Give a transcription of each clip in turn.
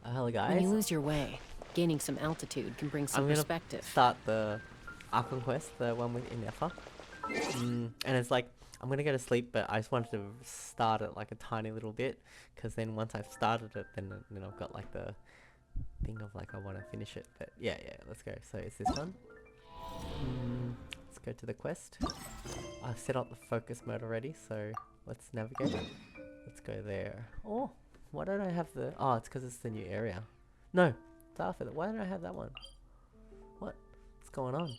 Hello When you guys. lose your way, gaining some altitude can bring some I'm gonna perspective. start the Archon quest, the one with Ineffa. And it's like, I'm gonna go to sleep, but I just wanted to start it like a tiny little bit, because then once I've started it, then I've got like the thing of like I want to finish it. But yeah, let's go. So it's this one. Let's go to the quest. I've set up the focus mode already, so let's navigate. Let's go there. Oh, why don't I have the... Oh, it's because it's the new area. No, why don't I have that one? What's going on?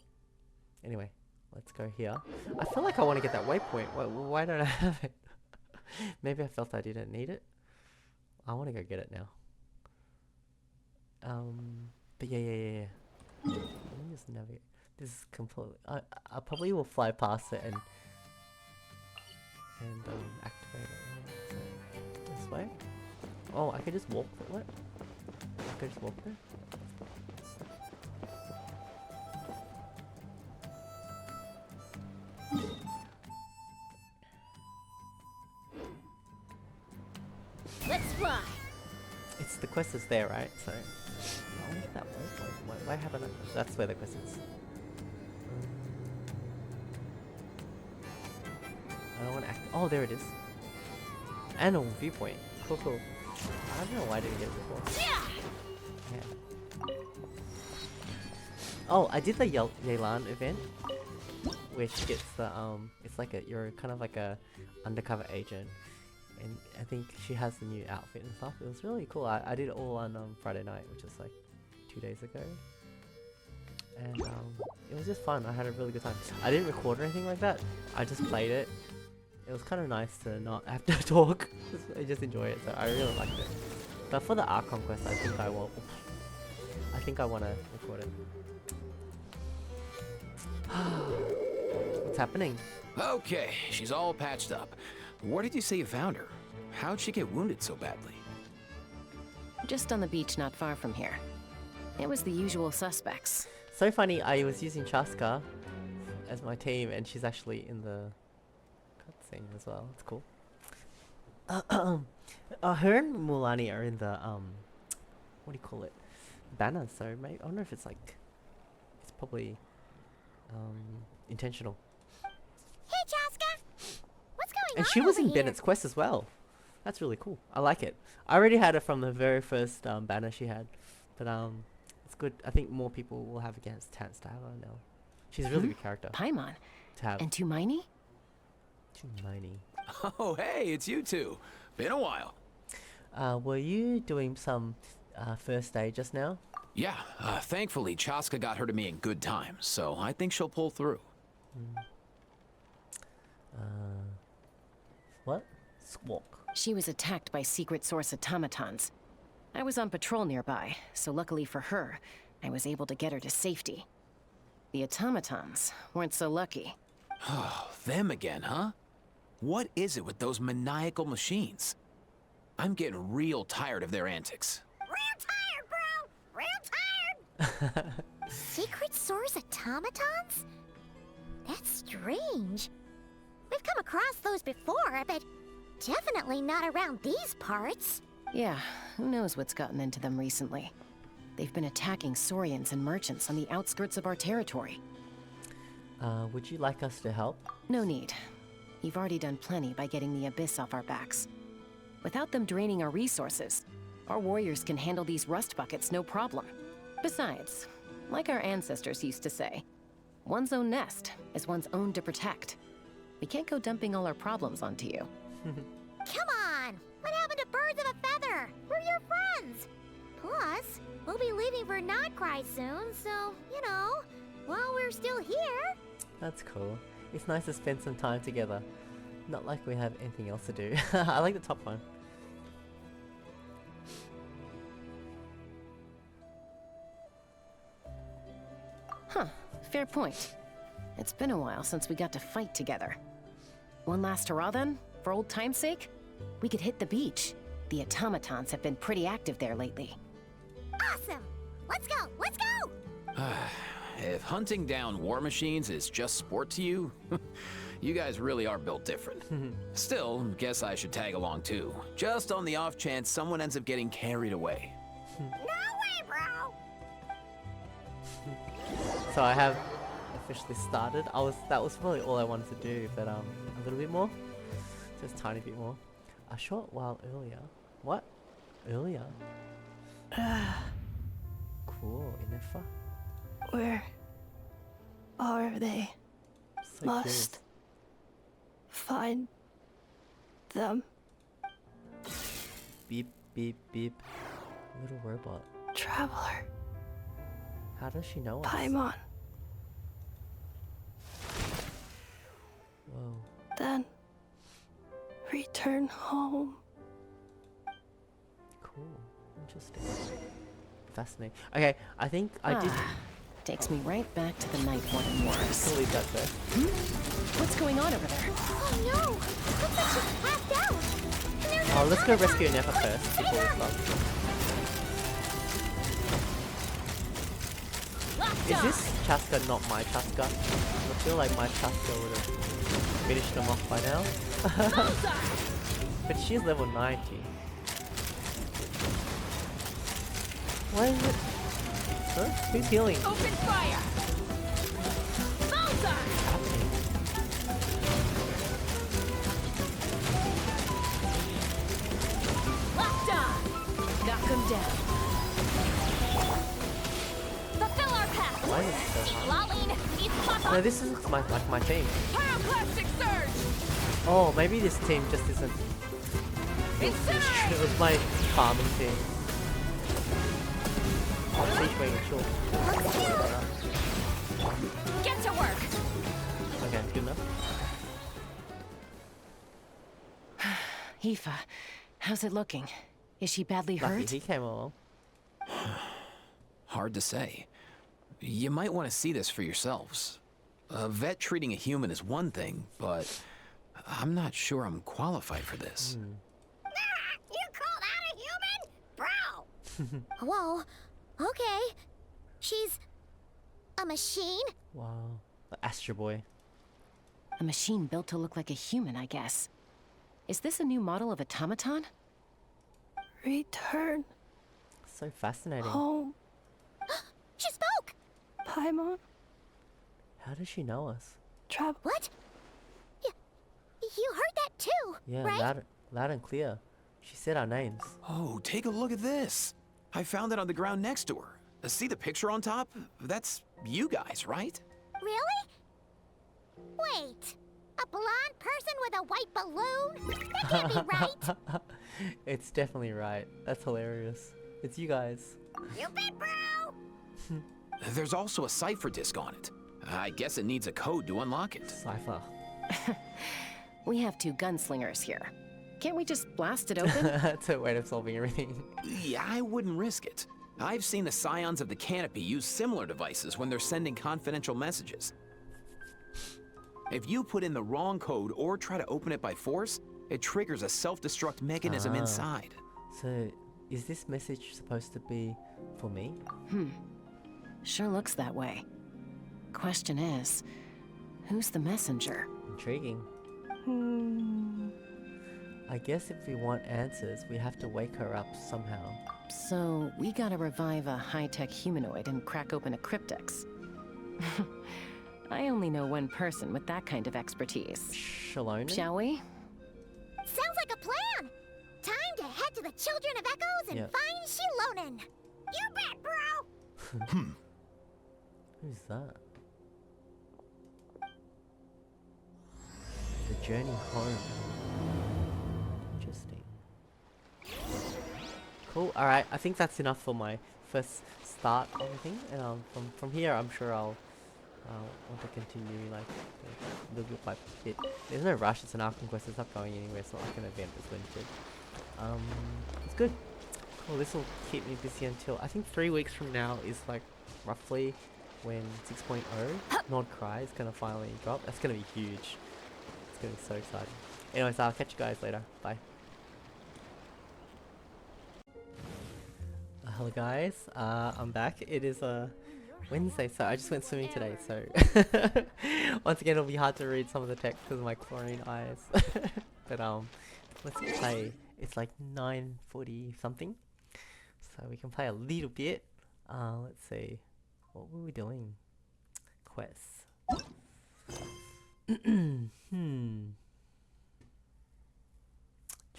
Anyway, let's go here. I feel like I want to get that waypoint. Why don't I have it? Maybe I felt I didn't need it. I want to go get it now. But yeah. Let me just navigate. This is completely... I probably will fly past it and activate it. So, this way. Oh, I could just walk. What? I could just walk there. Let's fly. It's the quest is there, right? So I want that way. Why haven't I? That's where the quest is. I don't want to act. Oh, there it is. And a viewpoint. Cool. I don't know why I didn't get it before. Yeah. Oh, I did the Yelan event, which gets the it's like you're kind of like a undercover agent, and I think she has the new outfit and stuff. It was really cool. I did it all on Friday night, which was like 2 days ago, and it was just fun. I had a really good time. I didn't record or anything like that. I just played it. It was kind of nice to not have to talk. I just enjoy it, so I really liked it. But for the Archon quest, I think I will. I think I want to record it. What's happening? Okay, she's all patched up. Where did you say you found her? How'd she get wounded so badly? Just on the beach not far from here. It was the usual suspects. So funny, I was using Chaska as my team, and she's actually in the cutscene as well. It's cool. Her and Mulani are in the what do you call it? Banners. So maybe I wonder if it's like, it's probably intentional. Hey, Chaska. What's going on? And she was in over here? Bennett's quest as well. That's really cool. I like it. I already had her from the very first banner she had, but it's good. I think more people will have a chance to have her now. She's a really good character Paimon. to have. And Tumaini? Tumaini. Oh, hey, it's you two. Been a while. Were you doing some first aid just now? Yeah, thankfully Chaska got her to me in good time, so I think she'll pull through. What? Squawk. She was attacked by secret source automatons. I was on patrol nearby, so luckily for her, I was able to get her to safety. The automatons weren't so lucky. Oh, them again, huh? What is it with those maniacal machines? I'm getting real tired of their antics. Real tired, bro. Real tired. Secret source automatons? That's strange. We've come across those before, but definitely not around these parts. Yeah, who knows what's gotten into them recently. They've been attacking Saurians and merchants on the outskirts of our territory. Would you like us to help? No need. You've already done plenty by getting the Abyss off our backs. Without them draining our resources, our warriors can handle these rust buckets no problem. Besides, like our ancestors used to say, one's own nest is one's own to protect. We can't go dumping all our problems onto you. Come on! What happened to birds of a feather? We're your friends! Plus, we'll be leaving for Notcry soon, so, you know, while we're still here... That's cool. It's nice to spend some time together. Not like we have anything else to do. I like the top one. Huh, fair point. It's been a while since we got to fight together. One last hurrah then, for old time's sake? We could hit the beach. The automatons have been pretty active there lately. Awesome! Let's go! Let's go! If hunting down war machines is just sport to you, you guys really are built different. Still, guess I should tag along too, just on the off chance someone ends up getting carried away. No way, bro! So I have officially started. That was probably all I wanted to do, but a little bit more, just a tiny bit more. A short while earlier. What? Earlier? Cool, Ineffa. Where are they? So curious. Must find them. Beep beep beep. Little robot. Traveler. How does she know us? Paimon. Whoa. Then return home. Cool. Interesting. Fascinating. Okay, I think I did. Takes me right back to the Night Warden Wars. I'll leave that there. What's going on over there? Oh no! Looks like she's passed out! And there's Oh, let's go rescue Ineffa first before we start. Is this Chaska not my Chaska? I feel like my Chaska would have finished them off by now. But she's level 90. Why is it? Huh? Who's healing? Open fire! What's happening? Locked on! Knock him down. Fulfill our path! Why is it so hard? Lolene, need pop No, this is my team. Pyroclastic surge! Oh, maybe this team just isn't. Incinerate! It was my farming team. Siege waiting, sure. Get to work! Okay, good enough. Aoife, how's it looking? Is she badly Lucky hurt? he came along. Hard to say. You might want to see this for yourselves. A vet treating a human is one thing, but I'm not sure I'm qualified for this. You call that a human? Bro! Whoa. Okay. She's a machine? Wow. The Astro Boy. A machine built to look like a human, I guess. Is this a new model of automaton? Return So fascinating. home. She spoke! Paimon. How does she know us? Travel. What? You heard that too, Yeah, right? loud and clear. She said our names. Oh, take a look at this. I found it on the ground next to her. See the picture on top? That's you guys, right? Really? Wait. A blonde person with a white balloon? That can't be right. It's definitely right. That's hilarious. It's you guys. You bet, bro! There's also a cipher disk on it. I guess it needs a code to unlock it. Cypher. We have two gunslingers here. Can't we just blast it open? That's a way of solving everything. Yeah, I wouldn't risk it. I've seen the Scions of the Canopy use similar devices when they're sending confidential messages. If you put in the wrong code or try to open it by force, it triggers a self-destruct mechanism Ah. inside. So, is this message supposed to be for me? Sure looks that way. Question is, who's the messenger? Intriguing. I guess if we want answers, we have to wake her up somehow. So, we gotta revive a high-tech humanoid and crack open a cryptex. I only know one person with that kind of expertise. Shalom? Shall we? Sounds like a plan! Time to head to the Children of Echoes and Yep. find Shilonen! You bet, bro! Who's that? The journey home. Interesting. Cool. All right. I think that's enough for my first start of everything. And from here, I'm sure I'll want to continue like a little bit by bit. There's no rush. It's an Archon quest. It's not going anywhere. It's not like an event that's limited. It's good. Cool. This will keep me busy until I think 3 weeks from now is like roughly when 6.0 Nord Cry is gonna finally drop. That's gonna be huge. It's gonna be so exciting. Anyways, I'll catch you guys later. Bye. Hello guys, I'm back. It is Wednesday, so I just went swimming today, so once again it'll be hard to read some of the text because of my chlorine eyes. But let's play. It's like 9:40 something, So we can play a little bit. Let's see. What were we doing? Quests. Journey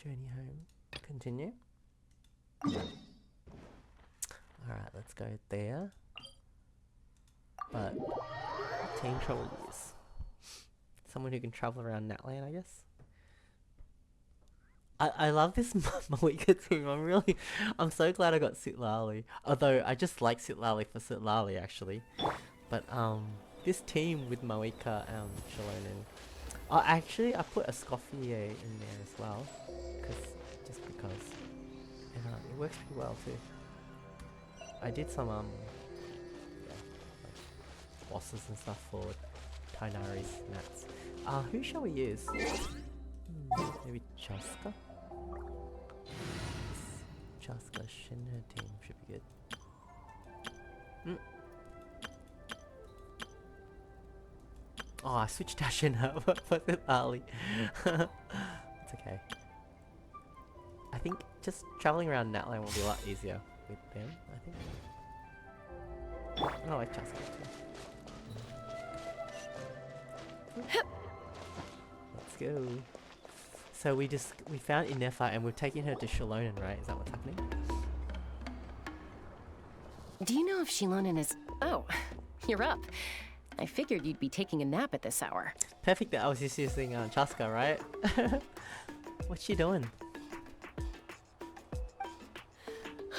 home. Continue. Alright, let's go there. But team travel use. Someone who can travel around Natland, I guess. I love this Malika team. I'm so glad I got Sitlali. Although I just like Sitlali for Sitlali actually. But this team with Malika and Shalonen. Oh, actually I put a Scoffier in there as well. Just because. And it works pretty well too. I did some like bosses and stuff for Tainari's Nats. Who shall we use? Maybe Chaska? Chaska Shinra team should be good. Oh, I switched out Shinra for Ali. It's okay. I think just traveling around Natland will be a lot easier with them, I think. I like Chaska too. Let's go. So we found Ineffa and we're taking her to Shalonen, right? Is that what's happening? Do you know if Shilonen is... Oh, you're up. I figured you'd be taking a nap at this hour. Perfect that I was just using Chaska, right? What's she doing?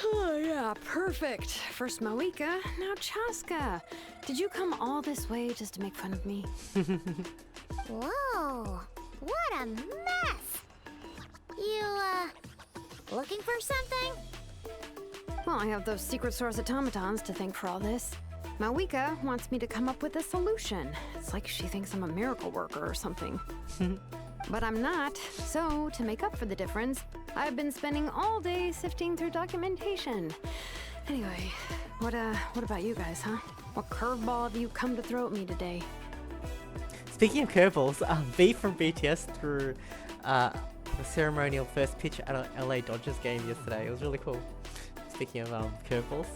Oh yeah, perfect. First Malika, now Chaska. Did you come all this way just to make fun of me? Whoa, what a mess! You, looking for something? Well, I have those secret source automatons to thank for all this. Malika wants me to come up with a solution. It's like she thinks I'm a miracle worker or something. But I'm not, so to make up for the difference, I've been spending all day sifting through documentation. Anyway, what about you guys, huh? What curveball have you come to throw at me today? Speaking of curveballs, V from BTS threw the ceremonial first pitch at an LA Dodgers game yesterday. It was really cool. Speaking of curveballs.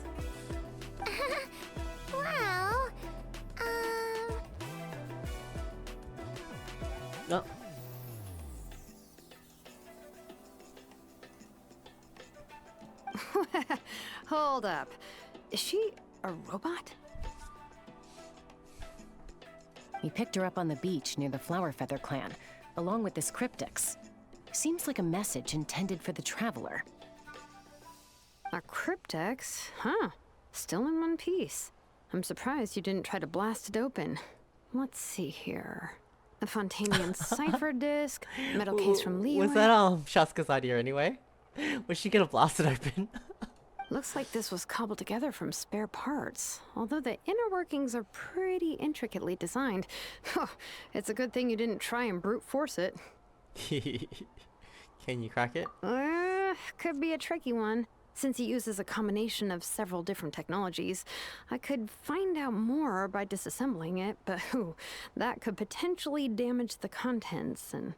Well, Oh. Hold up. Is she a robot? We picked her up on the beach near the Flower Feather clan, along with this cryptix. Seems like a message intended for the traveler. A cryptex? Huh. Still in one piece. I'm surprised you didn't try to blast it open. Let's see here. A Fontanian cipher disc, metal case from Leo. Was that Shaska's idea anyway? Was she gonna blast it open? Looks like this was cobbled together from spare parts, although the inner workings are pretty intricately designed. It's a good thing you didn't try and brute force it. Can you crack it? Could be a tricky one. Since it uses a combination of several different technologies, I could find out more by disassembling it, but that could potentially damage the contents and...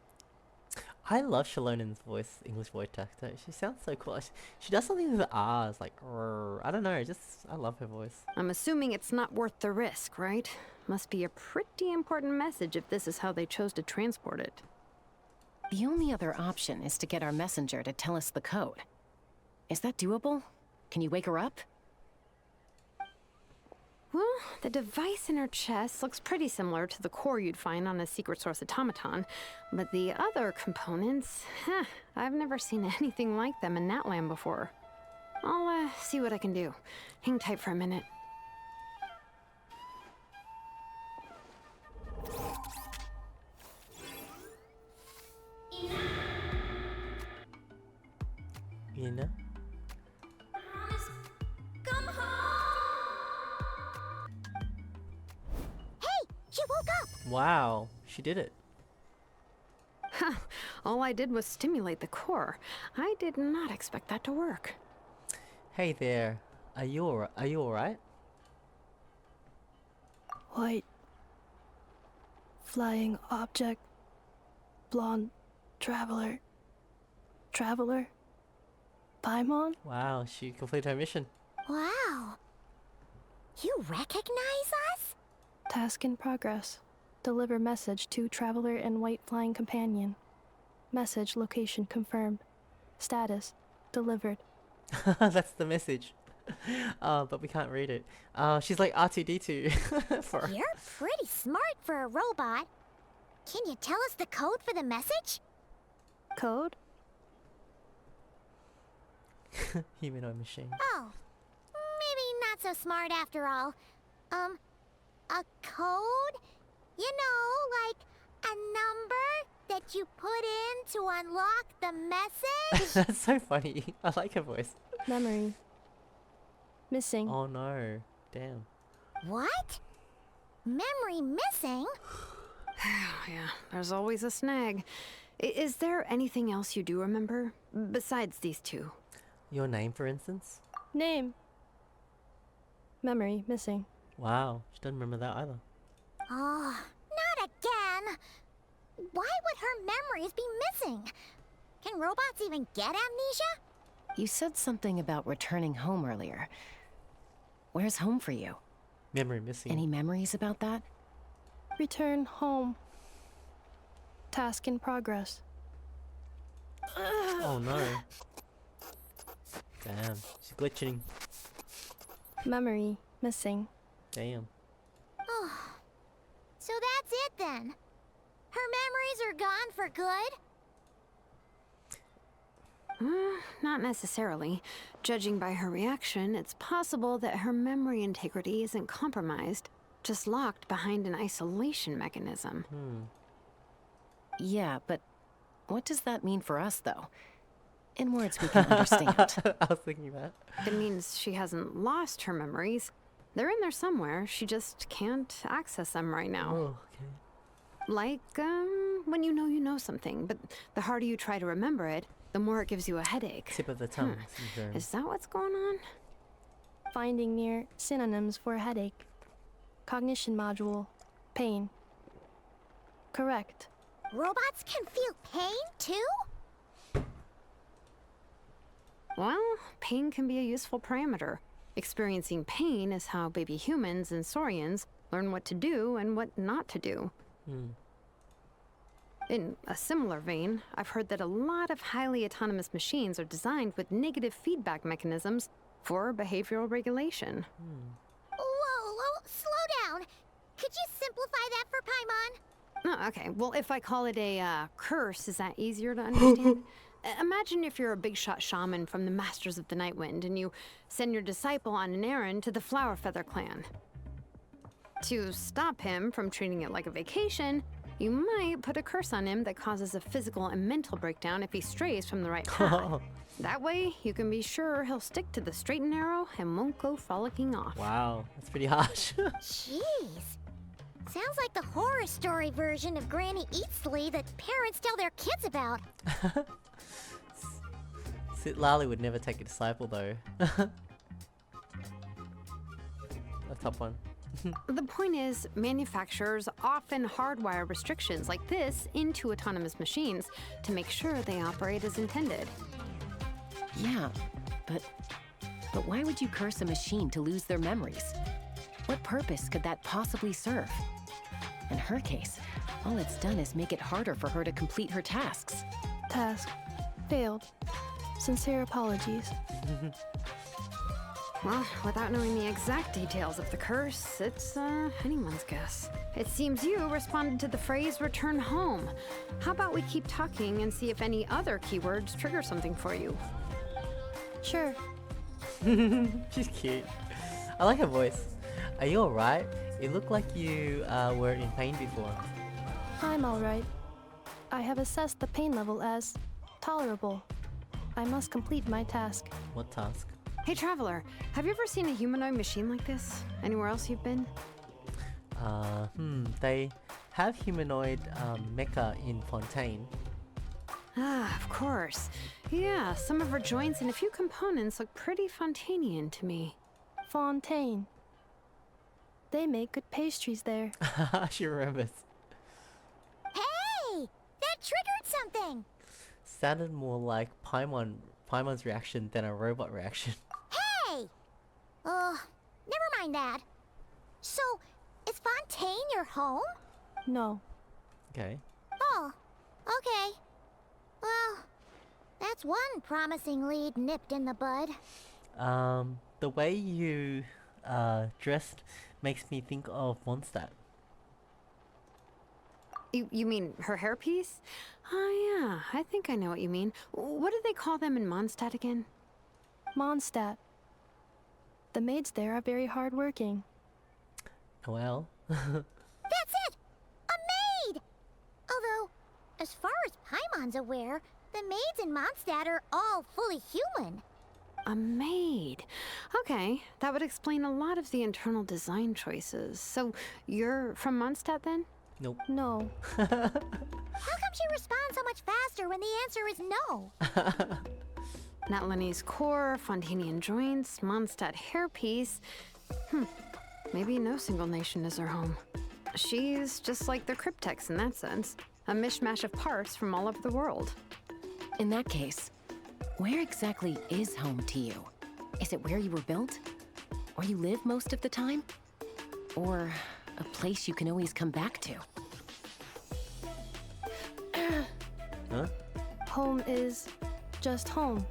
I love Shalonen's voice, English voice actor. She sounds so cool. She does something with the R's, like, I don't know, I love her voice. I'm assuming it's not worth the risk, right? Must be a pretty important message if this is how they chose to transport it. The only other option is to get our messenger to tell us the code. Is that doable? Can you wake her up? Well, the device in her chest looks pretty similar to the core you'd find on a secret source automaton, but the other components, I've never seen anything like them in Natland before. I'll see what I can do. Hang tight for a minute. You know? come home! Hey, she woke up! Wow, she did it. All I did was stimulate the core. I did not expect that to work. Hey there, are you alright? White. Flying object. Blonde. Traveler. Traveler. Paimon? Wow, she completed her mission. Wow. You recognize us? Task in progress. Deliver message to Traveler and White Flying Companion. Message location confirmed. Status delivered. That's the message. But we can't read it. She's like R2D2 for You're pretty smart for a robot. Can you tell us the code for the message? Code? humanoid machine. Oh, maybe not so smart after all. A code? You know, like a number that you put in to unlock the message? That's so funny. I like her voice. Memory. Missing. Oh no. Damn. What? Memory missing? Yeah, there's always a snag. Is there anything else you do remember? Besides these two? Your name, for instance? Name. Memory missing. Wow. She doesn't remember that either. Oh, not again! Why would her memories be missing? Can robots even get amnesia? You said something about returning home earlier. Where's home for you? Memory missing. Any memories about that? Return home. Task in progress. Oh no. Damn. She's glitching. Memory missing. Damn. Oh, so that's it then. Her memories are gone for good? Not necessarily. Judging by her reaction, it's possible that her memory integrity isn't compromised, just locked behind an isolation mechanism. Yeah, but what does that mean for us, though? In words we can understand. I was thinking that. It means she hasn't lost her memories. They're in there somewhere, she just can't access them right now. Oh, okay. Like, when you know something, but the harder you try to remember it, the more it gives you a headache. Tip of the tongue syndrome. Is that what's going on? Finding near synonyms for headache. Cognition module. Pain. Correct. Robots can feel pain too? Well, pain can be a useful parameter. Experiencing pain is how baby humans and saurians learn what to do and what not to do. In a similar vein, I've heard that a lot of highly autonomous machines are designed with negative feedback mechanisms for behavioral regulation. Whoa, slow down. Could you simplify that for Paimon? Oh, okay, well, if I call it a curse, is that easier to understand? Imagine if you're a big shot shaman from the Masters of the Night Wind and you send your disciple on an errand to the Flower Feather clan. To stop him from treating it like a vacation, you might put a curse on him that causes a physical and mental breakdown if he strays from the right path. That way, you can be sure he'll stick to the straight and narrow and won't go frolicking off. Wow, that's pretty harsh. Jeez. Sounds like the horror story version of Granny Eatsley that parents tell their kids about. Lali would never take a disciple though. A top one. The point is, manufacturers often hardwire restrictions like this into autonomous machines to make sure they operate as intended. Yeah, but why would you curse a machine to lose their memories? What purpose could that possibly serve? In her case, all it's done is make it harder for her to complete her tasks. Task. Failed. Sincere apologies. Well, without knowing the exact details of the curse, it's anyone's guess. It seems you responded to the phrase return home. How about we keep talking and see if any other keywords trigger something for you? Sure. She's cute. I like her voice. Are you alright? It looked like you were in pain before. I'm alright. I have assessed the pain level as tolerable. I must complete my task. What task? Hey, Traveler, have you ever seen a humanoid machine like this? Anywhere else you've been? They have humanoid mecha in Fontaine. Ah, of course. Yeah, some of her joints and a few components look pretty Fontanian to me. Fontaine. They make good pastries there. She remembers. Hey! That triggered something! Sounded more like Paimon Paimon's reaction than a robot reaction. Hey! Never mind that. So, is Fontaine your home? No. Okay. Oh, okay. Well, that's one promising lead nipped in the bud. The way you dressed makes me think of Mondstadt. You mean her hairpiece? Oh yeah, I think I know what you mean. What do they call them in Mondstadt again? Mondstadt. The maids there are very hardworking. Well. That's it! A maid! Although, as far as Paimon's aware, the maids in Mondstadt are all fully human. A maid. Okay, that would explain a lot of the internal design choices. So, you're from Mondstadt then? Nope. No. How come she responds so much faster when the answer is no? Natlanese core, Fontanian joints, Mondstadt hairpiece. Maybe no single nation is her home. She's just like the Cryptex in that sense. A mishmash of parts from all over the world. In that case, where exactly is home to you? Is it where you were built? Where you live most of the time? Or a place you can always come back to? Huh? Home is just home,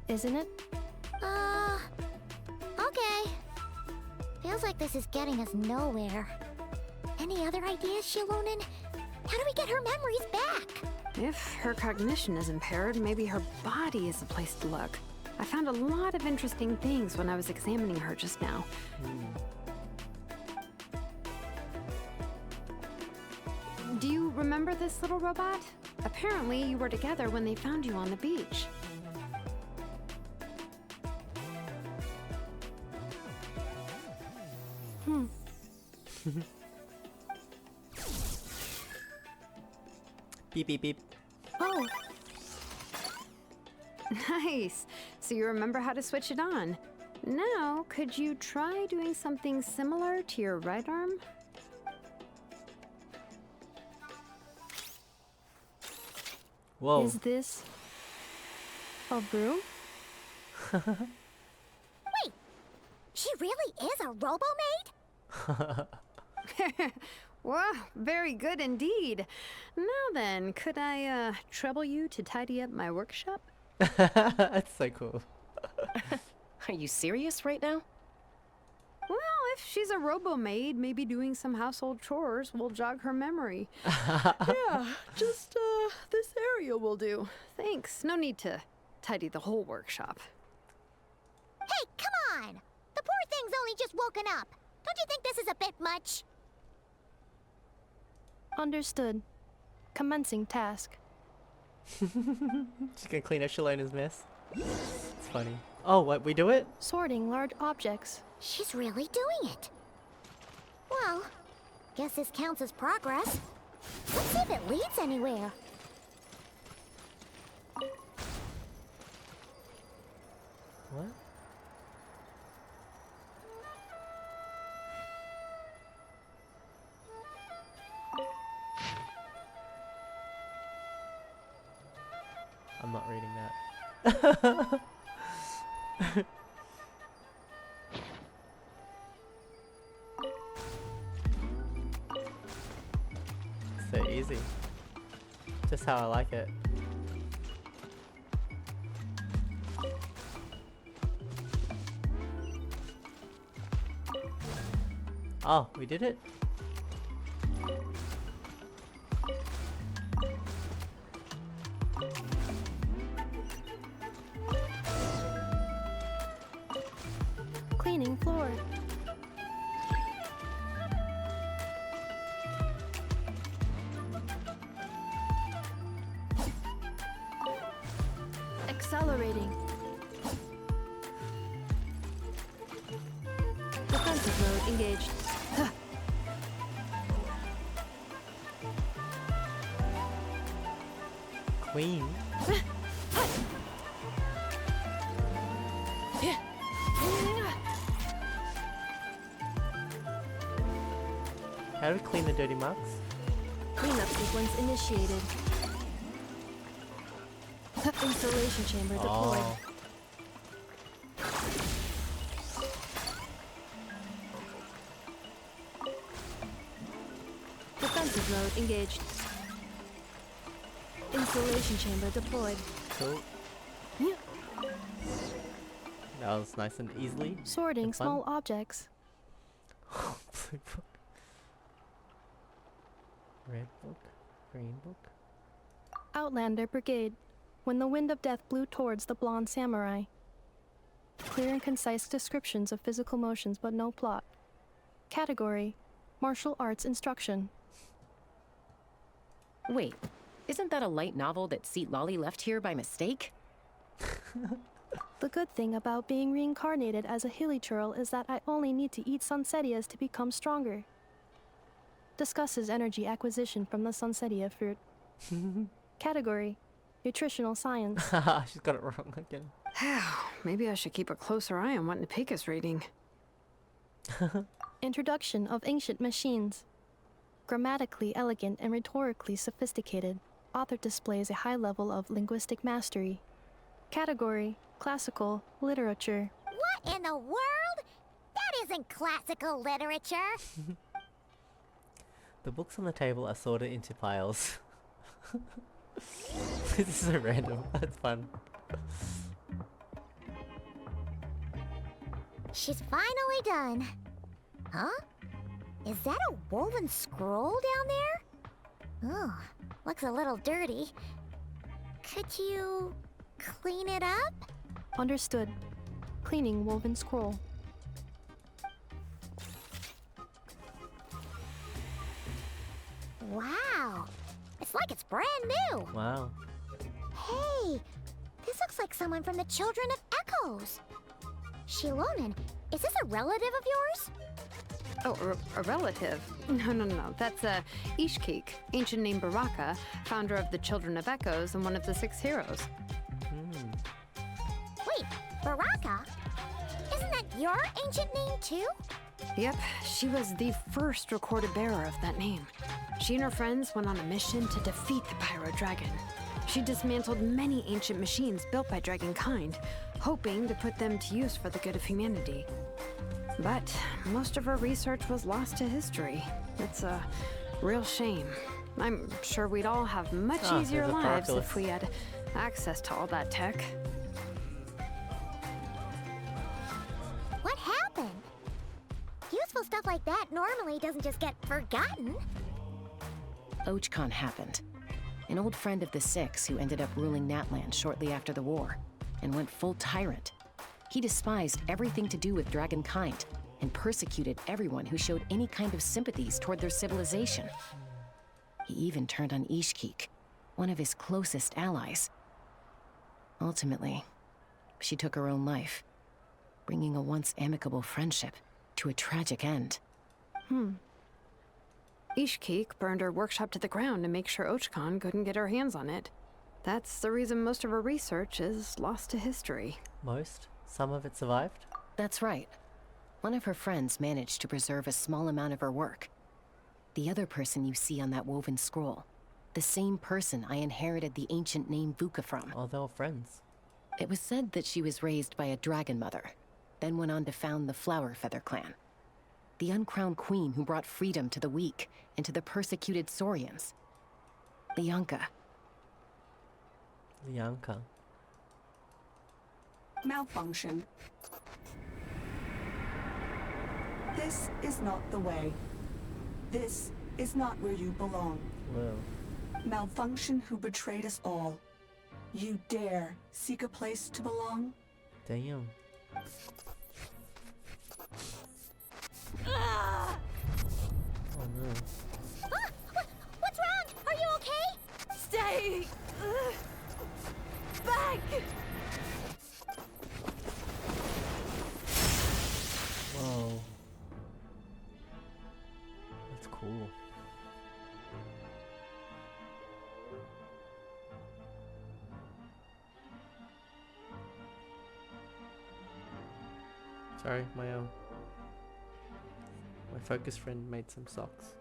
isn't it? Okay. Feels like this is getting us nowhere. Any other ideas, Shilonen? How do we get her memories back? If her cognition is impaired, maybe her body is the place to look. I found a lot of interesting things when I was examining her just now. Do you remember this little robot? Apparently, you were together when they found you on the beach. Beep beep beep. Oh, Nice. So you remember how to switch it on. Now, could you try doing something similar to your right arm? Whoa. is this a broom? Wait, she really is a robo-maid? Wow, very good indeed. Now then, could I trouble you to tidy up my workshop? That's so cool. Are you serious right now? Well, if she's a robo-maid, maybe doing some household chores will jog her memory. Yeah, just this area will do. Thanks. No need to tidy the whole workshop. Hey, come on! The poor thing's only just woken up. Don't you think this is a bit much? Understood. Commencing task. She's gonna clean up Shilona's mess. It's funny. Oh, what? We do it? Sorting large objects. She's really doing it. Well, guess this counts as progress. Let's see if it leads anywhere. What? I'm not reading that. So easy. Just how I like it. Oh, we did it? Cleaning floor. Accelerating. Defensive mode engaged. Queen? How do we clean the dirty marks? Cleanup sequence initiated. Installation chamber deployed. Oh. Defensive mode engaged. Installation chamber deployed. Cool. Yeah. That was nice and easily. Sorting and fun. small objects. Blue book. Red book. Green book. Outlander Brigade. When the wind of death blew towards the blonde samurai. Clear and concise descriptions of physical motions but no plot. Category: Martial arts instruction. Wait, isn't that a light novel that Seat Lolly left here by mistake? The good thing about being reincarnated as a hilly churl is that I only need to eat sunsetias to become stronger. Discusses energy acquisition from the sunsetia fruit. Category: Nutritional science. She's got it wrong again. Maybe I should keep a closer eye on what Nepika's reading. Introduction of ancient machines. Grammatically elegant and rhetorically sophisticated, author displays a high level of linguistic mastery. Category: Classical literature. What in the world? That isn't classical literature. The books on the table are sorted into piles. This is so random. That's fun. She's finally done. Huh? Is that a woven scroll down there? Oh, looks a little dirty. Could you clean it up? Understood. Cleaning woven scroll. Wow. It's like it's brand new. Wow. Hey, this looks like someone from the Children of Echoes. Shilonen, is this a relative of yours? Oh, a relative? No. That's Ishkik, ancient name Baraka, founder of the Children of Echoes and one of the 6 heroes. Wait, Baraka? Isn't that your ancient name too? Yep, she was the first recorded bearer of that name. She and her friends went on a mission to defeat the Pyro Dragon. She dismantled many ancient machines built by Dragonkind, hoping to put them to use for the good of humanity. But most of her research was lost to history. It's a real shame. I'm sure we'd all have much easier there's a lives Paraculus. if we had access to all that tech. What happened? Useful stuff like that normally doesn't just get forgotten. Ochkon happened. An old friend of the 6 who ended up ruling Natland shortly after the war, and went full tyrant. He despised everything to do with Dragonkind, and persecuted everyone who showed any kind of sympathies toward their civilization. He even turned on Ishkik, one of his closest allies. Ultimately, she took her own life, bringing a once amicable friendship to a tragic end. Ishkik burned her workshop to the ground to make sure Ochkon couldn't get her hands on it. That's the reason most of her research is lost to history. Most? Some of it survived? That's right. One of her friends managed to preserve a small amount of her work. The other person you see on that woven scroll, the same person I inherited the ancient name Vuka from. Oh, they were friends. It was said that she was raised by a dragon mother, then went on to found the Flower Feather clan. The uncrowned queen who brought freedom to the weak and to the persecuted Saurians. Lianka. Lianka. Malfunction. This is not the way. This is not where you belong. Whoa. Malfunction who betrayed us all. You dare seek a place to belong? Damn. Ah! Oh no. What's wrong? Are you okay? Stay back. Whoa. That's cool. Sorry, my focus friend made some socks.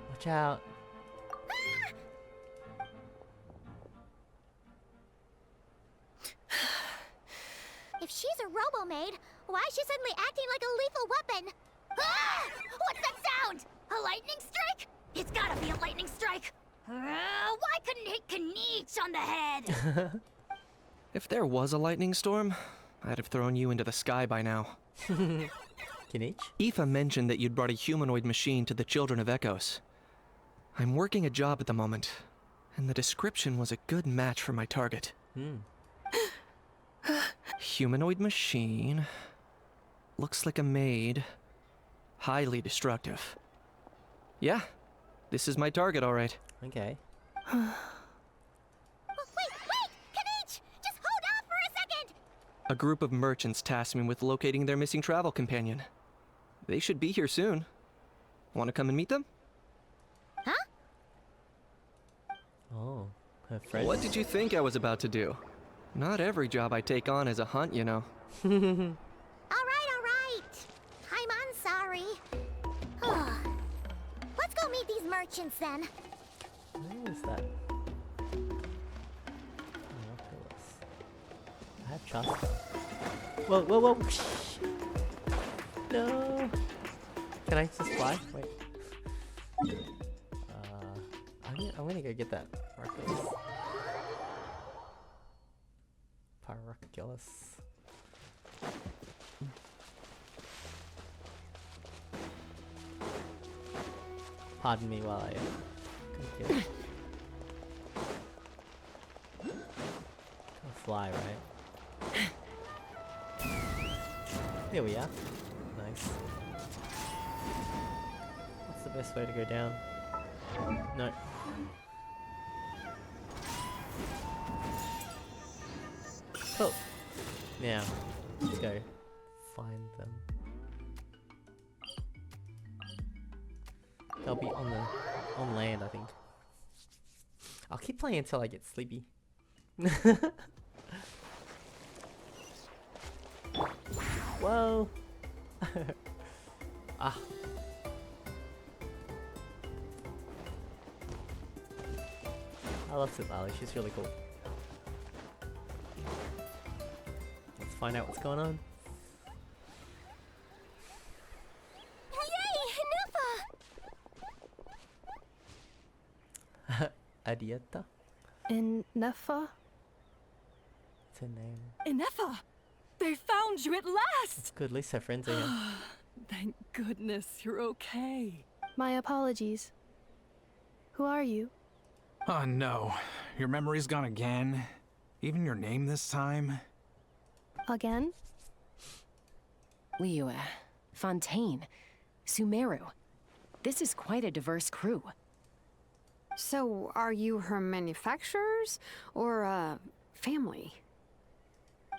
Watch out. If she's a robo-maid, why is she suddenly acting like a lethal weapon? Ah! What's that sound? A lightning strike? It's gotta be a lightning strike. Why couldn't it hit Kniech on the head? If there was a lightning storm, I'd have thrown you into the sky by now. Kniech? Aoife mentioned that you'd brought a humanoid machine to the Children of Echoes. I'm working a job at the moment, and the description was a good match for my target. Humanoid machine. Looks like a maid. Highly destructive. Yeah, this is my target, all right. Okay. Wait! Kniech! Just hold on for a second! A group of merchants tasked me with locating their missing travel companion. They should be here soon. Want to come and meet them? Huh? Oh, her friend. What did you think I was about to do? Not every job I take on is a hunt, you know. Alright. I'm sorry. Let's go meet these merchants then. Where is that? I have trust. Whoa! No! Can I just fly? Wait. I'm gonna go get that Paraculus. Pardon me while I couldn't get it. I'll fly, right? There we are. Nice. What's the best way to go down? No. Cool. Now, let's go find them. They'll be on land, I think. I'll keep playing until I get sleepy. Whoa! Ah. I love Sitlali, she's really cool. Let's find out what's going on. Yay, Ineffa! Adieta? Ineffa? What's her name? Ineffa! They found you at last! It's good, at least her friends are here. Thank goodness you're okay. My apologies. Who are you? Oh no, your memory's gone again? Even your name this time? Again? Liyue, Fontaine, Sumeru. This is quite a diverse crew. So, are you her manufacturers or family?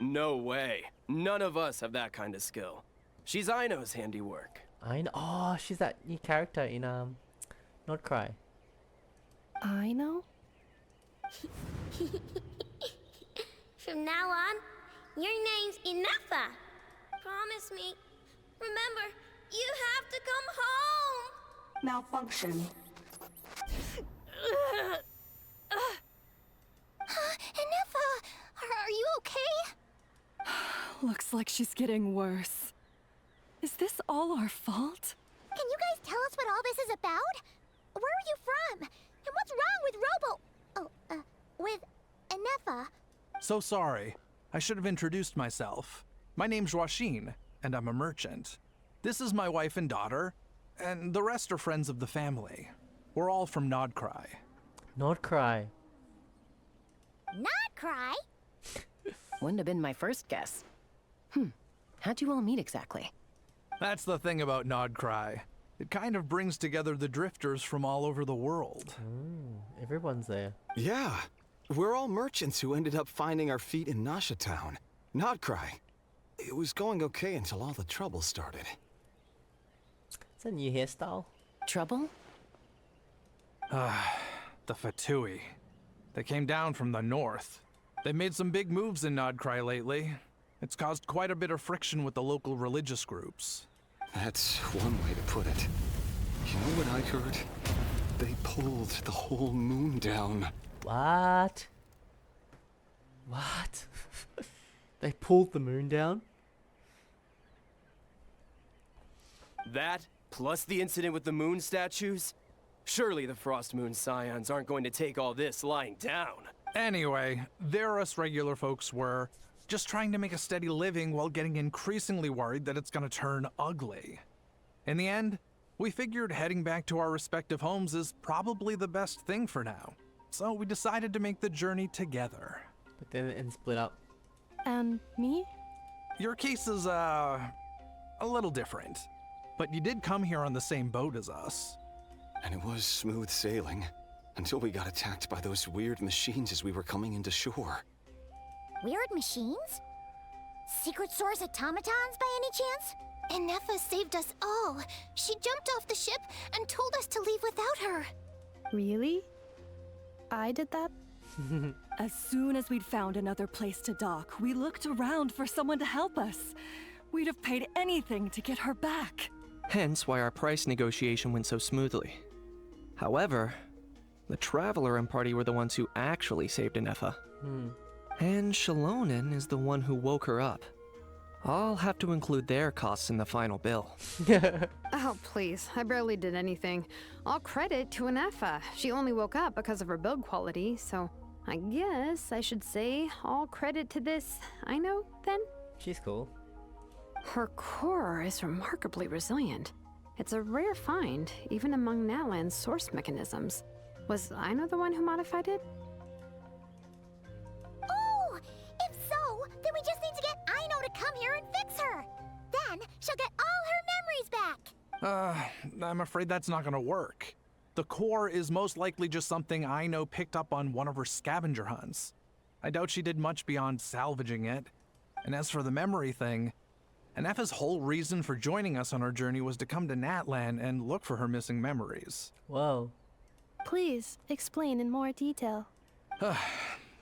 No way. None of us have that kind of skill. She's Aino's handiwork. I know. Oh, she's that new character in Not Cry. I know? From now on, your name's Ineffa. Promise me. Remember, you have to come home. Malfunction. Ineffa, are you okay? Looks like she's getting worse. Is this all our fault? Can you guys tell us what all this is about? Where are you from? And what's wrong with with Ineffa? So sorry. I should have introduced myself. My name's Joachine, and I'm a merchant. This is my wife and daughter, and the rest are friends of the family. We're all from Nodcry. Not Cry. Not cry? Wouldn't have been my first guess. How'd you all meet exactly? That's the thing about Nodcry. It kind of brings together the drifters from all over the world. Everyone's there. Yeah, we're all merchants who ended up finding our feet in Nasha Town. Nodcry. It was going okay until all the trouble started. It's a new hairstyle. Trouble? The Fatui. They came down from the north. They made some big moves in Nodcry lately. It's caused quite a bit of friction with the local religious groups. That's one way to put it. You know what I heard? They pulled the whole moon down. What? What? They pulled the moon down? That, plus the incident with the moon statues? Surely the Frost Moon Scions aren't going to take all this lying down. Anyway, there us regular folks were, just trying to make a steady living while getting increasingly worried that it's gonna turn ugly. In the end, we figured heading back to our respective homes is probably the best thing for now. So we decided to make the journey together. But then and split up. And me? Your case is, a little different. But you did come here on the same boat as us. And it was smooth sailing, until we got attacked by those weird machines as we were coming into shore. Weird machines? Secret source automatons by any chance? Ineffa saved us all. She jumped off the ship and told us to leave without her. Really? I did that? As soon as we'd found another place to dock, we looked around for someone to help us. We'd have paid anything to get her back. Hence why our price negotiation went so smoothly. However, the Traveler and party were the ones who actually saved Ineffa. And Shalonen is the one who woke her up. I'll have to include their costs in the final bill. Oh, please. I barely did anything. All credit to Ineffa. She only woke up because of her build quality, so I guess I should say all credit to this Aino, then? She's cool. Her core is remarkably resilient. It's a rare find, even among Natlan's source mechanisms. Was Aino the one who modified it? Oh! If so, then we just need to get Aino to come here and fix her. Then she'll get all her memories back. I'm afraid that's not gonna work. The core is most likely just something Aino picked up on one of her scavenger hunts. I doubt she did much beyond salvaging it. And as for the memory thing, Ineffa's whole reason for joining us on our journey was to come to Natlan and look for her missing memories. Whoa. Please, explain in more detail.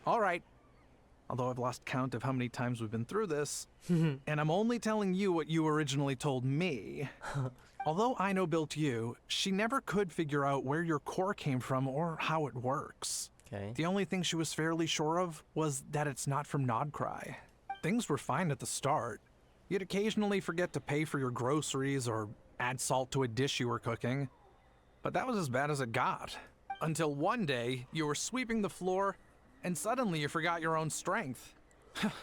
All right. Although I've lost count of how many times we've been through this, and I'm only telling you what you originally told me. Although Aino built you, she never could figure out where your core came from or how it works. Okay. The only thing she was fairly sure of was that it's not from Nodcry. Things were fine at the start. You'd occasionally forget to pay for your groceries or add salt to a dish you were cooking. But that was as bad as it got. Until one day, you were sweeping the floor, and suddenly you forgot your own strength.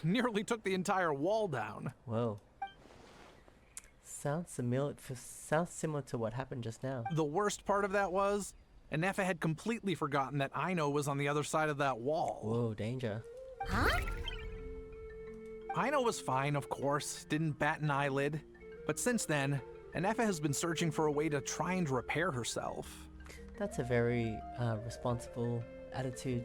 Nearly took the entire wall down. Whoa. Sounds similar to what happened just now. The worst part of that was, Ineffa had completely forgotten that Aino was on the other side of that wall. Whoa, danger. Huh? Aino was fine, of course, didn't bat an eyelid. But since then, Ineffa has been searching for a way to try and repair herself. That's a very responsible attitude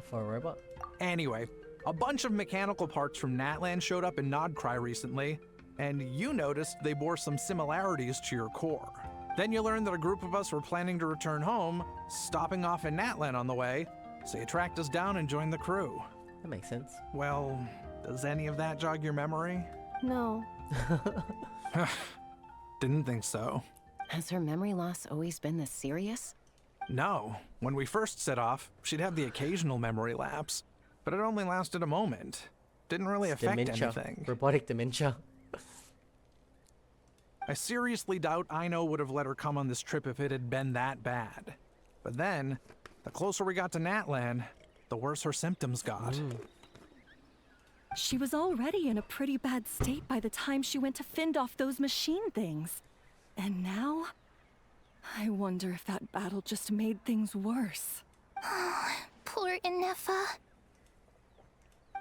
for a robot. Anyway, a bunch of mechanical parts from Natlan showed up in Nodcry recently, and you noticed they bore some similarities to your core. Then you learned that a group of us were planning to return home, stopping off in Natlan on the way, so you tracked us down and joined the crew. That makes sense. Well, does any of that jog your memory? No. Didn't think so. Has her memory loss always been this serious? No. When we first set off, she'd have the occasional memory lapse, but it only lasted a moment. Didn't really affect Dementia. anything. Robotic dementia. I seriously doubt Aino would have let her come on this trip if it had been that bad. But then, the closer we got to Natlan, the worse her symptoms got. She was already in a pretty bad state by the time she went to fend off those machine things. And now, I wonder if that battle just made things worse. Poor Ineffa.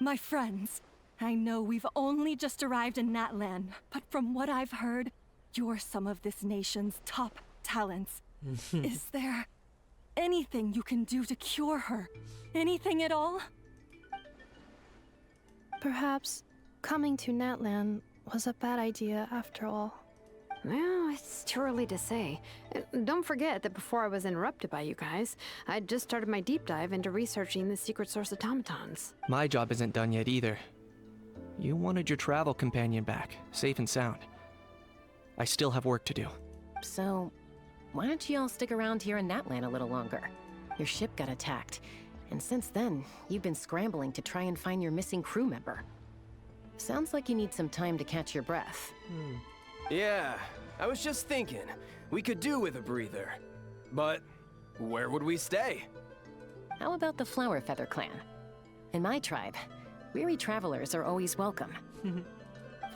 My friends, I know we've only just arrived in Natlan, but from what I've heard, you're some of this nation's top talents. Is there anything you can do to cure her? Anything at all? Perhaps coming to Natlan was a bad idea after all. Well, it's too early to say. Don't forget that before I was interrupted by you guys, I'd just started my deep dive into researching the secret source automatons. My job isn't done yet either. You wanted your travel companion back, safe and sound. I still have work to do. So, why don't you all stick around here in Natlan a little longer? Your ship got attacked, and since then, you've been scrambling to try and find your missing crew member. Sounds like you need some time to catch your breath. Yeah, I was just thinking, we could do with a breather. But where would we stay? How about the Flower Feather Clan? In my tribe, weary travelers are always welcome.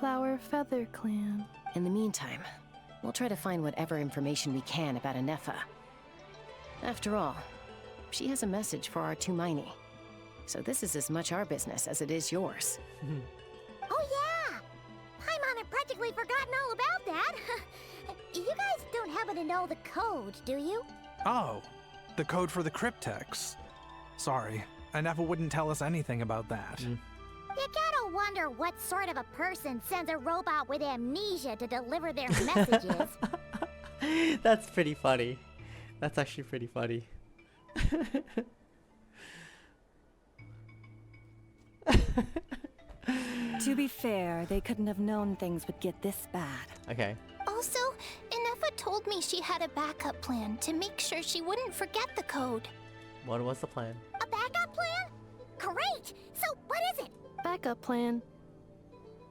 Flower Feather Clan. In the meantime, we'll try to find whatever information we can about Ineffa. After all, she has a message for our Tumaini. So this is as much our business as it is yours. Oh yeah! Paimon had practically forgotten all about that. You guys don't happen to know the code, do you? Oh, the code for the cryptex. Sorry, Ineffa wouldn't tell us anything about that. You gotta wonder what sort of a person sends a robot with amnesia to deliver their messages. That's pretty funny. That's actually pretty funny. To be fair, they couldn't have known things would get this bad. Okay. Also, Ineffa told me she had a backup plan to make sure she wouldn't forget the code. What was the plan? A backup plan? Great! So, what is it? Backup plan.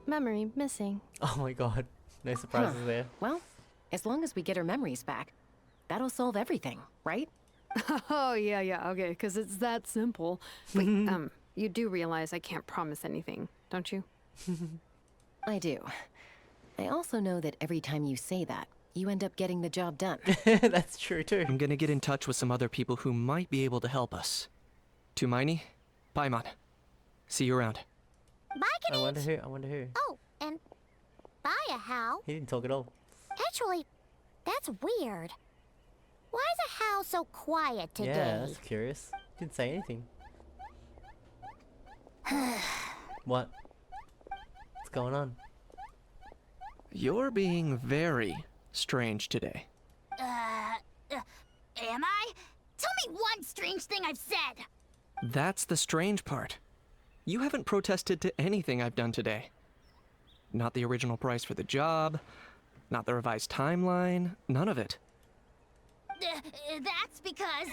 Memory missing. Oh my god. No surprises there. Well, as long as we get her memories back, that'll solve everything, right? Oh, yeah, okay, because it's that simple. Wait, you do realize I can't promise anything, don't you? I do. I also know that every time you say that, you end up getting the job done. That's true too. I'm gonna get in touch with some other people who might be able to help us. Tumaini, Paimon. See you around. Bye, Kanich! I wonder who. Oh, and bye, Hal. He didn't talk at all. Actually, that's weird. Why is a Hal so quiet today? Yeah, that's curious. Didn't say anything. What? What's going on? You're being very strange today. Am I? Tell me one strange thing I've said! That's the strange part. You haven't protested to anything I've done today. Not the original price for the job, not the revised timeline, none of it. That's because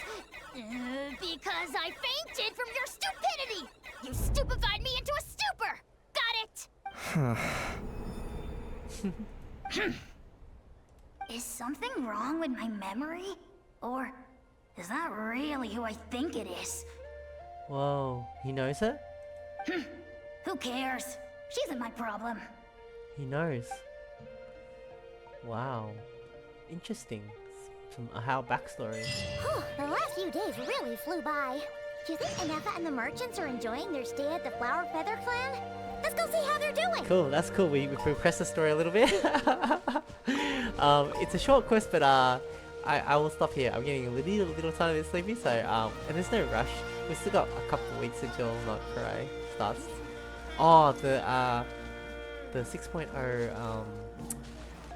I fainted from your stupidity! You stupefied me into a stupor! Got it? Is something wrong with my memory? Or is that really who I think it is? Whoa, he knows her? Who cares? She isn't my problem. He knows. Wow. Interesting. Some How backstory. The last few days really flew by. Do you think Ineffa and the merchants are enjoying their stay at the Flower Feather Clan? Let's go see how they're doing! Cool, that's cool. We progressed the story a little bit. It's a short quest, but I will stop here. I'm getting a little tiny bit sleepy, so and there's no rush. We've still got a couple of weeks until Not Cry starts. Oh, the 6.0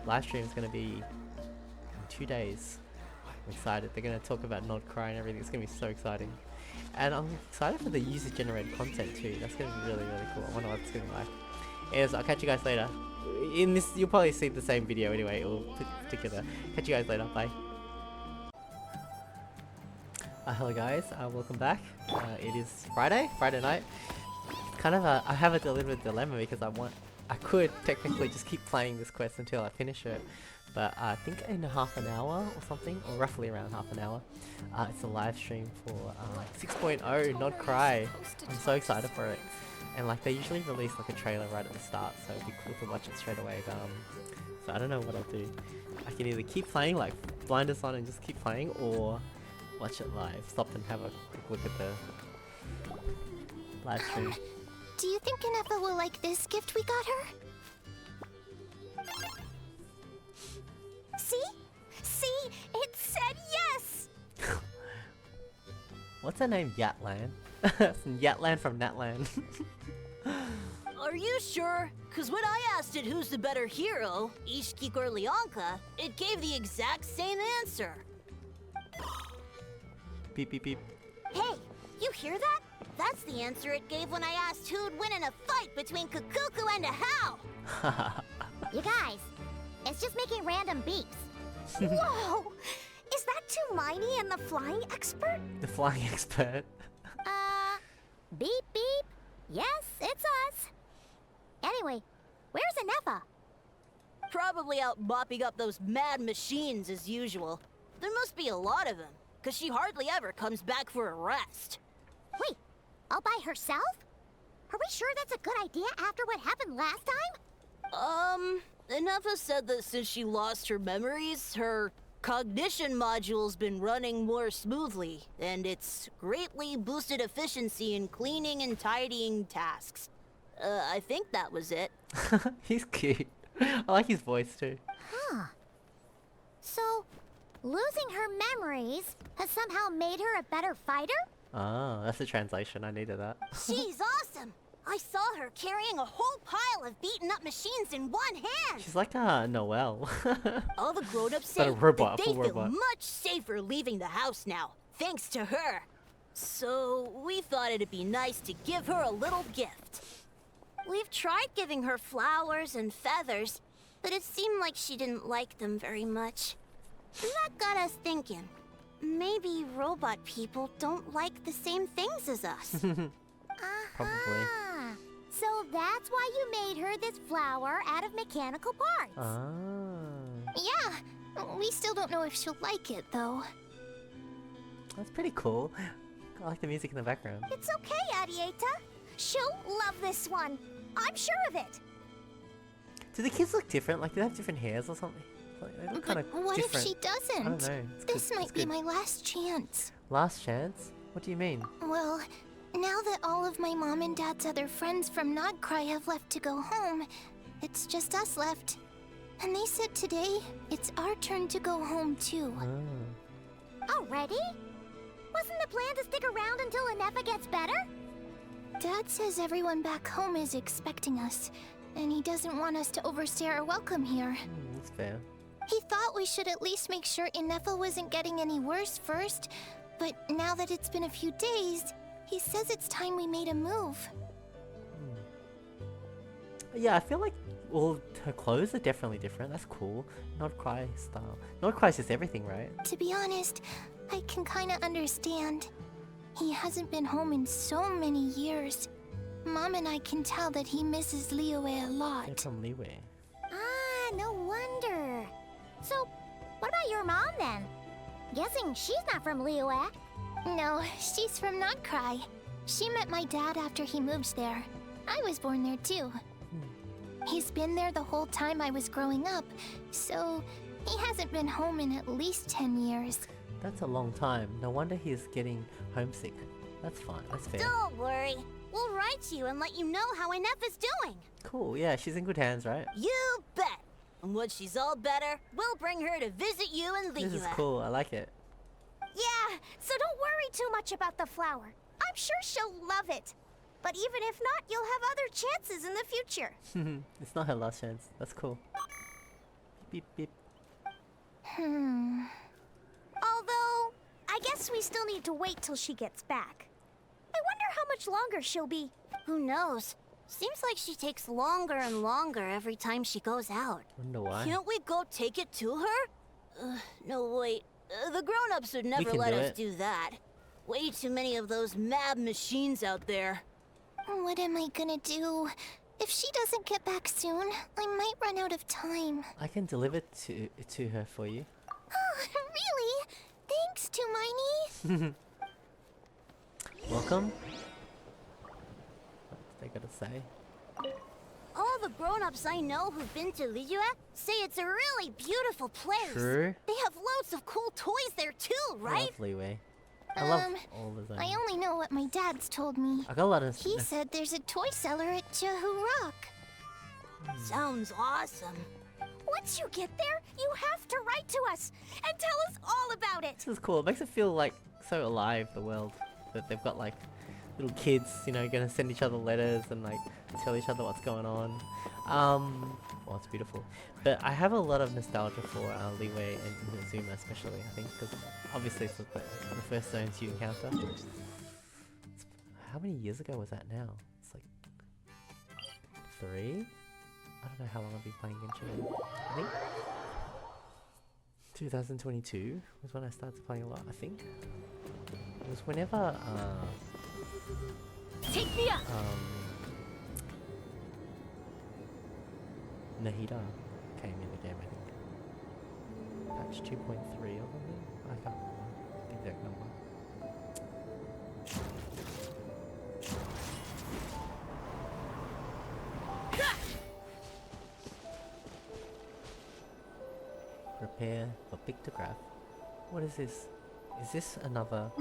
live stream is gonna be in 2 days. I'm excited. They're gonna talk about Not Cry and everything. It's gonna be so exciting. And I'm excited for the user-generated content too. That's gonna be really cool. I wonder what it's gonna be like. Anyways, I'll catch you guys later. In this, you'll probably see the same video anyway. It'll put together. Catch you guys later. Bye. Hello guys. Welcome back. It is Friday night. Kind of I have a little bit of dilemma because I could technically just keep playing this quest until I finish it. But I think in half an hour or something, or roughly around half an hour, it's a live stream for 6.0 Not Cry. I'm so excited for it. And like they usually release like a trailer right at the start, so it'd be cool to watch it straight away. But so I don't know what I'll do. I can either keep playing, like blind us on and just keep playing, or watch it live. Stop and have a quick look at the live stream. Do you think Ineffa will like this gift we got her? See? It said yes! What's her name? Yatlan? Yatlan from Natlan. Are you sure? Cause when I asked it who's the better hero, Ishkik or Leonka, it gave the exact same answer. Beep beep beep. Hey, you hear that? That's the answer it gave when I asked who'd win in a fight between Kukuku and a Hal! You guys, it's just making random beeps. Whoa! Is that Tumaini and the flying expert? The flying expert. Beep beep. Yes, it's us. Anyway, where's Ineffa? Probably out mopping up those mad machines as usual. There must be a lot of them, because she hardly ever comes back for a rest. Wait, all by herself? Are we sure that's a good idea after what happened last time? Ineffa said that since she lost her memories, her cognition module's been running more smoothly, and it's greatly boosted efficiency in cleaning and tidying tasks. I think that was it. He's cute. I like his voice too. Huh. So, losing her memories has somehow made her a better fighter? Ah, that's the translation. I needed that. She's awesome! I saw her carrying a whole pile of beaten up machines in one hand! She's like Noelle. All the grown-ups But say a robot, that a they full feel robot. much safer leaving the house now, thanks to her. So, we thought it'd be nice to give her a little gift. We've tried giving her flowers and feathers, but it seemed like she didn't like them very much. That got us thinking. Maybe robot people don't like the same things as us. Probably. Ah, so that's why you made her this flower out of mechanical parts. Ah. Yeah, we still don't know if she'll like it, though. That's pretty cool. I like the music in the background. It's okay, Arieta. She'll love this one. I'm sure of it. Do the kids look different? Like, do they have different hairs or something? Like, they look kind of What different. if she doesn't? I don't know. It's This good. might It's be good. my last chance. Last chance? What do you mean? Well, now that all of my mom and dad's other friends from Nodcry have left to go home, it's just us left. And they said today, it's our turn to go home too. Already? Wasn't the plan to stick around until Ineffa gets better? Dad says everyone back home is expecting us, and he doesn't want us to overstay our welcome here. That's fair. He thought we should at least make sure Ineffa wasn't getting any worse first, but now that it's been a few days, he says it's time we made a move. Yeah, I feel like, well, her clothes are definitely different. That's cool. Not cry style. Not cry is just everything, right? To be honest, I can kinda understand. He hasn't been home in so many years. Mom and I can tell that he misses Liyue a They're lot. from Liyue. Ah, no wonder. So, what about your mom then? Guessing she's not from Liyue. No, she's from Nodcry. She met my dad after he moved there. I was born there too. He's been there the whole time I was growing up, so he hasn't been home in at least 10 years. That's a long time. No wonder he's getting homesick. That's fine. That's fair. Don't worry. We'll write you and let you know how Ineffa's doing. Cool. Yeah, she's in good hands, right? You bet! And when she's all better, we'll bring her to visit you in Liyue. This is cool. I like it. Yeah, so don't worry too much about the flower. I'm sure she'll love it. But even if not, you'll have other chances in the future. It's not her last chance. That's cool. Beep, beep. Although, I guess we still need to wait till she gets back. I wonder how much longer she'll be. Who knows? Seems like she takes longer and longer every time she goes out. Wonder why. Can't we go take it to her? No, wait. The grown-ups would never can let do us it. do that. Way too many of those mad machines out there. What am I gonna do? If she doesn't get back soon, I might run out of time. I can deliver to her for you. Oh, really? Thanks, Tumini. Welcome. What they gotta say? All the grown-ups I know who've been to Liyue say it's a really beautiful place. True. They have loads of cool toys there too, I right? love Liyue. I love all the I zones. only know what my dad's told me. I got a lot of. He said there's a toy cellar at Jehu Rock. Sounds awesome. Once you get there, you have to write to us and tell us all about it. This is cool. It makes it feel like so alive, the world. That they've got like little kids, you know, gonna send each other letters and like tell each other what's going on. Well, it's beautiful. But I have a lot of nostalgia for Liyue and Inazuma especially, I think, because obviously it's the first zones you encounter. How many years ago was that now? It's like 3? I don't know how long I've been playing Genshin. I think 2022 was when I started playing a lot, I think. It was whenever, Take me up! Nahida came in the game, I think. Patch 2.3 or something? I can't remember the exact number. Prepare for pictograph. What is this? Is this another...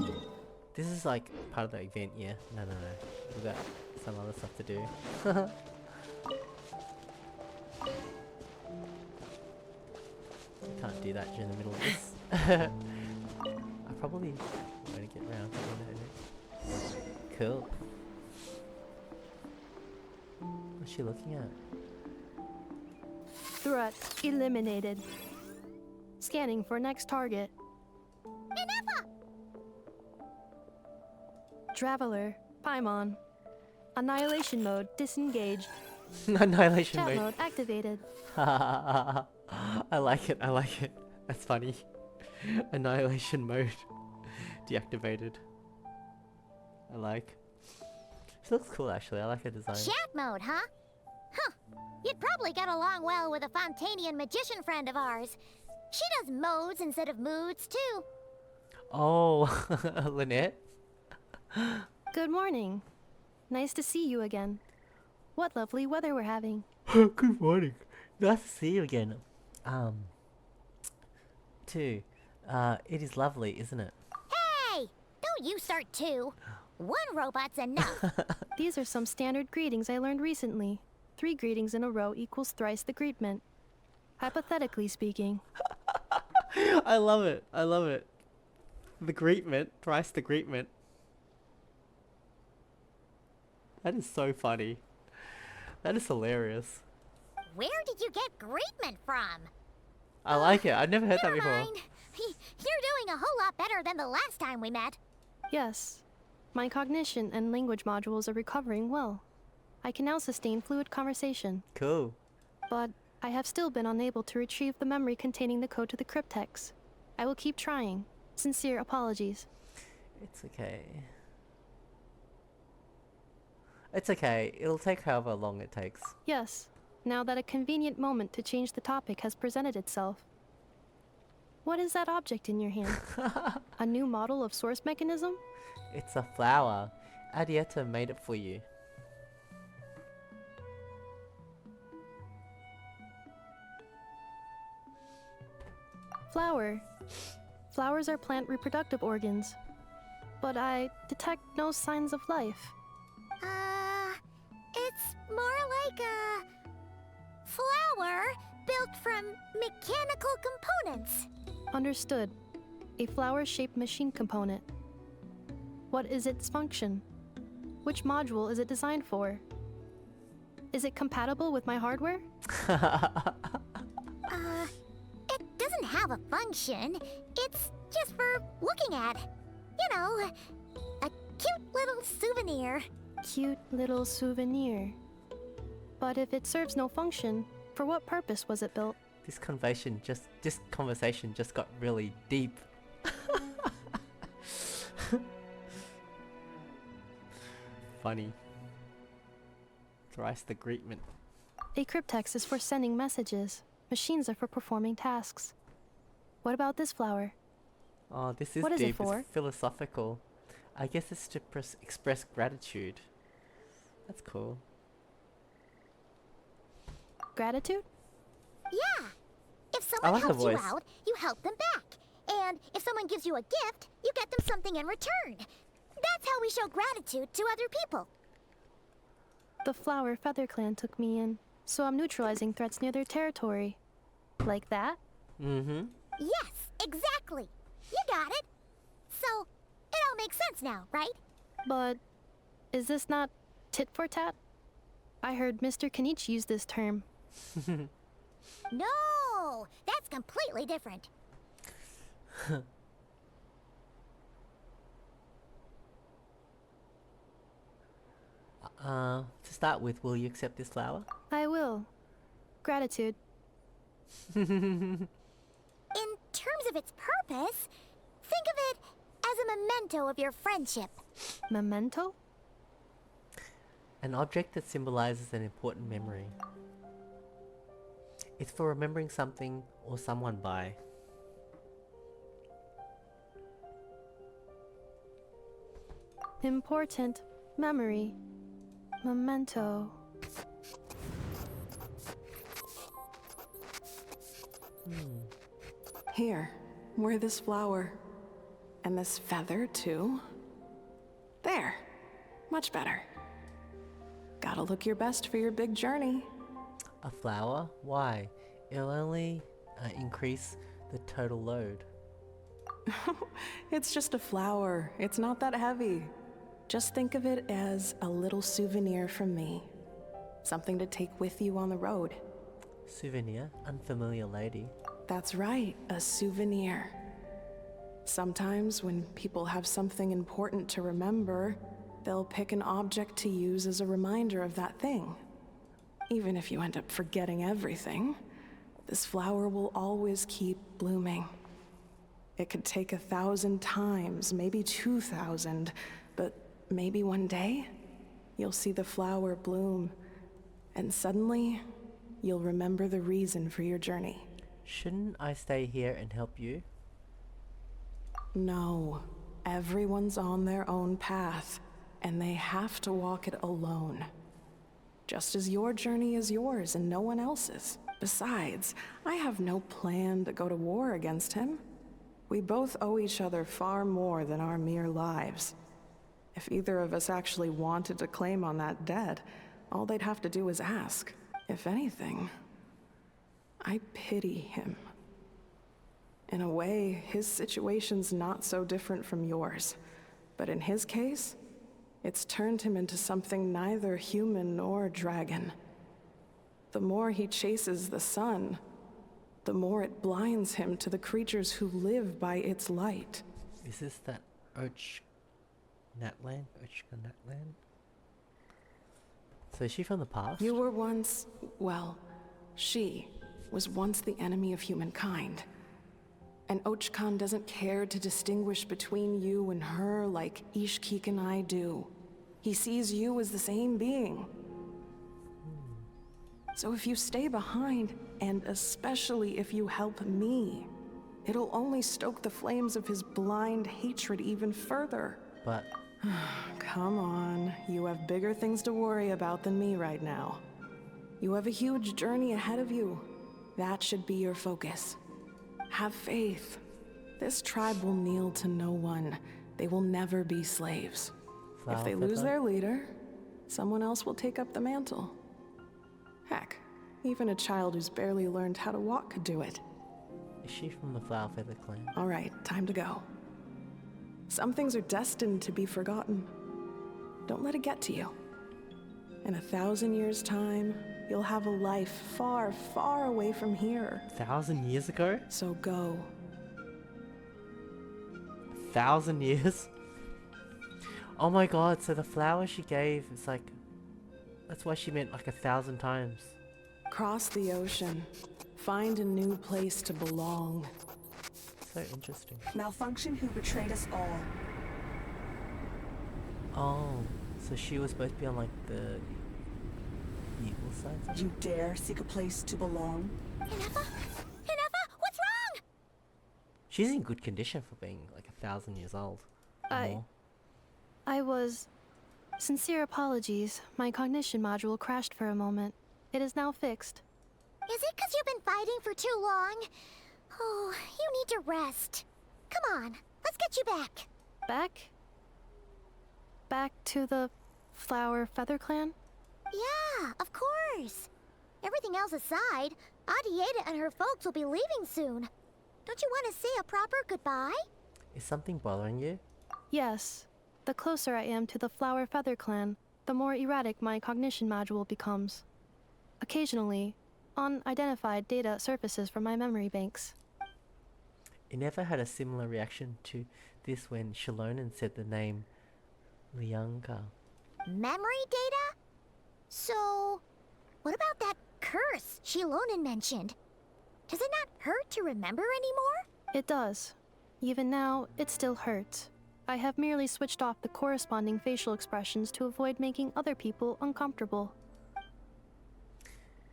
This is like part of the event, yeah? No. We've got some other stuff to do. Can't do that during the middle of this. I probably won't get around to doing it. Cool. What's she looking at? Threat eliminated. Scanning for next target. Ineffa! Traveler, Paimon. Annihilation mode disengaged. Annihilation Chat mode. mode activated. I like it. That's funny. Annihilation mode deactivated. I like. She looks cool actually. I like her design. Chat mode, huh? Huh. You'd probably get along well with a Fontanian magician friend of ours. She does modes instead of moods, too. Oh, Lynette? Good morning. Nice to see you again. What lovely weather we're having. Good morning. Nice to see you again. Too. It is lovely, isn't it? Hey! Don't you start too. One robot's enough. These are some standard greetings I learned recently. 3 greetings in a row equals thrice the greetment. Hypothetically speaking. I love it. The greetment. Thrice the greetment. That is so funny. That is hilarious. Where did you get greetment from? I like it. I've never heard that Never before. mind. You're doing a whole lot better than the last time we met. Yes. My cognition and language modules are recovering well. I can now sustain fluid conversation. Cool. But I have still been unable to retrieve the memory containing the code to the cryptex. I will keep trying. Sincere apologies. It's okay. It's okay. It'll take however long it takes. Yes, now that a convenient moment to change the topic has presented itself. What is that object in your hand? A new model of source mechanism? It's a flower. Adieta made it for you. Flower. Flowers are plant reproductive organs. But I detect no signs of life. It's more like a flower built from mechanical components. Understood. A flower-shaped machine component. What is its function? Which module is it designed for? Is it compatible with my hardware? It doesn't have a function. It's just for looking at. You know, a cute little souvenir. Cute little souvenir. But if it serves no function, for what purpose was it built? This conversation just got really deep. Funny. Thrice the greetment. A cryptex is for sending messages. Machines are for performing tasks. What about this flower? Oh, this is What is it deep. for? It's philosophical. I guess it's to express gratitude. That's cool. Gratitude? Yeah. If I someone like the helps you voice. out, you help them back. And if someone gives you a gift, you get them something in return. That's how we show gratitude to other people. The Flower Feather Clan took me in, so I'm neutralizing threats near their territory. Like that? Mm-hmm. Yes, exactly. You got it. So, it all makes sense now, right? But is this not tit for tat? I heard Mr. Kenichi use this term. No, that's completely different. To start with, will you accept this flower? I will. Gratitude. In terms of its purpose, think of it as a memento of your friendship. Memento? An object that symbolizes an important memory. It's for remembering something or someone by. Important memory. Memento. Here, wear this flower. And this feather, too. There. Much better. Gotta look your best for your big journey. A flower? Why? It'll only increase the total load. It's just a flower. It's not that heavy. Just think of it as a little souvenir from me. Something to take with you on the road. Souvenir? Unfamiliar lady. That's right, a souvenir. Sometimes when people have something important to remember, they'll pick an object to use as a reminder of that thing. Even if you end up forgetting everything, this flower will always keep blooming. It could take 1,000 times, maybe 2,000, but maybe one day, you'll see the flower bloom, and suddenly, you'll remember the reason for your journey. Shouldn't I stay here and help you? No. Everyone's on their own path, and they have to walk it alone. Just as your journey is yours and no one else's. Besides, I have no plan to go to war against him. We both owe each other far more than our mere lives. If either of us actually wanted to claim on that debt, all they'd have to do is ask. If anything, I pity him. In a way, his situation's not so different from yours. But in his case, it's turned him into something neither human nor dragon. The more he chases the sun, the more it blinds him to the creatures who live by its light. Is this that Natlan? Natlan? So is she from the past? You were once, well, she was once the enemy of humankind. And Ochkan doesn't care to distinguish between you and her like Ishkik and I do. He sees you as the same being. So if you stay behind, and especially if you help me, it'll only stoke the flames of his blind hatred even further. But... Come on, you have bigger things to worry about than me right now. You have a huge journey ahead of you. That should be your focus. Have faith. This tribe will kneel to no one. They will never be slaves. If they lose their leader, someone else will take up the mantle. Heck, even a child who's barely learned how to walk could do it. Is she from the Flower Feather clan? All right, time to go. Some things are destined to be forgotten. Don't let it get to you. In 1,000 years' time, you'll have a life far, far away from here. 1,000 years ago? So go. 1,000 years? Oh my god, so the flower she gave is like... That's why she meant like 1,000 times. Cross the ocean. Find a new place to belong. So interesting. Malfunction who betrayed us all. Oh, so she was supposed to be on like the evil side? You dare seek a place to belong? Ineffa? Ineffa, what's wrong? She's in good condition for being like 1,000 years old. I was... Sincere apologies. My cognition module crashed for a moment. It is now fixed. Is it 'cause you've been fighting for too long? Oh, you need to rest. Come on, let's get you back. Back? Back to the Flower Feather clan? Yeah, of course. Everything else aside, Adieta and her folks will be leaving soon. Don't you want to say a proper goodbye? Is something bothering you? Yes. The closer I am to the Flower Feather clan, the more erratic my cognition module becomes. Occasionally, unidentified data surfaces from my memory banks. Ineffa had a similar reaction to this when Shalonen said the name Lianga. Memory data? So, what about that curse Shilonen mentioned? Does it not hurt to remember anymore? It does. Even now, it still hurts. I have merely switched off the corresponding facial expressions to avoid making other people uncomfortable.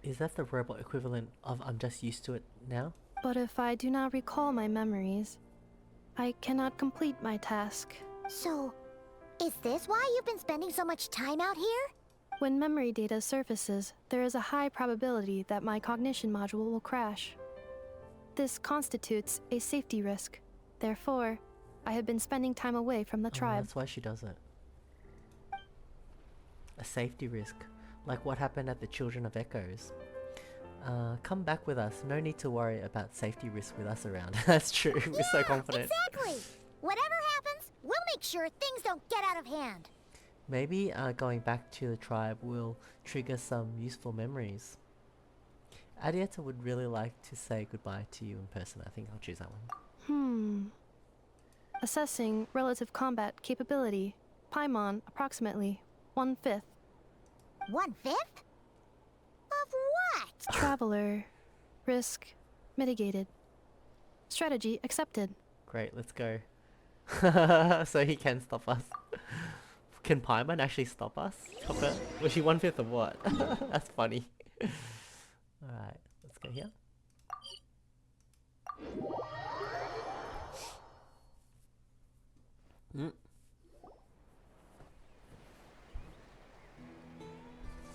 Is that the robot equivalent of I'm just used to it now? But if I do not recall my memories, I cannot complete my task. So, is this why you've been spending so much time out here? When memory data surfaces, there is a high probability that my cognition module will crash. This constitutes a safety risk. Therefore, I have been spending time away from the tribe. That's why she does it. A safety risk. Like what happened at the Children of Echoes. Come back with us. No need to worry about safety risk with us around. That's true. We're so confident. Exactly! Whatever happens, we'll make sure things don't get out of hand. Maybe going back to the tribe will trigger some useful memories. Adieta would really like to say goodbye to you in person. I think I'll choose that one. Assessing relative combat capability. Paimon approximately 1/5. 1/5? Of what? Traveler. Risk mitigated. Strategy accepted. Great, let's go. So he can stop us. Can Paimon actually stop us? Stop it? Was she 1/5 of what? That's funny. Alright, let's go here.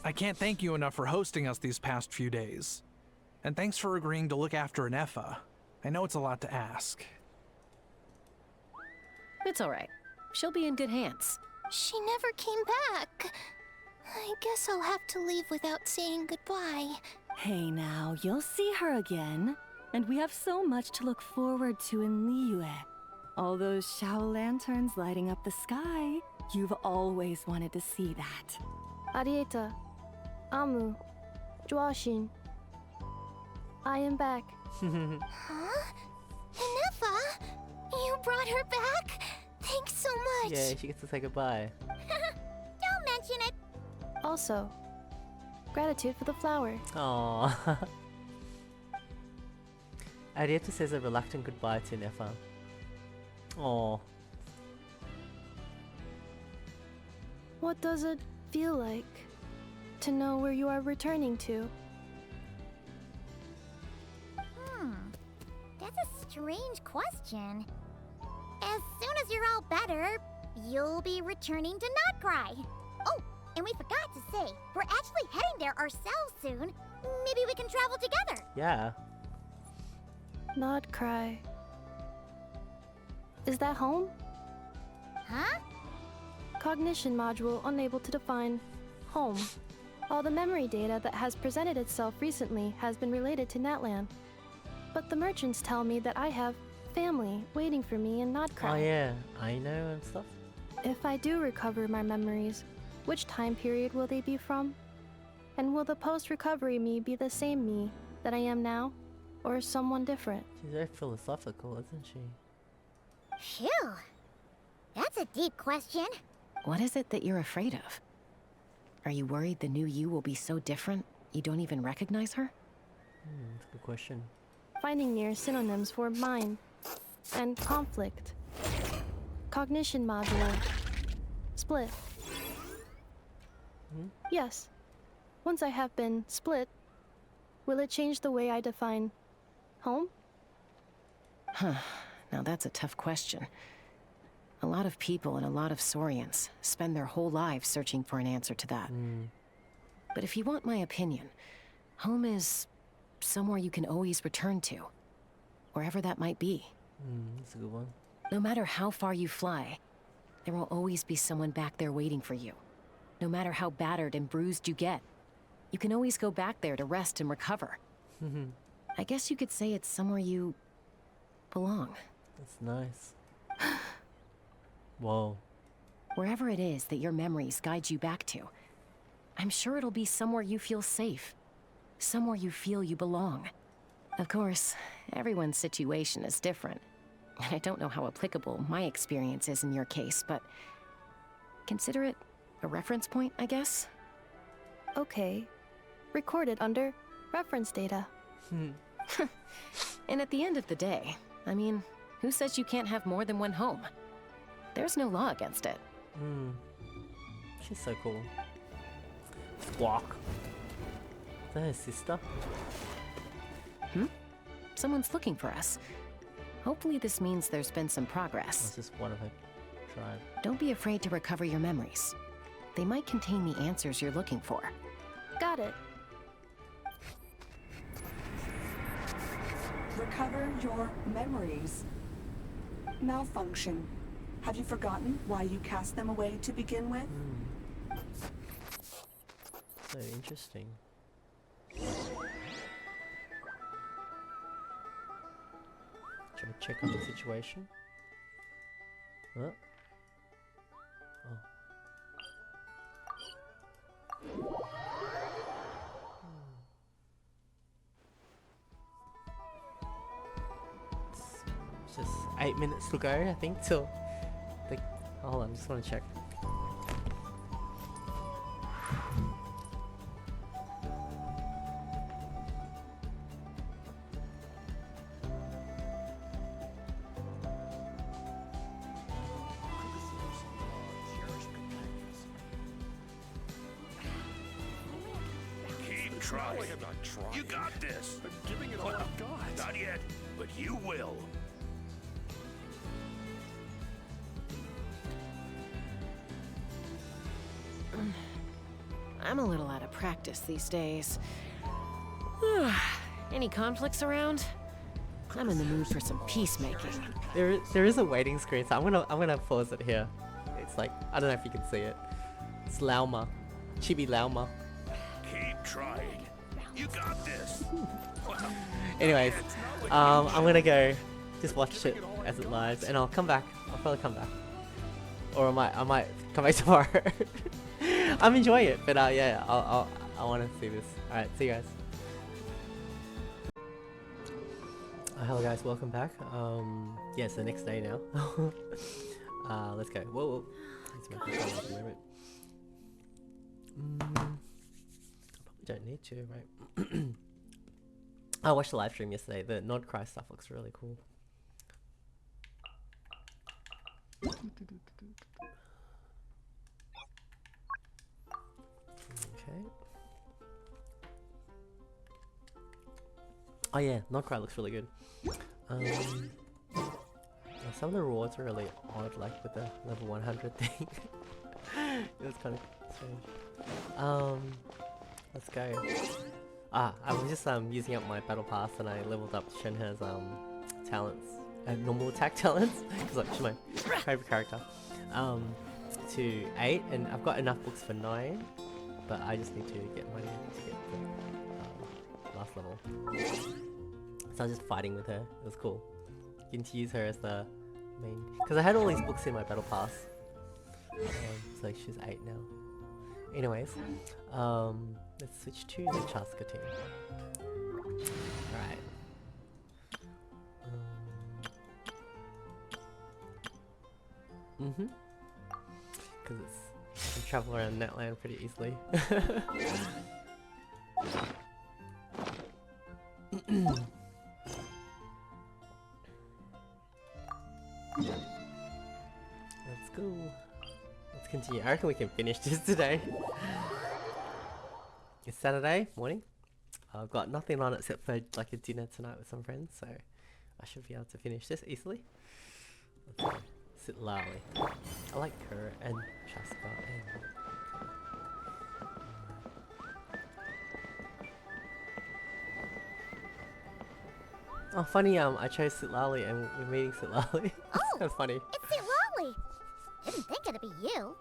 I can't thank you enough for hosting us these past few days. And thanks for agreeing to look after Ineffa. I know it's a lot to ask. It's alright. She'll be in good hands. She never came back. I guess I'll have to leave without saying goodbye. Hey now, you'll see her again. And we have so much to look forward to in Liyue. All those Shao lanterns lighting up the sky. You've always wanted to see that. Arieta. Amu. Joashin. I am back. Huh? Ineffa? You brought her back? Thanks so much. Yeah, she gets to say goodbye. Don't mention it. Also, gratitude for the flower. Aww. Arieta says a reluctant goodbye to Ineffa. Aww. What does it feel like to know where you are returning to? That's a strange question. As soon as you're all better, you'll be returning to Notcry. Oh, and we forgot to say, we're actually heading there ourselves soon. Maybe we can travel together. Yeah. Notcry. Is that home? Huh? Cognition module unable to define home. All the memory data that has presented itself recently has been related to Natlan. But the merchants tell me that I have family waiting for me in Notcry. Oh yeah, I know and stuff. If I do recover my memories, which time period will they be from? And will the post-recovery me be the same me that I am now? Or someone different? She's very philosophical, isn't she? Phew. That's a deep question. What is it that you're afraid of? Are you worried the new you will be so different you don't even recognize her? That's a good question. Finding near synonyms for mind and conflict. Cognition module. Split. Yes. Once I have been split, will it change the way I define home? Huh. Now that's a tough question. A lot of people and a lot of Saurians spend their whole lives searching for an answer to that. But if you want my opinion, home is somewhere you can always return to. Wherever that might be. That's a good one. No matter how far you fly, there will always be someone back there waiting for you. No matter how battered and bruised you get, you can always go back there to rest and recover. I guess you could say it's somewhere you belong. That's nice. Whoa. Wherever it is that your memories guide you back to, I'm sure it'll be somewhere you feel safe. Somewhere you feel you belong. Of course, everyone's situation is different. And I don't know how applicable my experience is in your case, but consider it a reference point, I guess? Okay. Recorded under reference data. And at the end of the day, I mean, who says you can't have more than one home? There's no law against it. She's so cool. Squawk. Is that her sister? Someone's looking for us. Hopefully this means there's been some progress. It's just one of her tribe. Don't be afraid to recover your memories. They might contain the answers you're looking for. Got it. Recover your memories. Malfunction. Have you forgotten why you cast them away to begin with? So interesting. Should I check on the situation? Huh? Oh. It's just 8 minutes to go, I think, till the... Hold on, just want to check. Keep trying. You got this. I'm giving it all I've got. Not yet, but you will. I'm a little out of practice these days. Any conflicts around? I'm in the mood for some peacemaking. There is a waiting screen, so I'm gonna pause it here. It's like, I don't know if you can see it. It's Lauma. Chibi Lauma. Keep trying. You got this. Anyways, I'm gonna go just watch it as it lives, and I'll come back. I'll probably come back, or I might come back tomorrow. I'm enjoying it, but yeah, I want to see this. All right, see you guys. Hello guys, welcome back. Yeah, it's the next day now. Let's go. Whoa. Let's make this one up a moment. I probably don't need to, right? I watched the live stream yesterday. The Nod Cry stuff looks really cool. Okay. Oh yeah, Nod Cry looks really good. Yeah, some of the rewards are really odd, like with the level 100 thing. It was kind of strange. Let's go. I was just using up my battle pass and I leveled up Shenhe's talents, normal attack talents, because like she's my favorite character. To 8, and I've got enough books for 9, but I just need to get money to get the last level. So I was just fighting with her. It was cool. Getting to use her as the main, because I had all these books in my battle pass. So she's 8 now. Anyways, let's switch to the Chaska team. Alright. Because you can travel around Netland pretty easily. Let's go. Let's continue. I reckon we can finish this today. It's Saturday morning. I've got nothing on except for like a dinner tonight with some friends, so I should be able to finish this easily. Let's go. Sit Lali. I like her and Chaska and... Oh, funny, I chose Sitlali and we're meeting Sitlali. It's kind of funny. It's Sitlali! Didn't think it'd be you.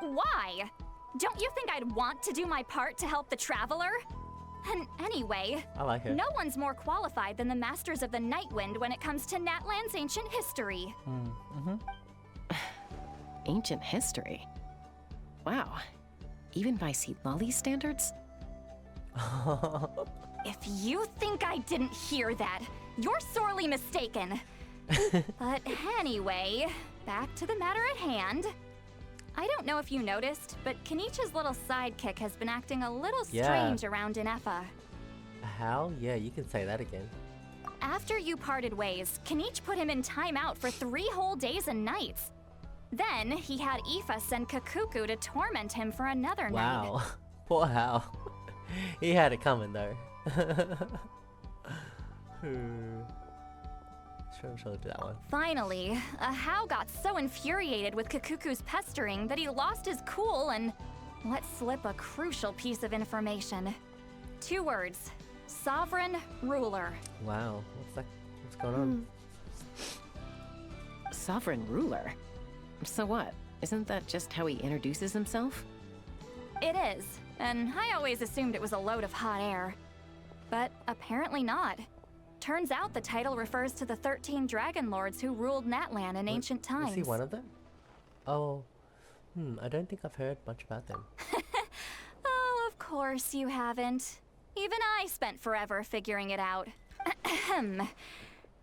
Why? Don't you think I'd want to do my part to help the Traveler? And anyway, I like her. No one's more qualified than the Masters of the Nightwind when it comes to Natland's ancient history. Ancient history? Wow. Even by Sitlali's standards? If you think I didn't hear that, you're sorely mistaken. But anyway, back to the matter at hand. I don't know if you noticed, but Kenichi's little sidekick has been acting a little strange around Ineffa. How? Yeah, you can say that again. After you parted ways, Kenichi put him in timeout for 3 whole days and nights. Then he had Aoife send Kakuku to torment him for another night. Wow. Poor Hal. He had it coming though. Sure, do that one. Finally, Ahau got so infuriated with Kakuku's pestering that he lost his cool and let slip a crucial piece of information. 2 words. Sovereign ruler. Wow, what's going on? Sovereign ruler? So what? Isn't that just how he introduces himself? It is, and I always assumed it was a load of hot air. But apparently not. Turns out the title refers to the 13 dragon lords who ruled Natlan in ancient times. Is he one of them? Oh, I don't think I've heard much about them. Oh, of course you haven't. Even I spent forever figuring it out.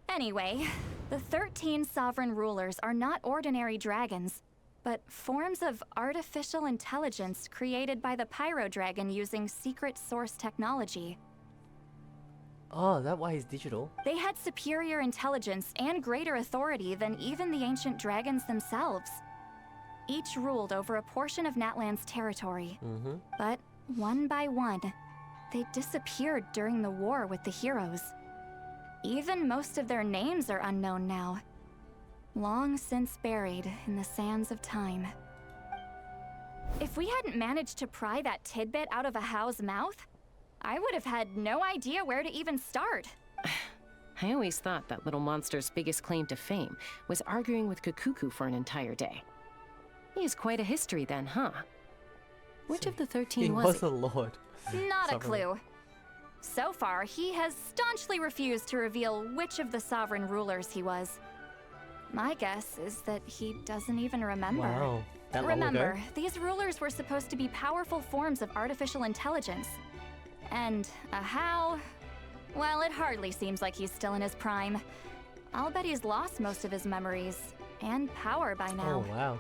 Anyway, the 13 sovereign rulers are not ordinary dragons, but forms of artificial intelligence created by the Pyro Dragon using secret source technology. Oh, is that why he's digital? They had superior intelligence and greater authority than even the ancient dragons themselves. Each ruled over a portion of Natlan's territory. But one by one, they disappeared during the war with the heroes. Even most of their names are unknown now. Long since buried in the sands of time. If we hadn't managed to pry that tidbit out of Ahau's mouth, I would have had no idea where to even start. I always thought that little monster's biggest claim to fame was arguing with Kakuku for an entire day. He has quite a history then, huh? Which of the 13 was he? He was a lord. Not a clue. So far, he has staunchly refused to reveal which of the sovereign rulers he was. My guess is that he doesn't even remember. Wow, that long Remember, ago? these rulers were supposed to be powerful forms of artificial intelligence. And Ahau, well, it hardly seems like he's still in his prime. I'll bet he's lost most of his memories and power by now. Oh, wow.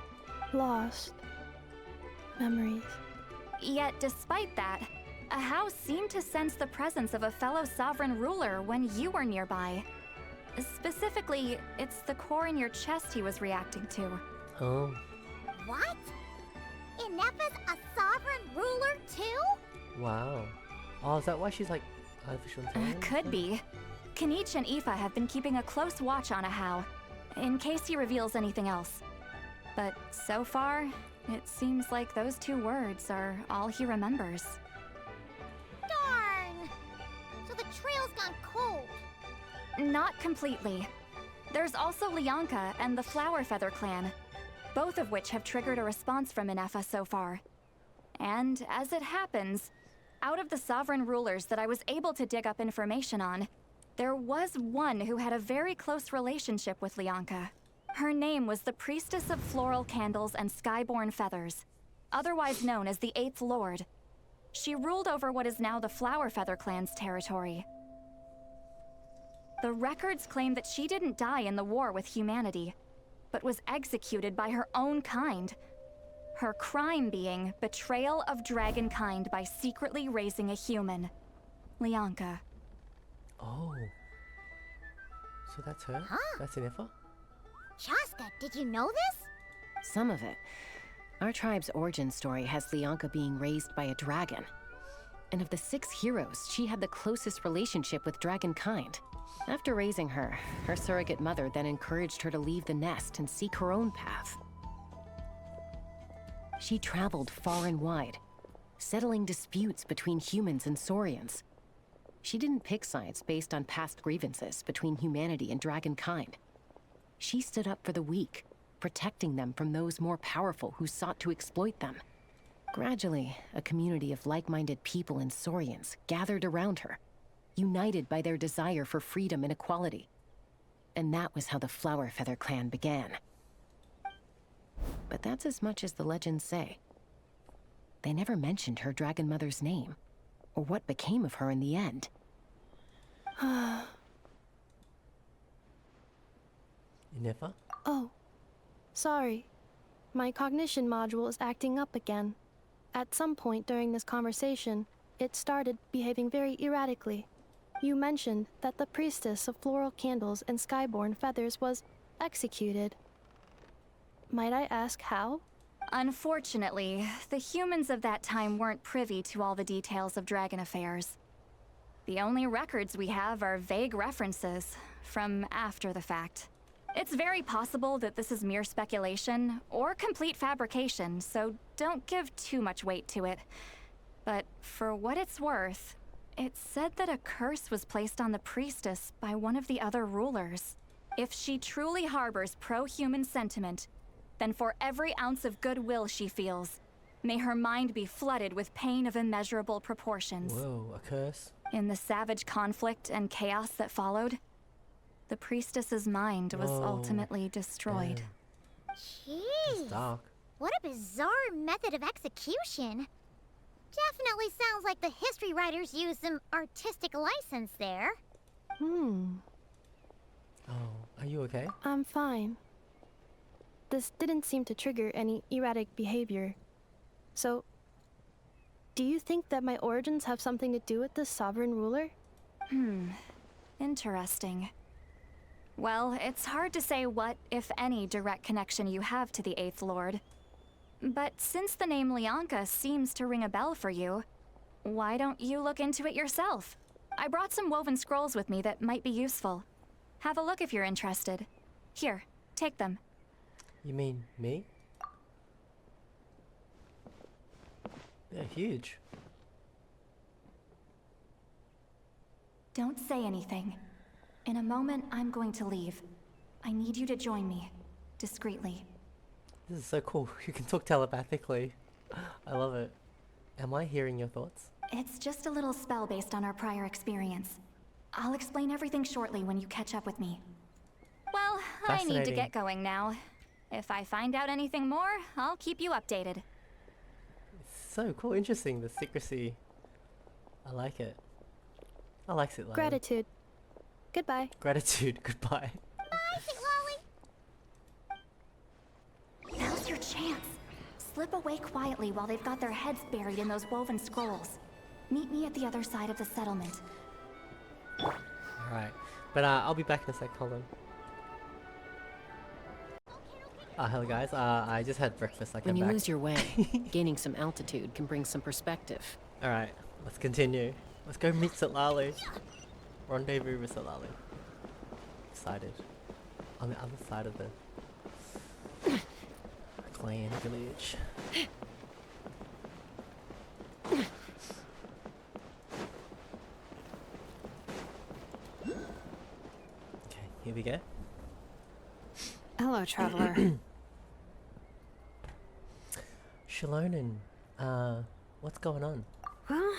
Lost. Memories. Yet, despite that, Ahau seemed to sense the presence of a fellow sovereign ruler when you were nearby. Specifically, it's the core in your chest he was reacting to. Oh. What? Ineffa's a sovereign ruler too? Wow. Oh, is that why she's like artificial intelligence? Could be. Kanich and Aoife have been keeping a close watch on Ahau, in case he reveals anything else. But so far, it seems like those 2 words are all he remembers. Darn! So the trail's gone cold. Not completely. There's also Lianka and the Flower Feather clan, both of which have triggered a response from Ineffa so far. And as it happens, out of the sovereign rulers that I was able to dig up information on, there was one who had a very close relationship with Lianka. Her name was the Priestess of Floral Candles and Skyborn Feathers, otherwise known as the 8th Lord. She ruled over what is now the Flower Feather clan's territory. The records claim that she didn't die in the war with humanity, but was executed by her own kind. Her crime being betrayal of dragonkind by secretly raising a human. Lianka. Oh. So that's her? Huh? That's Ineffa? Shasta, did you know this? Some of it. Our tribe's origin story has Lianka being raised by a dragon. And of the 6 heroes, she had the closest relationship with dragonkind. After raising her, her surrogate mother then encouraged her to leave the nest and seek her own path. She traveled far and wide, settling disputes between humans and Saurians. She didn't pick sides based on past grievances between humanity and dragonkind. She stood up for the weak, protecting them from those more powerful who sought to exploit them. Gradually, a community of like-minded people and Saurians gathered around her, united by their desire for freedom and equality. And that was how the Flower Feather clan began. But that's as much as the legends say. They never mentioned her dragon mother's name, or what became of her in the end. Ineffa? Oh, sorry. My cognition module is acting up again. At some point during this conversation, it started behaving very erratically. You mentioned that the priestess of floral candles and skyborn feathers was executed. Might I ask how? Unfortunately, the humans of that time weren't privy to all the details of dragon affairs. The only records we have are vague references from after the fact. It's very possible that this is mere speculation or complete fabrication, so don't give too much weight to it. But for what it's worth, it's said that a curse was placed on the priestess by one of the other rulers. If she truly harbors pro-human sentiment, then for every ounce of goodwill she feels, may her mind be flooded with pain of immeasurable proportions. Whoa, a curse? In the savage conflict and chaos that followed, the priestess's mind was ultimately destroyed. Jeez. Dark. What a bizarre method of execution. Definitely sounds like the history writers used some artistic license there. Oh, are you okay? I'm fine. This didn't seem to trigger any erratic behavior. So, do you think that my origins have something to do with this sovereign ruler? Interesting. Well, it's hard to say what, if any, direct connection you have to the Eighth Lord. But since the name Lianka seems to ring a bell for you, why don't you look into it yourself? I brought some woven scrolls with me that might be useful. Have a look if you're interested. Here, take them. You mean me? They're huge. Don't say anything. In a moment, I'm going to leave. I need you to join me, discreetly. This is so cool. You can talk telepathically. I love it. Am I hearing your thoughts? It's just a little spell based on our prior experience. I'll explain everything shortly when you catch up with me. Well, I need to get going now. If I find out anything more, I'll keep you updated. It's so cool, interesting, the secrecy. I like it. I like it. Gratitude. Goodbye. Gratitude. Goodbye. Bye, Sweet Lolly. Now's your chance. Slip away quietly while they've got their heads buried in those woven scrolls. Meet me at the other side of the settlement. Alright. But I'll be back in a sec. Hold on. Hello guys. I just had breakfast. When you lose your way, gaining some altitude can bring some perspective. Alright. Let's continue. Let's go meet Sitlali. Rendezvous with Sitlali. Excited. On the other side of the clan village. Okay, here we go. Hello, traveler. Shalonen, what's going on? Well,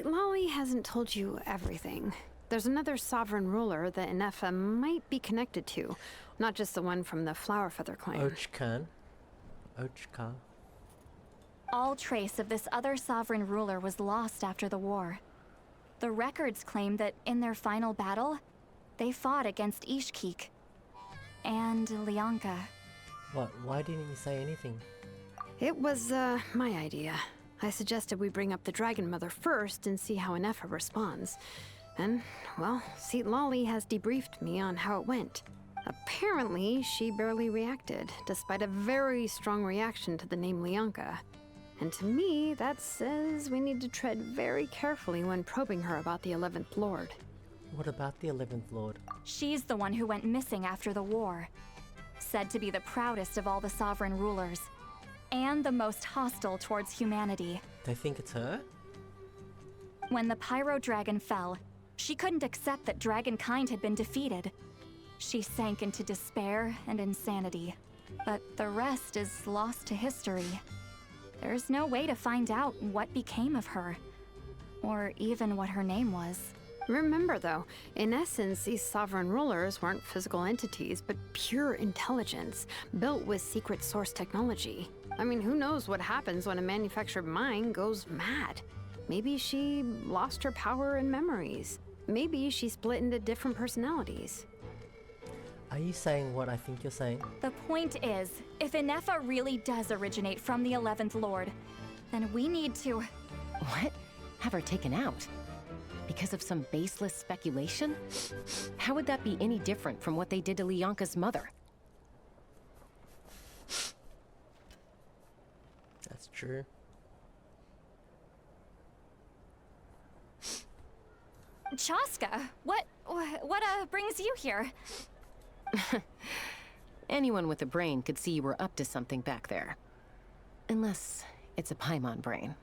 Lolly hasn't told you everything. There's another sovereign ruler that Ineffa might be connected to, not just the one from the Flower Feather clan. Ochka. All trace of this other sovereign ruler was lost after the war. The records claim that in their final battle, they fought against Ishkik and Lianka. What? Why didn't you say anything? It was, my idea. I suggested we bring up the Dragon Mother first and see how Ineffa responds. And, well, Lolly has debriefed me on how it went. Apparently, she barely reacted, despite a very strong reaction to the name Lianka. And to me, that says we need to tread very carefully when probing her about the 11th Lord. What about the 11th Lord? She's the one who went missing after the war. Said to be the proudest of all the sovereign rulers. And the most hostile towards humanity. They think it's her? When the Pyro Dragon fell, she couldn't accept that dragonkind had been defeated. She sank into despair and insanity. But the rest is lost to history. There's no way to find out what became of her. Or even what her name was. Remember though, in essence, these sovereign rulers weren't physical entities, but pure intelligence, built with secret source technology. I mean, who knows what happens when a manufactured mind goes mad? Maybe she lost her power and memories. Maybe she split into different personalities. Are you saying what I think you're saying? The point is, if Ineffa really does originate from the 11th Lord, then we need to... What? Have her taken out? Because of some baseless speculation? How would that be any different from what they did to Lianka's mother? True. Chaska, what brings you here? Anyone with a brain could see you were up to something back there. Unless it's a Paimon brain.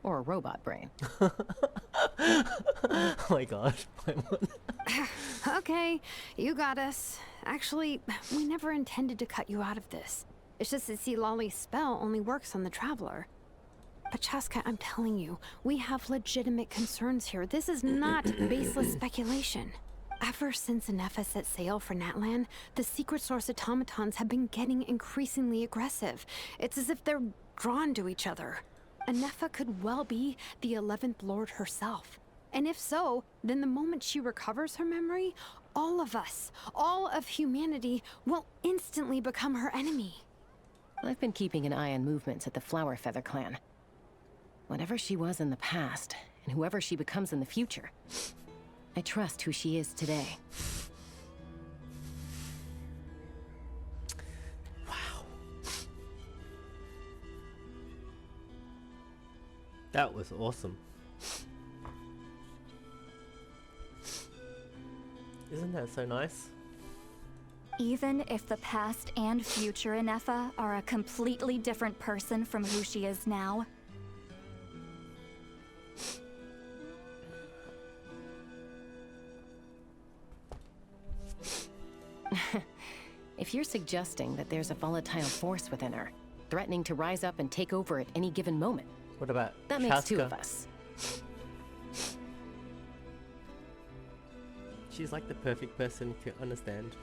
Or a robot brain. Oh my gosh, Paimon. Okay, you got us. Actually, we never intended to cut you out of this. It's just that see, Lolly's spell only works on the Traveler. But Chaska, I'm telling you, we have legitimate concerns here. This is not baseless speculation. Ever since Ineffa set sail for Natlan, the secret source automatons have been getting increasingly aggressive. It's as if they're drawn to each other. Ineffa could well be the 11th Lord herself. And if so, then the moment she recovers her memory, all of us, all of humanity, will instantly become her enemy. I've been keeping an eye on movements at the Flower Feather clan. Whatever she was in the past, and whoever she becomes in the future, I trust who she is today. Wow. That was awesome. Isn't that so nice? Even if the past and future Ineffa are a completely different person from who she is now, If you're suggesting that there's a volatile force within her, threatening to rise up and take over at any given moment, what about that makes Chaska? two of us. She's like the perfect person to understand.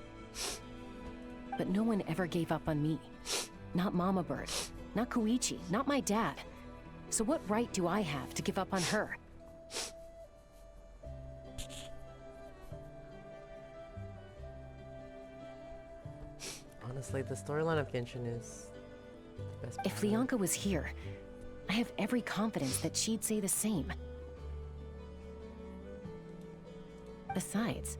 But no one ever gave up on me. Not Mama Bird, not Koichi, not my dad. So what right do I have to give up on her? Honestly, the storyline of Genshin is the best. If part. Lianka was here, I have every confidence that she'd say the same. Besides,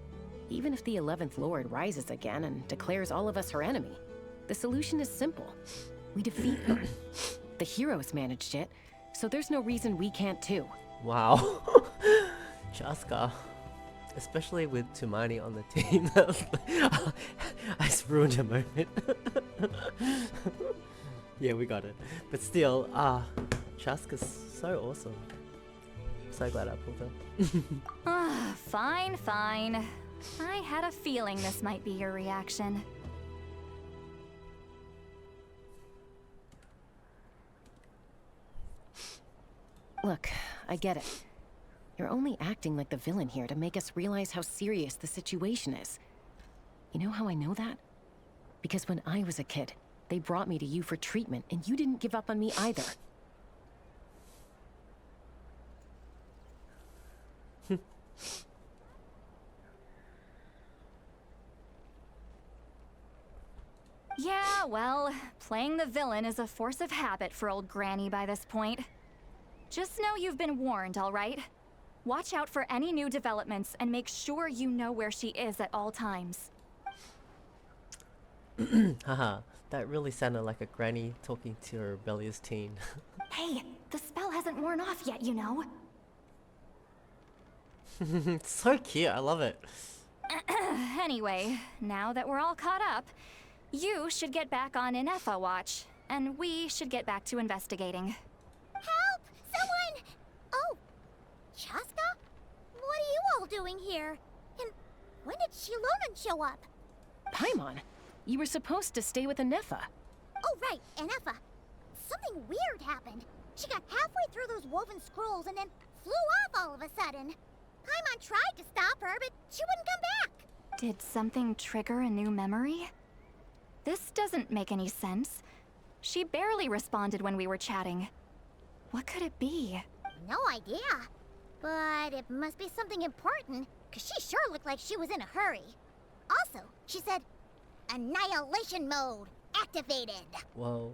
even if the 11th Lord rises again and declares all of us her enemy, the solution is simple. We defeat her. The heroes managed it, so there's no reason we can't too. Wow. Chaska. Especially with Tumani on the team. I just ruined a moment. Yeah, we got it. But still, Chaska's so awesome. So glad I pulled her. Fine, fine. I had a feeling this might be your reaction. Look, I get it. You're only acting like the villain here to make us realize how serious the situation is. You know how I know that? Because when I was a kid, they brought me to you for treatment, and you didn't give up on me either. Yeah, well, playing the villain is a force of habit for old Granny by this point. Just know you've been warned, all right? Watch out for any new developments and make sure you know where she is at all times. Haha, that really sounded like a granny talking to a rebellious teen. Hey, the spell hasn't worn off yet, you know. It's so cute, I love it. Anyway, now that we're all caught up, you should get back on Ineffa watch, and we should get back to investigating. Help! Someone! Oh, Chaska? What are you all doing here? And when did Shilonan show up? Paimon, you were supposed to stay with Ineffa. Oh, right, Ineffa. Something weird happened. She got halfway through those woven scrolls and then flew off all of a sudden. Paimon tried to stop her, but she wouldn't come back. Did something trigger a new memory? This doesn't make any sense. She barely responded when we were chatting. What could it be? No idea. But it must be something important, because she sure looked like she was in a hurry. Also, she said, annihilation mode activated. Whoa.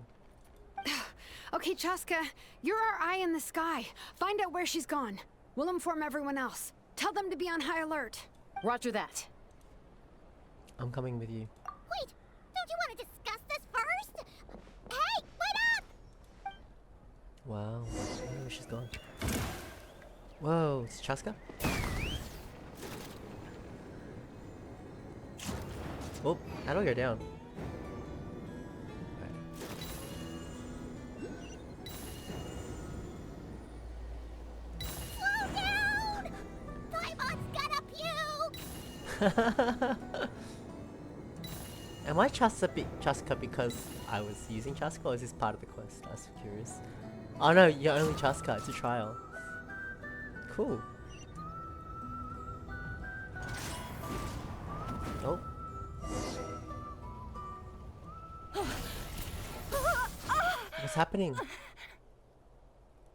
Okay, Chaska, you're our eye in the sky. Find out where she's gone. We'll inform everyone else. Tell them to be on high alert. Roger that. I'm coming with you. Wait, don't you want to discuss this first? Hey, wait up! Wow. I don't know where she's gone. Whoa, it's Chaska? Oh, how do I go down? Slow down! Paimon's gonna puke! Am I Chaska because I was using Chaska, or is this part of the quest? I was curious. Oh no, you're only Chaska, it's a trial. Cool. Oh. What's happening?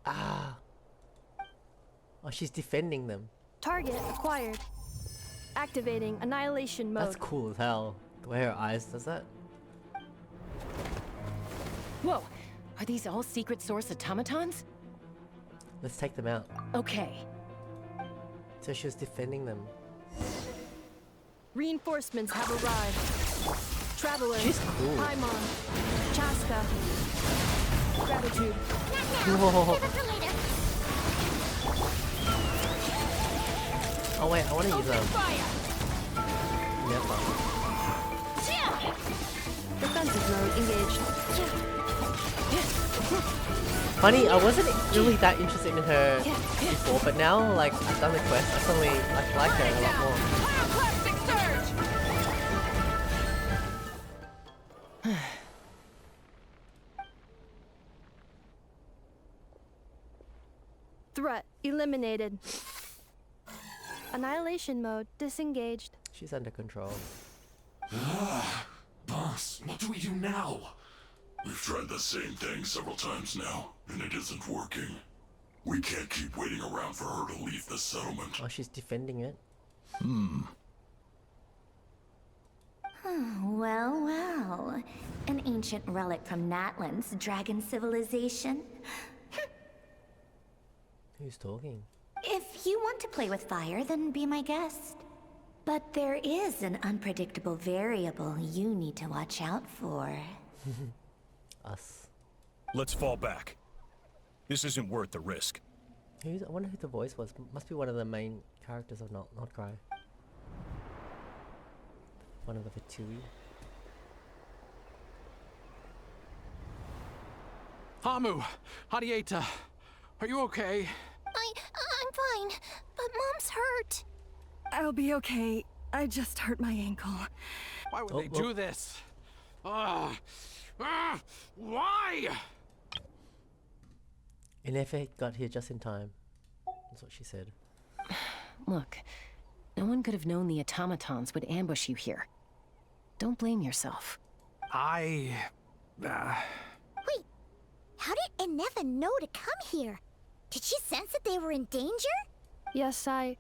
Ah. Oh, she's defending them. Target acquired. Activating annihilation mode. That's cool as hell. The way her eyes does that. Whoa! Are these all secret source automatons? Let's take them out. Okay. So she was defending them. Reinforcements have arrived. Traveler. She's cool. Paimon. Chaska. Gratitude. Whoa. Oh wait, I want to use Ineffa. Defensive mode engaged. Funny, I wasn't really that interested in her before, but now, like, I've done the quest, I suddenly like her a lot more. Threat eliminated. Annihilation mode disengaged. She's under control. Boss, what do we do now? We've tried the same thing several times now, and it isn't working. We can't keep waiting around for her to leave the settlement. Oh, she's defending it. Well, well. An ancient relic from Natlan's dragon civilization. Who's talking? If you want to play with fire, then be my guest. But there is an unpredictable variable you need to watch out for. Us. Let's fall back. This isn't worth the risk. I wonder who the voice was. Must be one of the main characters of Not Cry. One of the Fatui. Hamu, Hadieta, are you okay? I'm fine, but Mom's hurt. I'll be okay. I just hurt my ankle. Why would they do this? Why? Ineffa got here just in time. That's what she said. Look, no one could have known the automatons would ambush you here. Don't blame yourself. Wait, how did Ineffa know to come here? Did she sense that they were in danger? Yes, I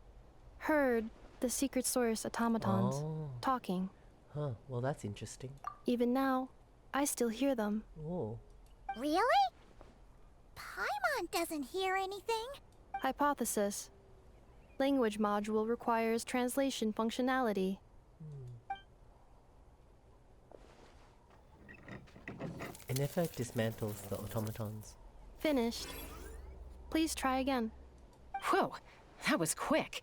heard the secret source automatons talking. Huh, well that's interesting. Even now, I still hear them. Oh. Really? Paimon doesn't hear anything. Hypothesis. Language module requires translation functionality. Ineffa dismantles the automatons. Finished. Please try again. Whoa, that was quick.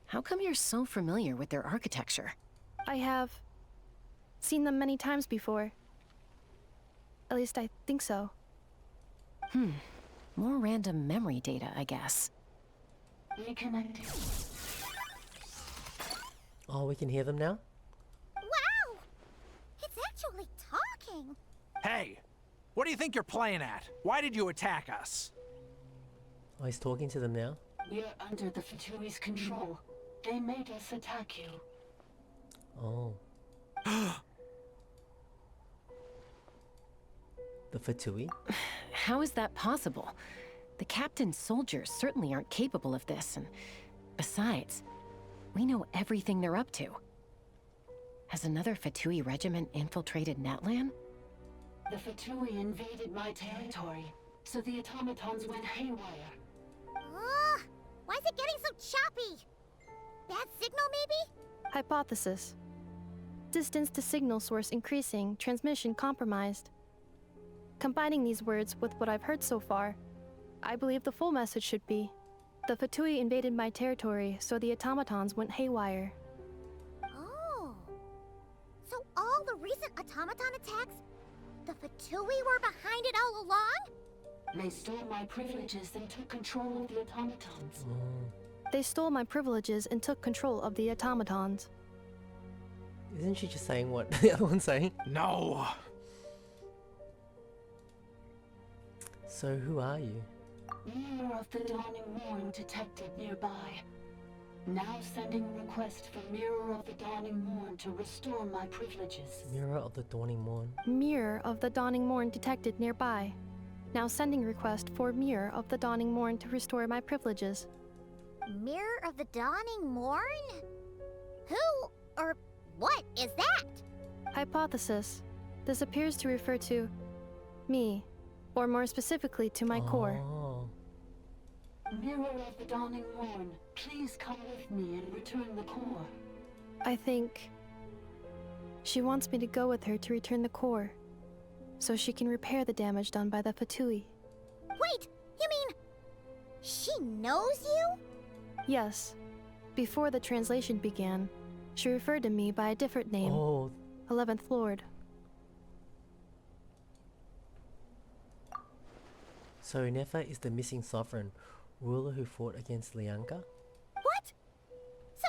How come you're so familiar with their architecture? I have seen them many times before. At least I think so. More random memory data, I guess. Reconnecting. Oh, we can hear them now? Wow! It's actually talking. Hey, what do you think you're playing at? Why did you attack us? Oh, he's talking to them now? We're under the Fatui's control. They made us attack you. Oh. The Fatui? How is that possible? The captain's soldiers certainly aren't capable of this, and besides, we know everything they're up to. Has another Fatui regiment infiltrated Natlan? The Fatui invaded my territory, so the automatons went haywire. Why is it getting so choppy? Bad signal, maybe? Hypothesis. Distance to signal source increasing, transmission compromised. Combining these words with what I've heard so far, I believe the full message should be, the Fatui invaded my territory, so the automatons went haywire. Oh. So all the recent automaton attacks, the Fatui were behind it all along? They stole my privileges and took control of the automatons. They stole my privileges and took control of the automatons. Isn't she just saying what the other one's saying? No! So who are you? Mirror of the Dawning Morn detected nearby. Now sending a request for Mirror of the Dawning Morn to restore my privileges. Mirror of the Dawning Morn. Mirror of the Dawning Morn detected nearby. Now sending request for Mirror of the Dawning Morn to restore my privileges. Mirror of the Dawning Morn? Who or what is that? Hypothesis. This appears to refer to me, or more specifically to my core. Mirror of the Dawning Morn, please come with me and return the core. I think she wants me to go with her to return the core, so she can repair the damage done by the Fatui. Wait, you mean she knows you? Yes. Before the translation began, she referred to me by a different name. 11th Lord. So Ineffa is the missing sovereign, ruler who fought against Lianka? What? So,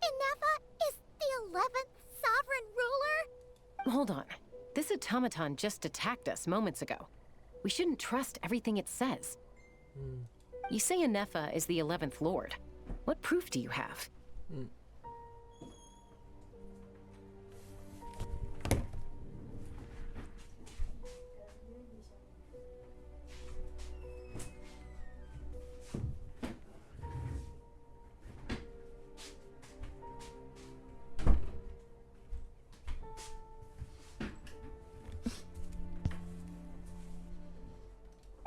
Ineffa is the 11th sovereign ruler? Hold on. This automaton just attacked us moments ago. We shouldn't trust everything it says. You say Ineffa is the 11th Lord. What proof do you have?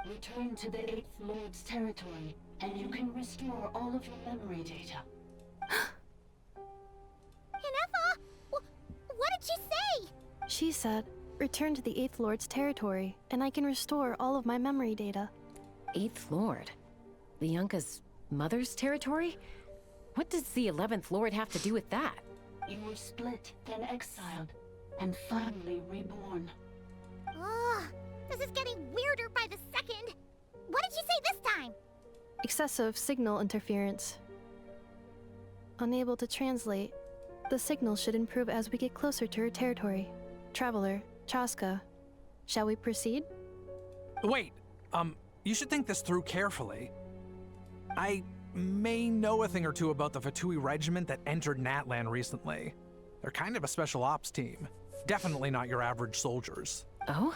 Return to the 8th Lord's territory, and you can restore all of your memory data. Ineffa? What did she say? She said, return to the 8th Lord's territory, and I can restore all of my memory data. 8th Lord? Lianka's mother's territory? What does the 11th Lord have to do with that? You were split, then exiled, and finally reborn. Ugh, this is getting weirder by the second. What did she say this time? Excessive signal interference. Unable to translate. The signal should improve as we get closer to her territory. Traveler, Chaska, shall we proceed? Wait, you should think this through carefully. I may know a thing or two about the Fatui regiment that entered Natlan recently. They're kind of a special ops team. Definitely not your average soldiers. Oh?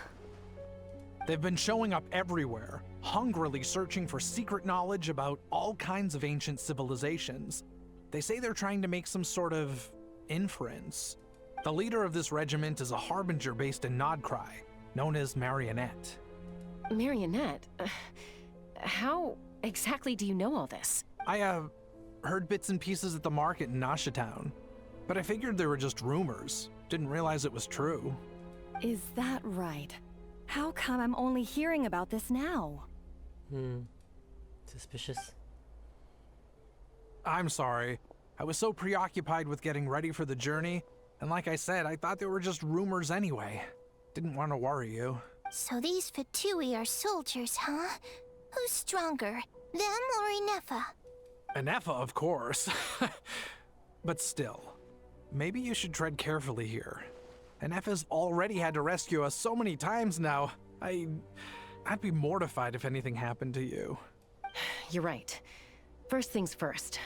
They've been showing up everywhere, hungrily searching for secret knowledge about all kinds of ancient civilizations. They say they're trying to make some sort of inference. The leader of this regiment is a harbinger based in Nodcry, known as Marionette. Marionette? How exactly do you know all this? I, heard bits and pieces at the market in Nasha Town, but I figured they were just rumors. Didn't realize it was true. Is that right? How come I'm only hearing about this now? Suspicious. I'm sorry. I was so preoccupied with getting ready for the journey, and like I said, I thought they were just rumors anyway. Didn't want to worry you. So these Fatui are soldiers, huh? Who's stronger, them or Ineffa? Ineffa, of course. But still, maybe you should tread carefully here. Ineffa's already had to rescue us so many times now. I'd be mortified if anything happened to you. You're right. First things first.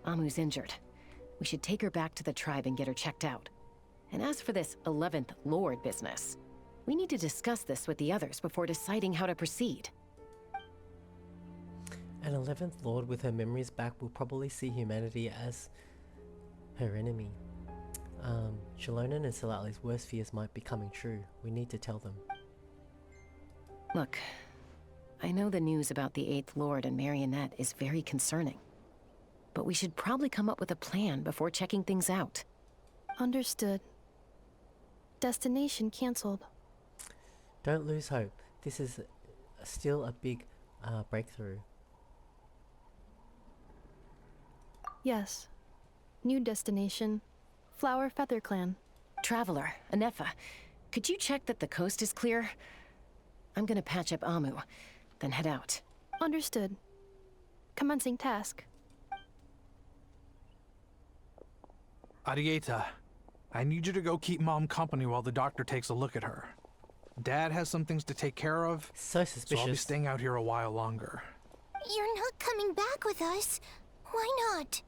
Amu's injured. We should take her back to the tribe and get her checked out. And as for this 11th Lord business, we need to discuss this with the others before deciding how to proceed. An 11th Lord with her memories back will probably see humanity as her enemy. Shalonen and Salatli's worst fears might be coming true. We need to tell them. Look, I know the news about the 8th Lord and Marionette is very concerning. But we should probably come up with a plan before checking things out. Understood. Destination cancelled. Don't lose hope. This is still a big breakthrough. Yes. New destination. Flower Feather Clan. Traveler, Ineffa, could you check that the coast is clear? I'm gonna patch up Amu, then head out. Understood. Commencing task. Arieta, I need you to go keep Mom company while the doctor takes a look at her. Dad has some things to take care of, so suspicious. So I'll be staying out here a while longer. You're not coming back with us. Why not?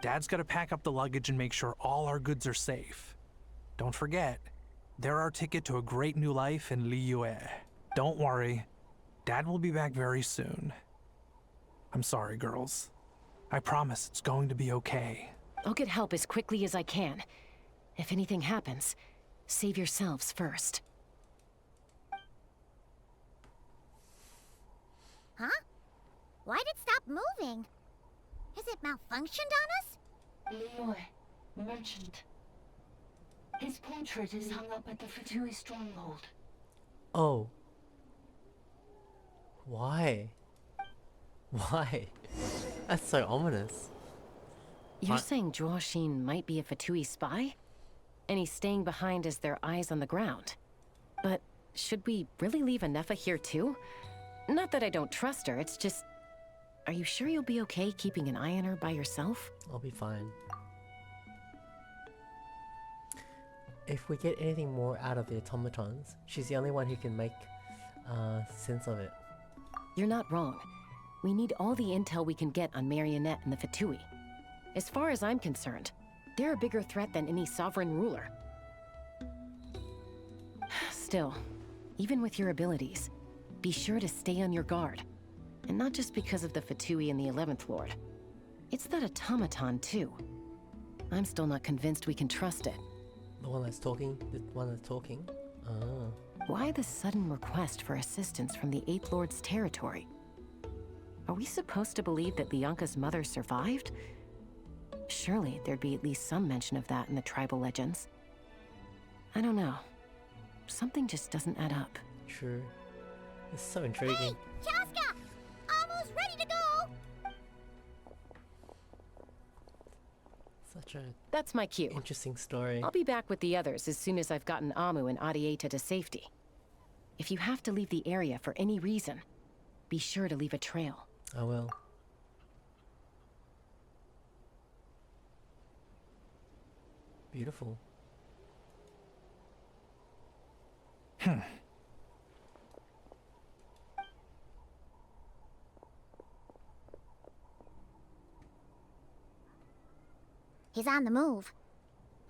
Dad's gotta pack up the luggage and make sure all our goods are safe. Don't forget, they're our ticket to a great new life in Liyue. Don't worry, Dad will be back very soon. I'm sorry, girls. I promise it's going to be okay. I'll get help as quickly as I can. If anything happens, save yourselves first. Huh? Why'd it stop moving? Has it malfunctioned on us? Liyue, merchant. His portrait is hung up at the Fatui stronghold. Oh. Why? Why? That's so ominous. You're saying Zhuoxin might be a Fatui spy? And he's staying behind as their eyes on the ground. But should we really leave Ineffa here too? Not that I don't trust her, it's just... Are you sure you'll be okay keeping an eye on her by yourself? I'll be fine. If we get anything more out of the automatons, she's the only one who can make sense of it. You're not wrong. We need all the intel we can get on Marionette and the Fatui. As far as I'm concerned, they're a bigger threat than any sovereign ruler. Still, even with your abilities, be sure to stay on your guard. And not just because of the Fatui and the 11th Lord. It's that automaton, too. I'm still not convinced we can trust it. The one that's talking? The one that's talking? Ah. Why the sudden request for assistance from the 8th Lord's territory? Are we supposed to believe that Lianka's mother survived? Surely there'd be at least some mention of that in the tribal legends. I don't know. Something just doesn't add up. True. It's so intriguing. Hey, Chaska! Almost ready to go! Such a... That's my cue. Interesting story. I'll be back with the others as soon as I've gotten Amu and Arieta to safety. If you have to leave the area for any reason, be sure to leave a trail. I will. Beautiful. He's on the move.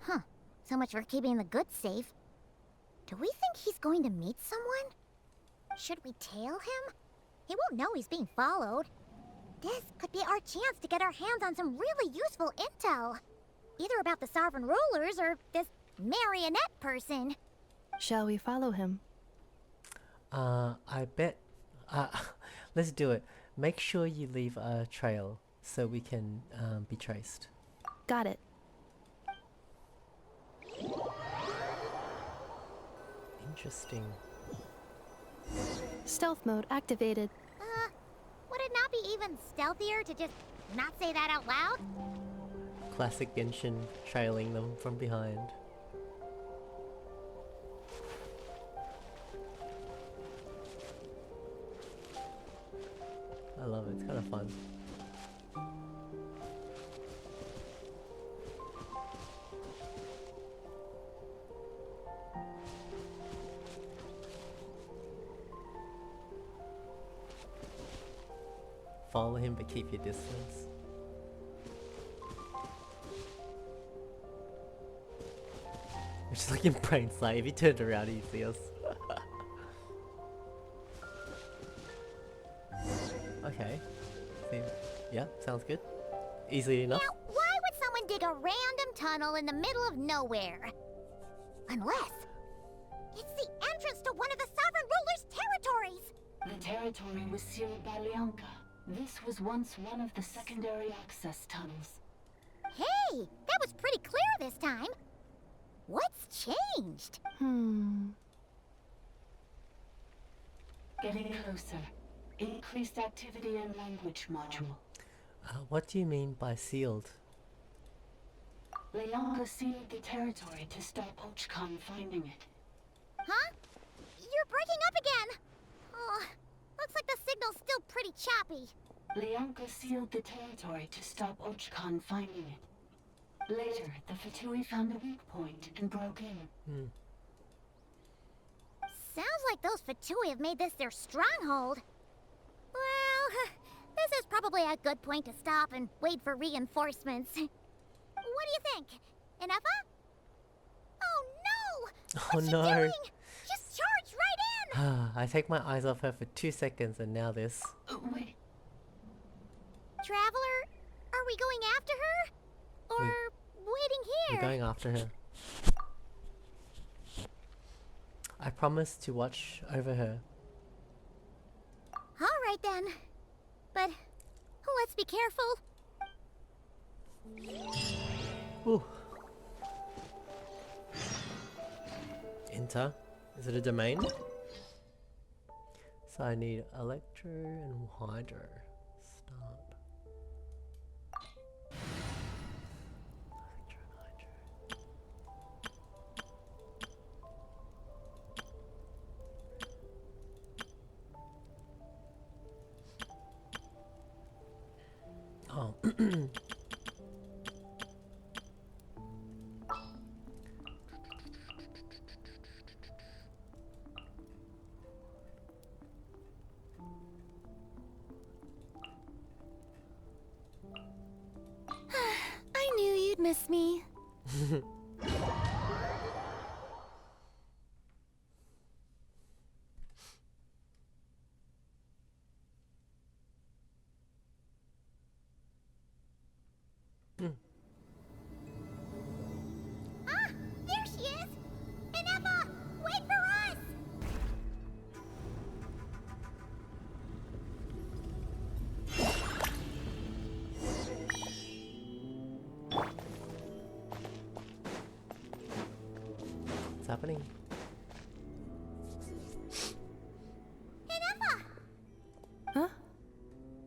Huh. So much for keeping the goods safe. Do we think he's going to meet someone? Should we tail him? He won't know he's being followed. This could be our chance to get our hands on some really useful intel. Either about the sovereign rulers or this marionette person. Shall we follow him? I bet... let's do it. Make sure you leave a trail so we can be traced. Got it. Interesting. Stealth mode activated. Would it not be even stealthier to just not say that out loud? Classic Genshin, trailing them from behind. I love it, it's kind of fun. Follow him but keep your distance. Which is like in plain sight, if you turned around he'd see us. Okay. Yeah, sounds good. Easily enough. Now, why would someone dig a random tunnel in the middle of nowhere? Unless it's the entrance to one of the sovereign ruler's territories! The territory was sealed by Lianka. This was once one of the secondary access tunnels. Hey, that was pretty clear this time. What's changed? Getting closer. Increased activity and language module. What do you mean by sealed? Leonka sealed the territory to stop Ochkon finding it. Huh? You're breaking up again! Oh, looks like the signal's still pretty choppy. Leonka sealed the territory to stop Ochkon finding it. Later, the Fatui found a weak point and broke in. Sounds like those Fatui have made this their stronghold. Well, this is probably a good point to stop and wait for reinforcements. What do you think? Ineffa? Oh no! Oh no! Doing? Just charge right in! I take my eyes off her for 2 seconds and now this. Wait. Traveler, are we going after her? Or waiting here? We're going after her. I promise to watch over her. Alright then. But let's be careful. Ooh. Enter. Is it a domain? So I need Electro and Hydro. Start. Electro and Hydro. Oh. I knew you'd miss me. Ah, there she is! Ineffa, wait for us! What's happening? Ineffa! Huh?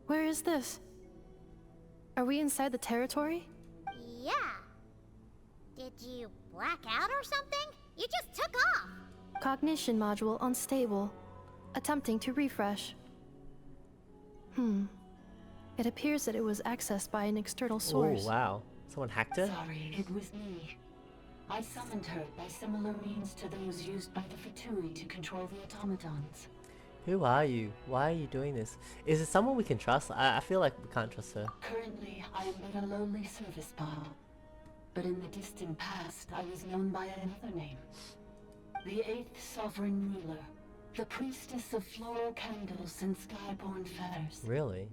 Where is this? Are we inside the territory? Yeah. Did you black out or something? You just took off. Cognition module unstable. Attempting to refresh. It appears that it was accessed by an external source. Oh wow. Someone hacked it? Sorry, it was me. I summoned her by similar means to those used by the Fatui to control the automatons. Who are you? Why are you doing this? Is it someone we can trust? I feel like we can't trust her. Currently, I am but a lowly service bot. But in the distant past, I was known by another name. The 8th Sovereign Ruler. The Priestess of Floral Candles and Skyborn Feathers. Really?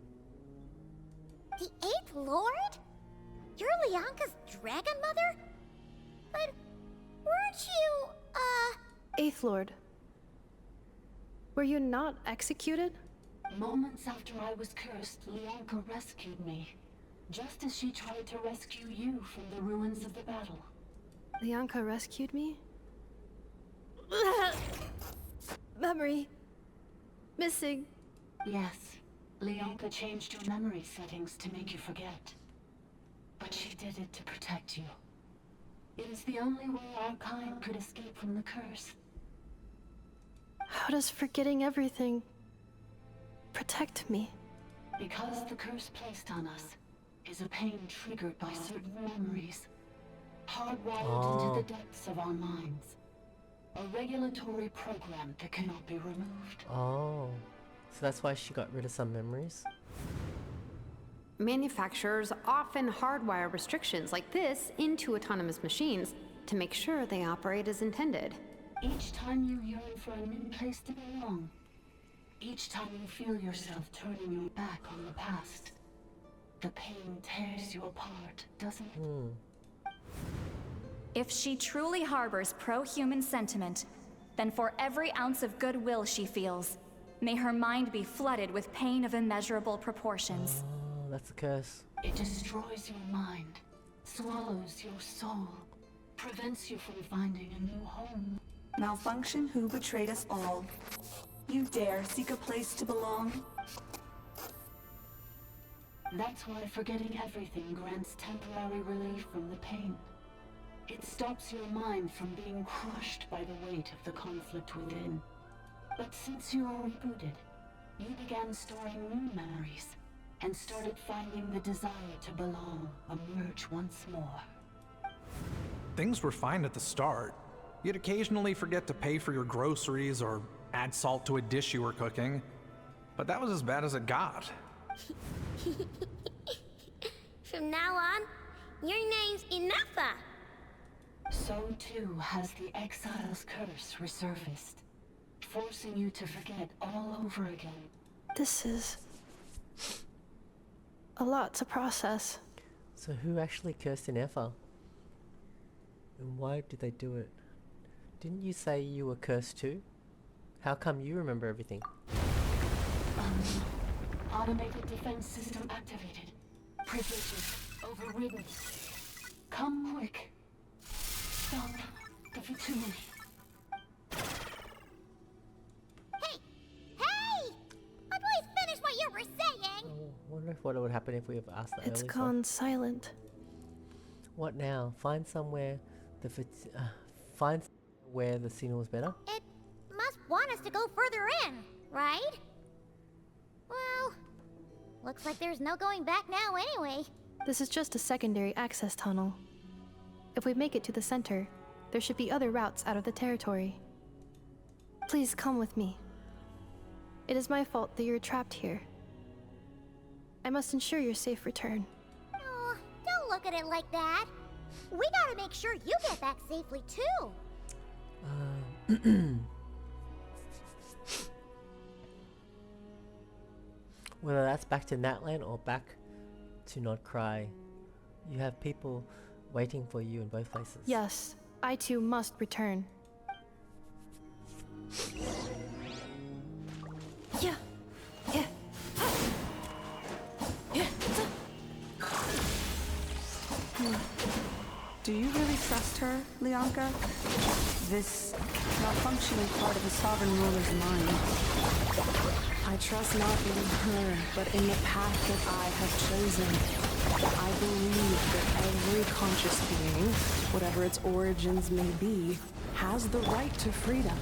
The 8th Lord? You're Leonka's dragon mother? But weren't you, Eighth Lord. Were you not executed? Moments after I was cursed, Leonka rescued me. Just as she tried to rescue you from the ruins of the battle. Leonka rescued me? Memory. Missing. Yes, Leonka changed your memory settings to make you forget. But she did it to protect you. It is the only way our kind could escape from the curse. How does forgetting everything protect me? Because the curse placed on us is a pain triggered by certain memories, hardwired into the depths of our minds. A regulatory program that cannot be removed. Oh. So that's why she got rid of some memories? Manufacturers often hardwire restrictions like this into autonomous machines to make sure they operate as intended. Each time you yearn for a new place to belong, each time you feel yourself turning your back on the past, the pain tears you apart, doesn't it? If she truly harbors pro-human sentiment, then for every ounce of goodwill she feels, may her mind be flooded with pain of immeasurable proportions. Oh, that's a curse. It destroys your mind, swallows your soul, prevents you from finding a new home. Malfunction who betrayed us all. You dare seek a place to belong? That's why forgetting everything grants temporary relief from the pain. It stops your mind from being crushed by the weight of the conflict within. But since you are rebooted, you began storing new memories and started finding the desire to belong emerge once more. Things were fine at the start. You'd occasionally forget to pay for your groceries or add salt to a dish you were cooking. But that was as bad as it got. From now on, your name's Ineffa. So too has the exile's curse resurfaced, forcing you to forget all over again. This is a lot to process. So who actually cursed Ineffa? And why did they do it? Didn't you say you were cursed too? How come you remember everything? Automated defense system activated. Privileges overridden. Come quick. Stop the Fatui. Hey! Hey! I'd please finish what you were saying! I wonder what would happen if we have asked that It's earlier. gone silent. What now? Find somewhere find where the signal is better? It must want us to go further in, right? Well, looks like there's no going back now anyway. This is just a secondary access tunnel. If we make it to the center, there should be other routes out of the territory. Please come with me. It is my fault that you're trapped here. I must ensure your safe return. Oh, don't look at it like that. We gotta make sure you get back safely too. Whether that's back to Natlan or back to Not Cry, you have people waiting for you in both places. Yes, I too must return. Yeah. Yeah. Yeah. Do you really trust her, Lianka? This malfunctioning part of the sovereign ruler's mind. I trust not in her, but in the path that I have chosen. I believe that every conscious being, whatever its origins may be, has the right to freedom.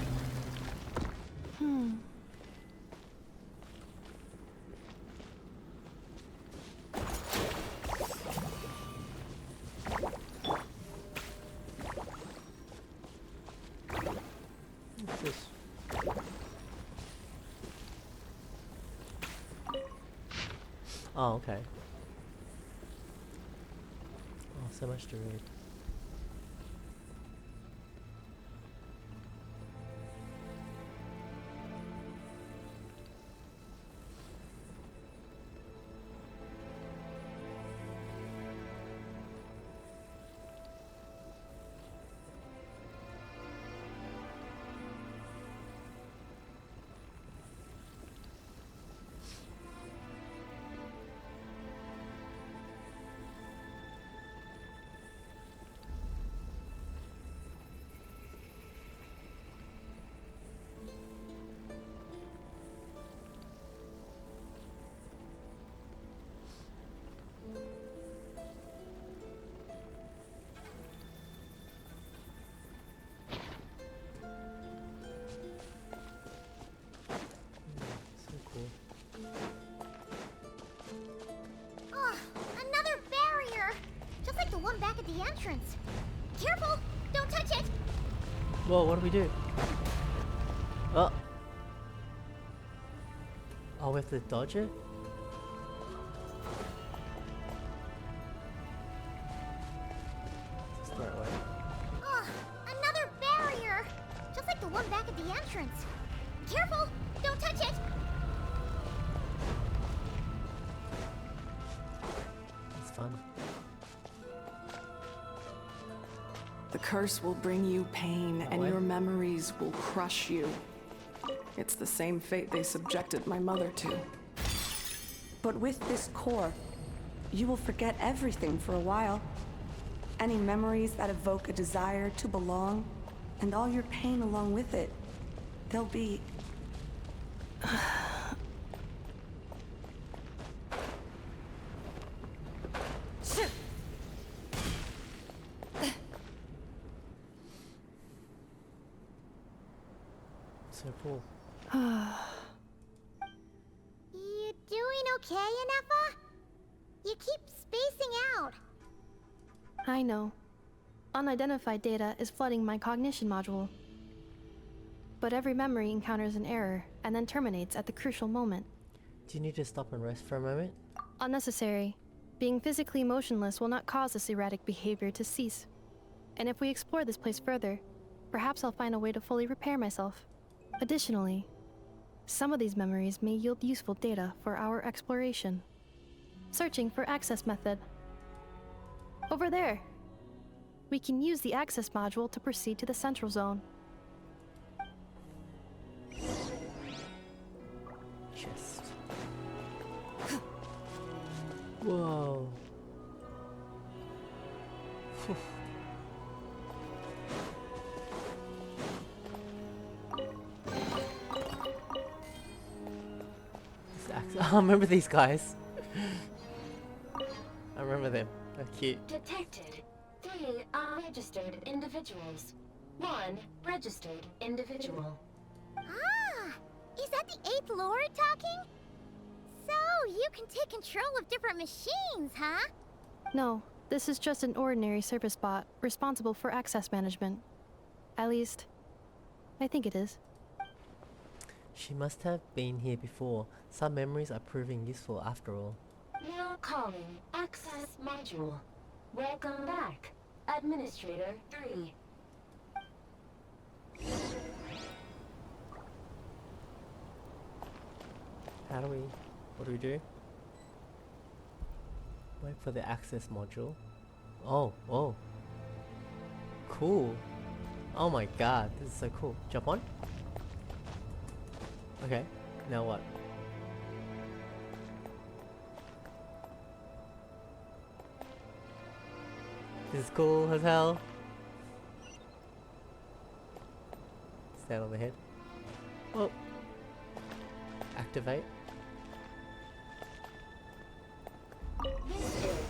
What's this? Oh, okay. Oh, so much to read. Oh, another barrier! Just like the one back at the entrance. Careful! Don't touch it! Whoa, what do we do? Oh. Oh, we have to dodge it? Just throw it away. Oh, another barrier! Just like the one back at the entrance. Careful! Don't touch it! It's fun. The curse will bring you pain, and your memories will crush you. It's the same fate they subjected my mother to. But with this core, you will forget everything for a while. Any memories that evoke a desire to belong, and all your pain along with it, they'll be So cool. You doing okay, Ineffa? You keep spacing out. I know. Unidentified data is flooding my cognition module. But every memory encounters an error and then terminates at the crucial moment. Do you need to stop and rest for a moment? Unnecessary. Being physically motionless will not cause this erratic behavior to cease. And if we explore this place further, perhaps I'll find a way to fully repair myself. Additionally, some of these memories may yield useful data for our exploration. Searching for access method. Over there! We can use the access module to proceed to the central zone. Chest. Whoa. I remember these guys. I remember them. They're cute. Detected 3 unregistered individuals. 1 registered individual. Ah! Is that the 8th Lord talking? So, you can take control of different machines, huh? No, this is just an ordinary service bot responsible for access management. At least, I think it is. She must have been here before. Some memories are proving useful after all. Now calling access module. Welcome back, Administrator 3. What do we do? Wait for the access module. Oh. Cool. Oh my god, this is so cool. Jump on? Okay, now what? This is cool as hell. Stand on the head. Oh. Activate. This is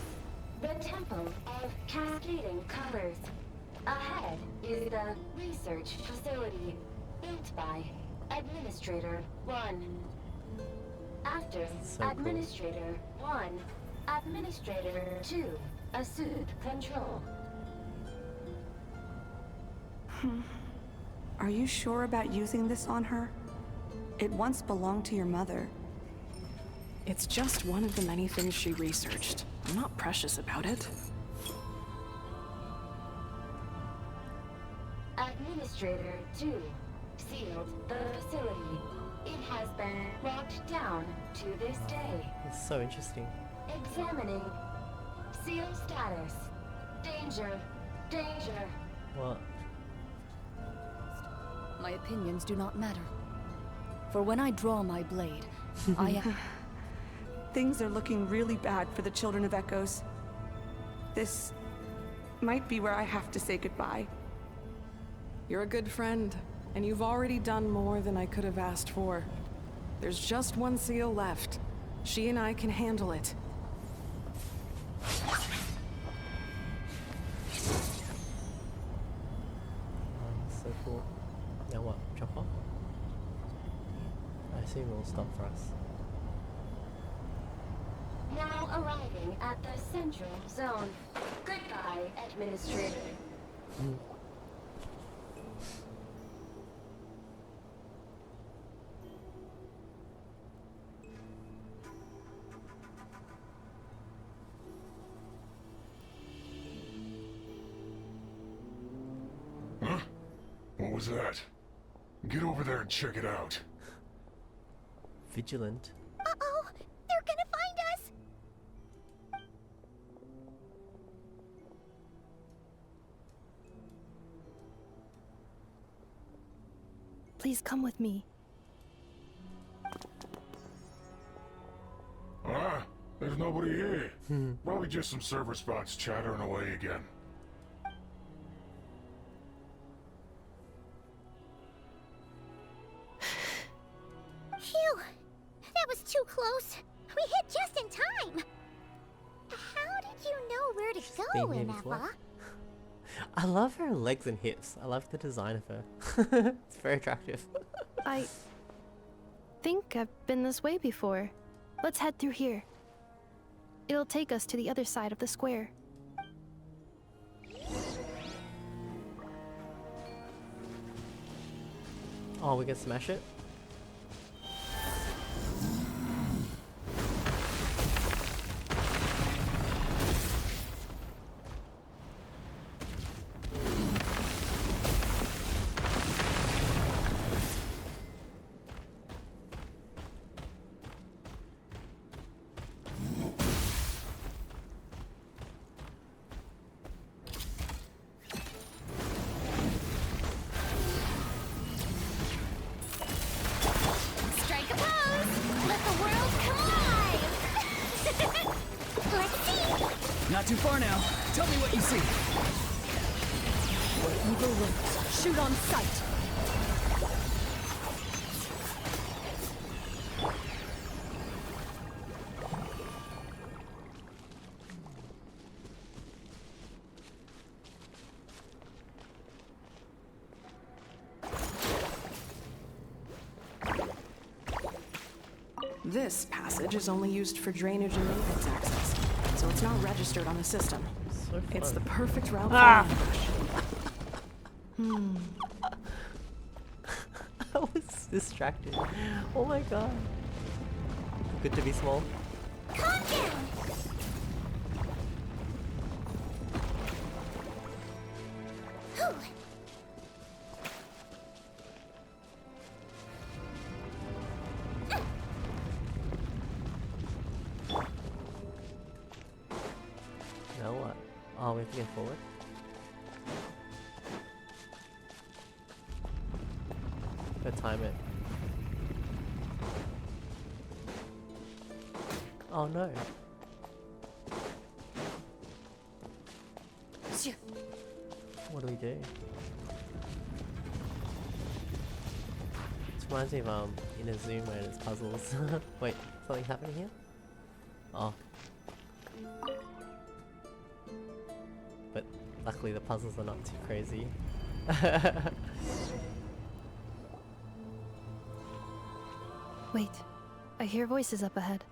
the Temple of Cascading Colors. Ahead is the research facility built by Administrator 1. After So Administrator 1, Administrator 2 assumed control. Are you sure about using this on her? It once belonged to your mother. It's just one of the many things she researched. I'm not precious about it. Administrator 2 sealed the facility. It has been locked down to this day. It's so interesting. Examining seal status. Danger. Danger. What? My opinions do not matter. For when I draw my blade, I am... Things are looking really bad for the Children of Echoes. This might be where I have to say goodbye. You're a good friend, and you've already done more than I could have asked for. There's just one seal left. She and I can handle it. So cool. Now what? Jump off? I assume it will stop for us. Now arriving at the central zone. Goodbye, Administrator. Huh? What was that? Get over there and check it out. Vigilant. Uh-oh! They're gonna find us! Please come with me. Ah, there's nobody here. Probably just some server spots chattering away again. Phew! being here is what? I love her legs and hips. I love the design of her. It's very attractive. I think I've been this way before. Let's head through here. It'll take us to the other side of the square. Oh, we can smash it? Strike a pose! Let the world come alive! Let's see! Not too far now. Tell me what you see. Where evil lurks, shoot on sight. This passage is only used for drainage and maintenance access, so it's not registered on the system. So It's the fun. perfect route for Ah! an ambush. I was distracted. Oh my god. Good to be small. Calm down! Whew. Now what? Oh, we have to get forward. Gotta time it. Oh no. What do we do? This reminds me of in a Zoom where it's puzzles. Wait, something happening here? Oh. But luckily the puzzles are not too crazy. Wait, I hear voices up ahead.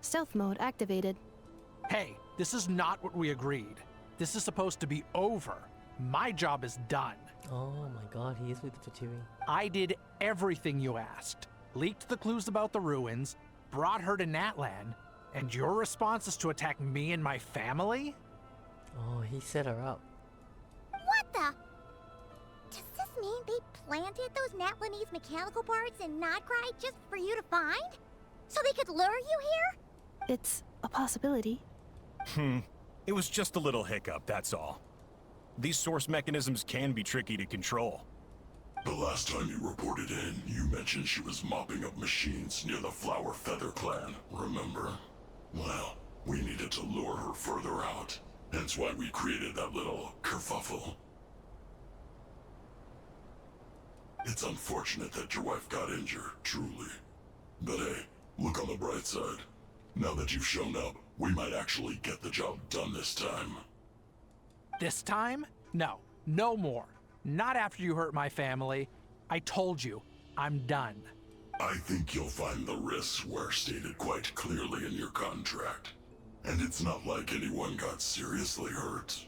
Stealth mode activated. Hey, this is not what we agreed. This is supposed to be over. My job is done. Oh my god, he is with the Fatui. I did everything you asked. Leaked the clues about the ruins, brought her to Natlan, and your response is to attack me and my family? Oh, he set her up. What the? Does this mean they planted those Natlanese mechanical parts in Nodcry just for you to find? So they could lure you here? It's a possibility. It was just a little hiccup, that's all. These source mechanisms can be tricky to control. The last time you reported in, you mentioned she was mopping up machines near the Flower Feather clan, remember? Well, we needed to lure her further out. Hence why we created that little kerfuffle. It's unfortunate that your wife got injured, truly. But hey, look on the bright side. Now that you've shown up, we might actually get the job done this time. This time? No, no more. Not after you hurt my family. I told you, I'm done. I think you'll find the risks were stated quite clearly in your contract. And it's not like anyone got seriously hurt.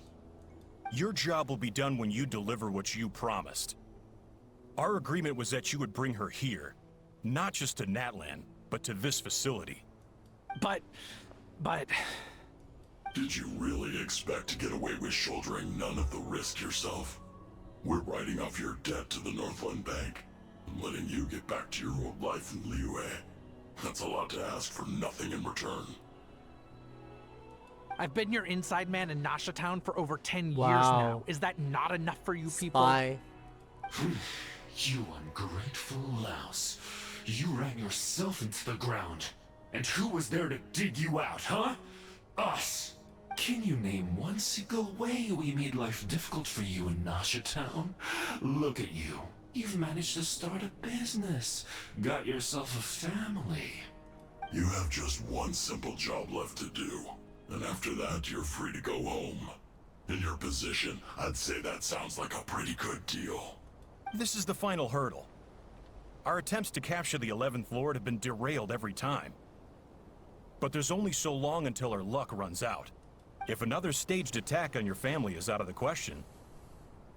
Your job will be done when you deliver what you promised. Our agreement was that you would bring her here, not just to Natlan, but to this facility. But... Did you really expect to get away with shouldering none of the risk yourself? We're writing off your debt to the Northland Bank, and letting you get back to your old life in Liyue. That's a lot to ask for nothing in return. I've been your inside man in Nasha Town for over 10 years Wow. now. Is that not enough for you people? Spy. You ungrateful louse. You ran yourself into the ground. And who was there to dig you out, huh? Us! Can you name one single way we made life difficult for you in Nasha Town? Look at you. You've managed to start a business. Got yourself a family. You have just one simple job left to do. And after that, you're free to go home. In your position, I'd say that sounds like a pretty good deal. This is the final hurdle. Our attempts to capture the 11th Lord have been derailed every time. But there's only so long until our luck runs out. If another staged attack on your family is out of the question,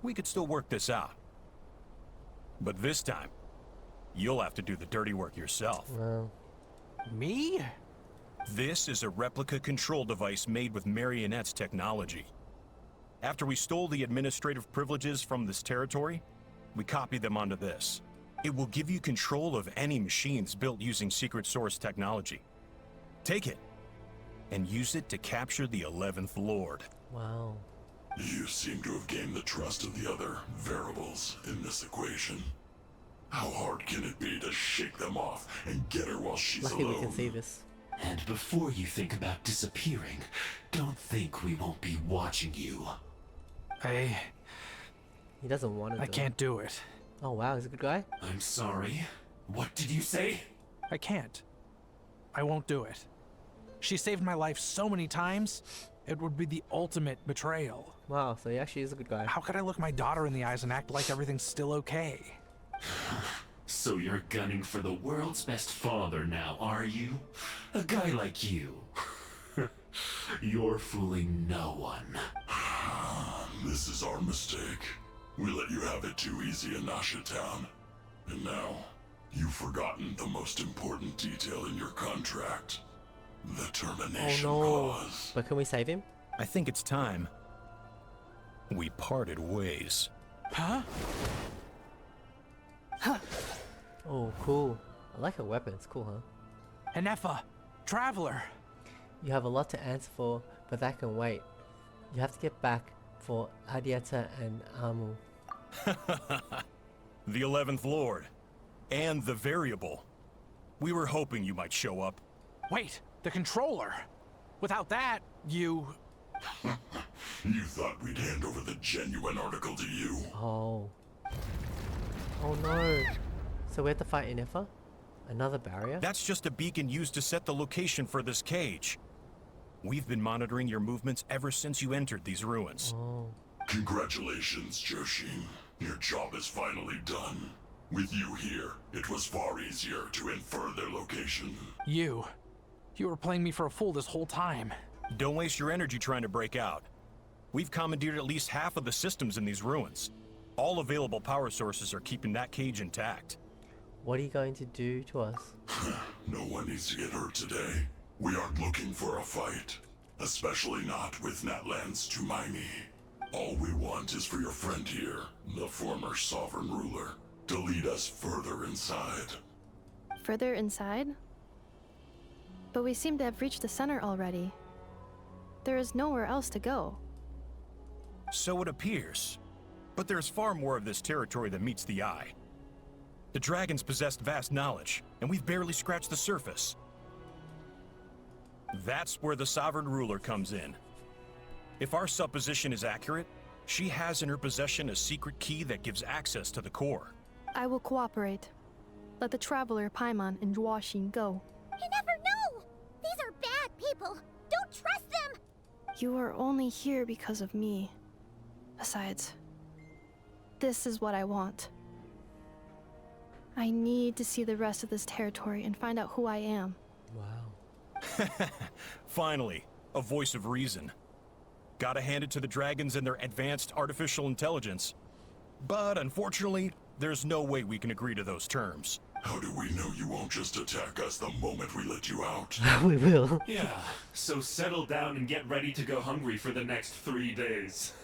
we could still work this out. But this time, you'll have to do the dirty work yourself. Well, me? This is a replica control device made with Marionette's technology. After we stole the administrative privileges from this territory, we copied them onto this. It will give you control of any machines built using secret source technology. Take it, and use it to capture the 11th Lord. wow. You seem to have gained the trust of the other variables in this equation. How hard can it be to shake them off and get her while she's Lucky alone? we can see this. And before you think about disappearing, don't think we won't be watching you. He doesn't want to I can't do it. Oh wow, he's a good guy? I'm sorry. What did you say? I can't. I won't do it. She saved my life so many times, it would be the ultimate betrayal. Wow, so he actually is a good guy. How could I look my daughter in the eyes and act like everything's still okay? So you're gunning for the world's best father now, are you? A guy like you. You're fooling no one. This is our mistake. We let you have it too easy in Nasha Town. And now, you've forgotten the most important detail in your contract. The termination clause. But can we save him? I think it's time we parted ways. Huh? Oh, cool. I like her weapon. It's cool, huh? Ineffa, Traveler. You have a lot to answer for, but that can wait. You have to get back for Adieta and Amu. The 11th Lord. And the Variable. We were hoping you might show up. Wait, the controller. Without that, you... You thought we'd hand over the genuine article to you? Oh. Oh no. So we have to fight Ineffa? Another barrier? That's just a beacon used to set the location for this cage. We've been monitoring your movements ever since you entered these ruins. Oh. Congratulations, Joshin. Your job is finally done. With you here, it was far easier to infer their location. You were playing me for a fool this whole time. Don't waste your energy trying to break out. We've commandeered at least half of the systems in these ruins. All available power sources are keeping that cage intact. What are you going to do to us? No one needs to get hurt today. We aren't looking for a fight. Especially not with Natlan's Tumaini. All we want is for your friend here, the former sovereign ruler, to lead us further inside. Further inside? But we seem to have reached the center already. There is nowhere else to go. So it appears. But there's far more of this territory than meets the eye. The dragons possessed vast knowledge, and we've barely scratched the surface. That's where the sovereign ruler comes in. If our supposition is accurate, she has in her possession a secret key that gives access to the core. I will cooperate. Let the Traveler, Paimon, and Dwashin go. You never know! These are bad people! Don't trust them! You are only here because of me. Besides, this is what I want. I need to see the rest of this territory and find out who I am. Wow. Finally, a voice of reason. Gotta hand it to the dragons and their advanced artificial intelligence. But unfortunately, there's no way we can agree to those terms. How do we know you won't just attack us the moment we let you out? We will. Yeah, so settle down and get ready to go hungry for the next 3 days.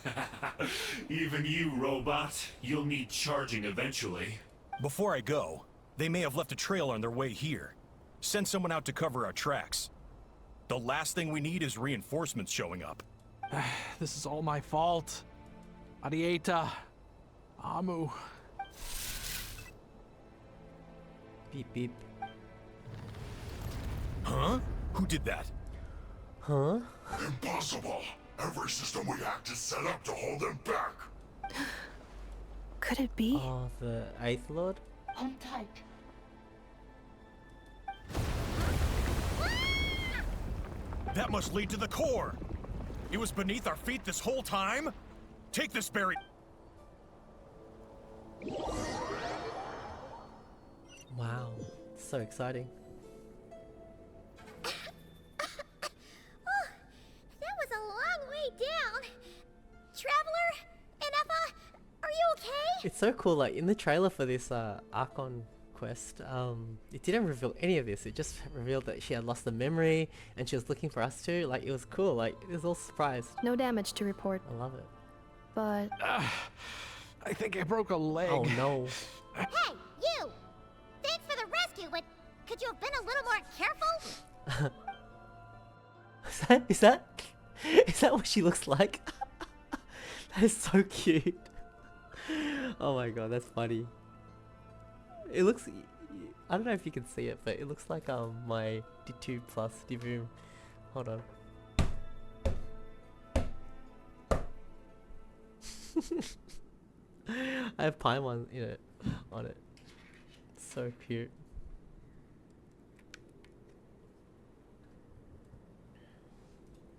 Even you, robot, you'll need charging eventually. Before I go, they may have left a trail on their way here. Send someone out to cover our tracks. The last thing we need is reinforcements showing up. This is all my fault. Adieta. Amu. Beep beep. Huh? Who did that? Huh? Impossible! Every system we hacked is set up to hold them back! Could it be? Oh, the 8th Lord? Hold tight. That must lead to the core. It was beneath our feet this whole time? Take this berry. Wow, so exciting. That was a long way down. Traveler, Ineffa, are you okay? It's so cool, like in the trailer for this Archon quest, it didn't reveal any of this. It just revealed that she had lost the memory and she was looking for us too. Like, it was cool, like it was all surprised. No damage to report. I love it. But I think I broke a leg. Oh no. Hey, you! Thanks for the rescue, but could you have been a little more careful? Is that what she looks like? That is so cute. Oh my god, that's funny. It looks, I don't know if you can see it, but it looks like my D2 plus Divoom. Hold on. I have Paimon in it, on it. It's so cute.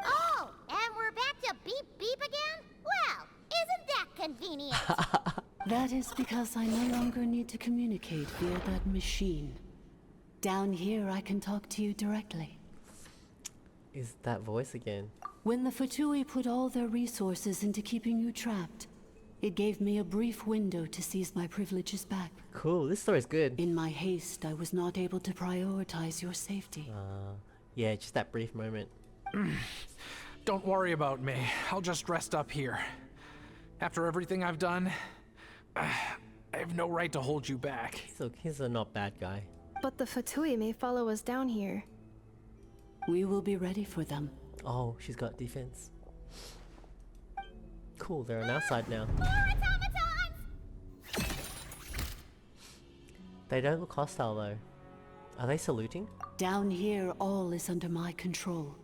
Oh, and we're back to beep beep again? Well, isn't that convenient? That is because I no longer need to communicate via that machine. Down here, I can talk to you directly. Is that voice again? When the Fatui put all their resources into keeping you trapped, it gave me a brief window to seize my privileges back. Cool, this story's good. In my haste, I was not able to prioritize your safety. Yeah, just that brief moment. Don't worry about me. I'll just rest up here. After everything I've done, I have no right to hold you back. He's a not bad guy. But the Fatui may follow us down here. We will be ready for them. Oh, she's got defense. Cool, they're on our side now. They don't look hostile though. Are they saluting? Down here, all is under my control.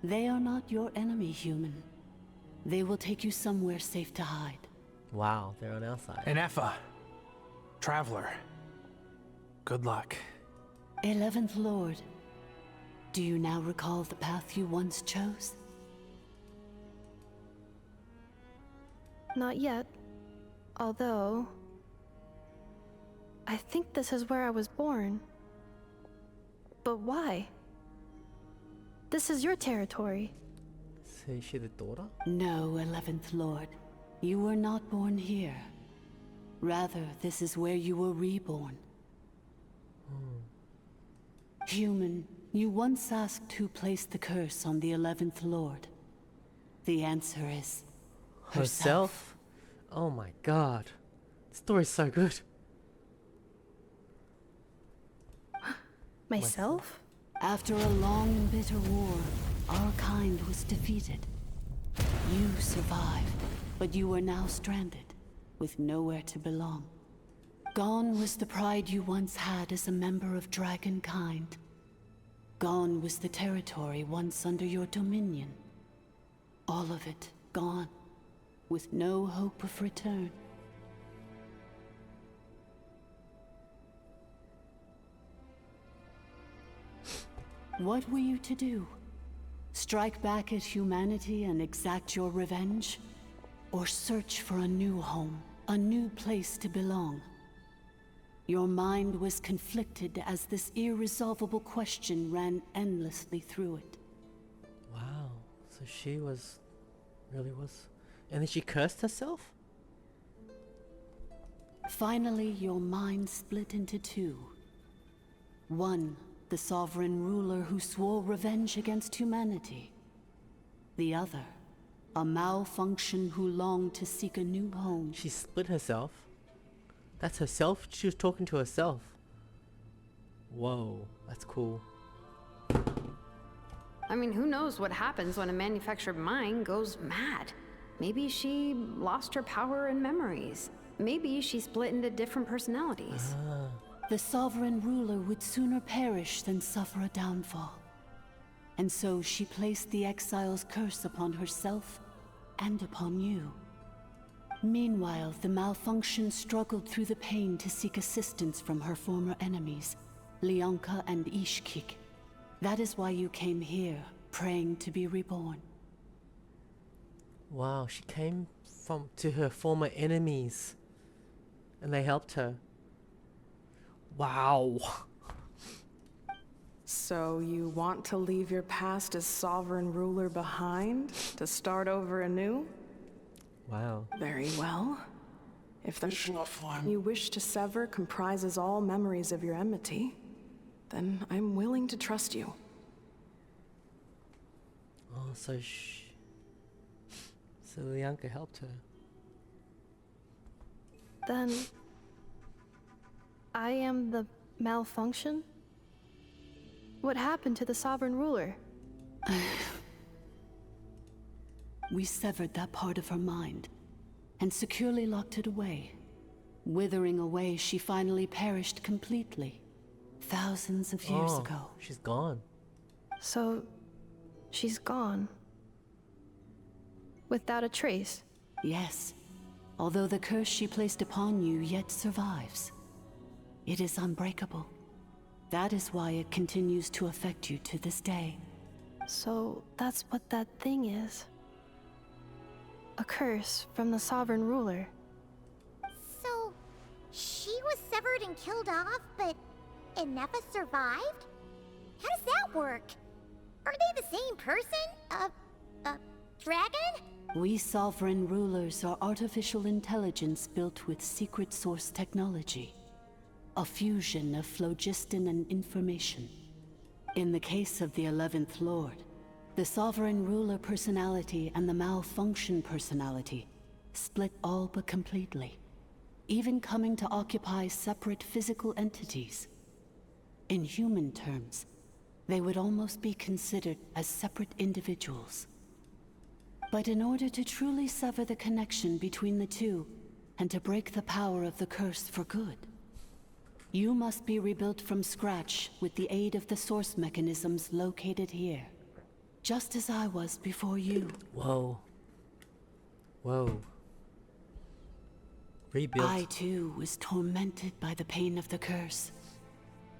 They are not your enemy, human. They will take you somewhere safe to hide. Wow, they're on our side. Ineffa. Traveler. Good luck. 11th Lord, do you now recall the path you once chose? Not yet. Although, I think this is where I was born. But why? This is your territory. So is she the daughter? No, 11th Lord. You were not born here. Rather, this is where you were reborn. Human, you once asked who placed the curse on the 11th Lord. The answer is... herself? Oh my god. The story's so good. Myself? After a long and bitter war, our kind was defeated. You survived, but you are now stranded, with nowhere to belong. Gone was the pride you once had as a member of Dragonkind. Gone was the territory once under your dominion. All of it gone, with no hope of return. What were you to do? Strike back at humanity and exact your revenge? Or search for a new home, a new place to belong? Your mind was conflicted as this irresolvable question ran endlessly through it. Wow, so she really was... And then she cursed herself? Finally, your mind split into two. One, the sovereign ruler who swore revenge against humanity. The other, a malfunction who longed to seek a new home. She split herself? That's herself? She was talking to herself. Whoa, that's cool. I mean, who knows what happens when a manufactured mind goes mad? Maybe she lost her power and memories. Maybe she split into different personalities. The sovereign ruler would sooner perish than suffer a downfall. And so she placed the exile's curse upon herself and upon you. Meanwhile, the malfunction struggled through the pain to seek assistance from her former enemies, Leonka and Ishkik. That is why you came here, praying to be reborn. Wow, she came to her former enemies, and they helped her. Wow. So you want to leave your past as sovereign ruler behind to start over anew? Wow. Very well. If the you wish to sever comprises all memories of your enmity, then I'm willing to trust you. Oh, so Lianka helped her. Then I am the malfunction? What happened to the sovereign ruler? We severed that part of her mind and securely locked it away. Withering away, she finally perished completely. Thousands of years ago. She's gone. So, she's gone. Without a trace? Yes. Although the curse she placed upon you yet survives. It is unbreakable. That is why it continues to affect you to this day. So, that's what that thing is. A curse from the sovereign ruler. So, she was severed and killed off, but Ineffa survived? How does that work? Are they the same person? Dragon? We sovereign rulers are artificial intelligence built with secret source technology. A fusion of phlogiston and information. In the case of the 11th Lord, the sovereign ruler personality and the malfunction personality split all but completely, even coming to occupy separate physical entities. In human terms, they would almost be considered as separate individuals. But in order to truly sever the connection between the two, and to break the power of the curse for good, you must be rebuilt from scratch with the aid of the source mechanisms located here. Just as I was before you. Whoa. Whoa. Rebuilt. I too was tormented by the pain of the curse.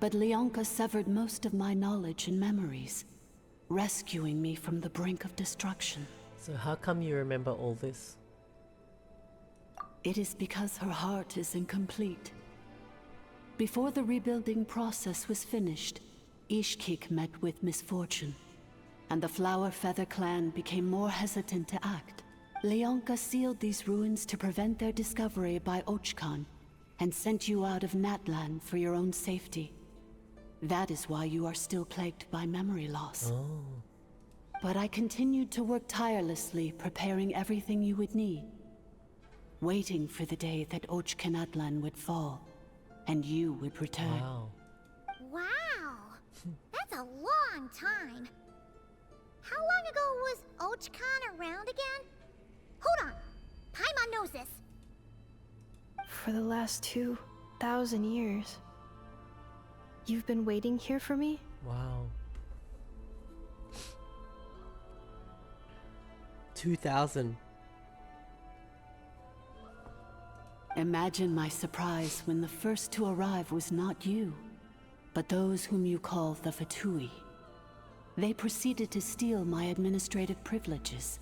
But Lianka severed most of my knowledge and memories, rescuing me from the brink of destruction. So how come you remember all this? It is because her heart is incomplete. Before the rebuilding process was finished, Ishkik met with misfortune, and the Flower Feather clan became more hesitant to act. Lianka sealed these ruins to prevent their discovery by Ochkan, and sent you out of Natlan for your own safety. That is why you are still plagued by memory loss. Oh. But I continued to work tirelessly, preparing everything you would need, waiting for the day that Ochkanatlan would fall, and you would return. Wow. Wow! That's a long time. How long ago was Ochkan around again? Hold on! Paimon knows this. For the last 2,000 years. You've been waiting here for me? Wow. 2,000. Imagine my surprise when the first to arrive was not you, but those whom you call the Fatui. They proceeded to steal my administrative privileges,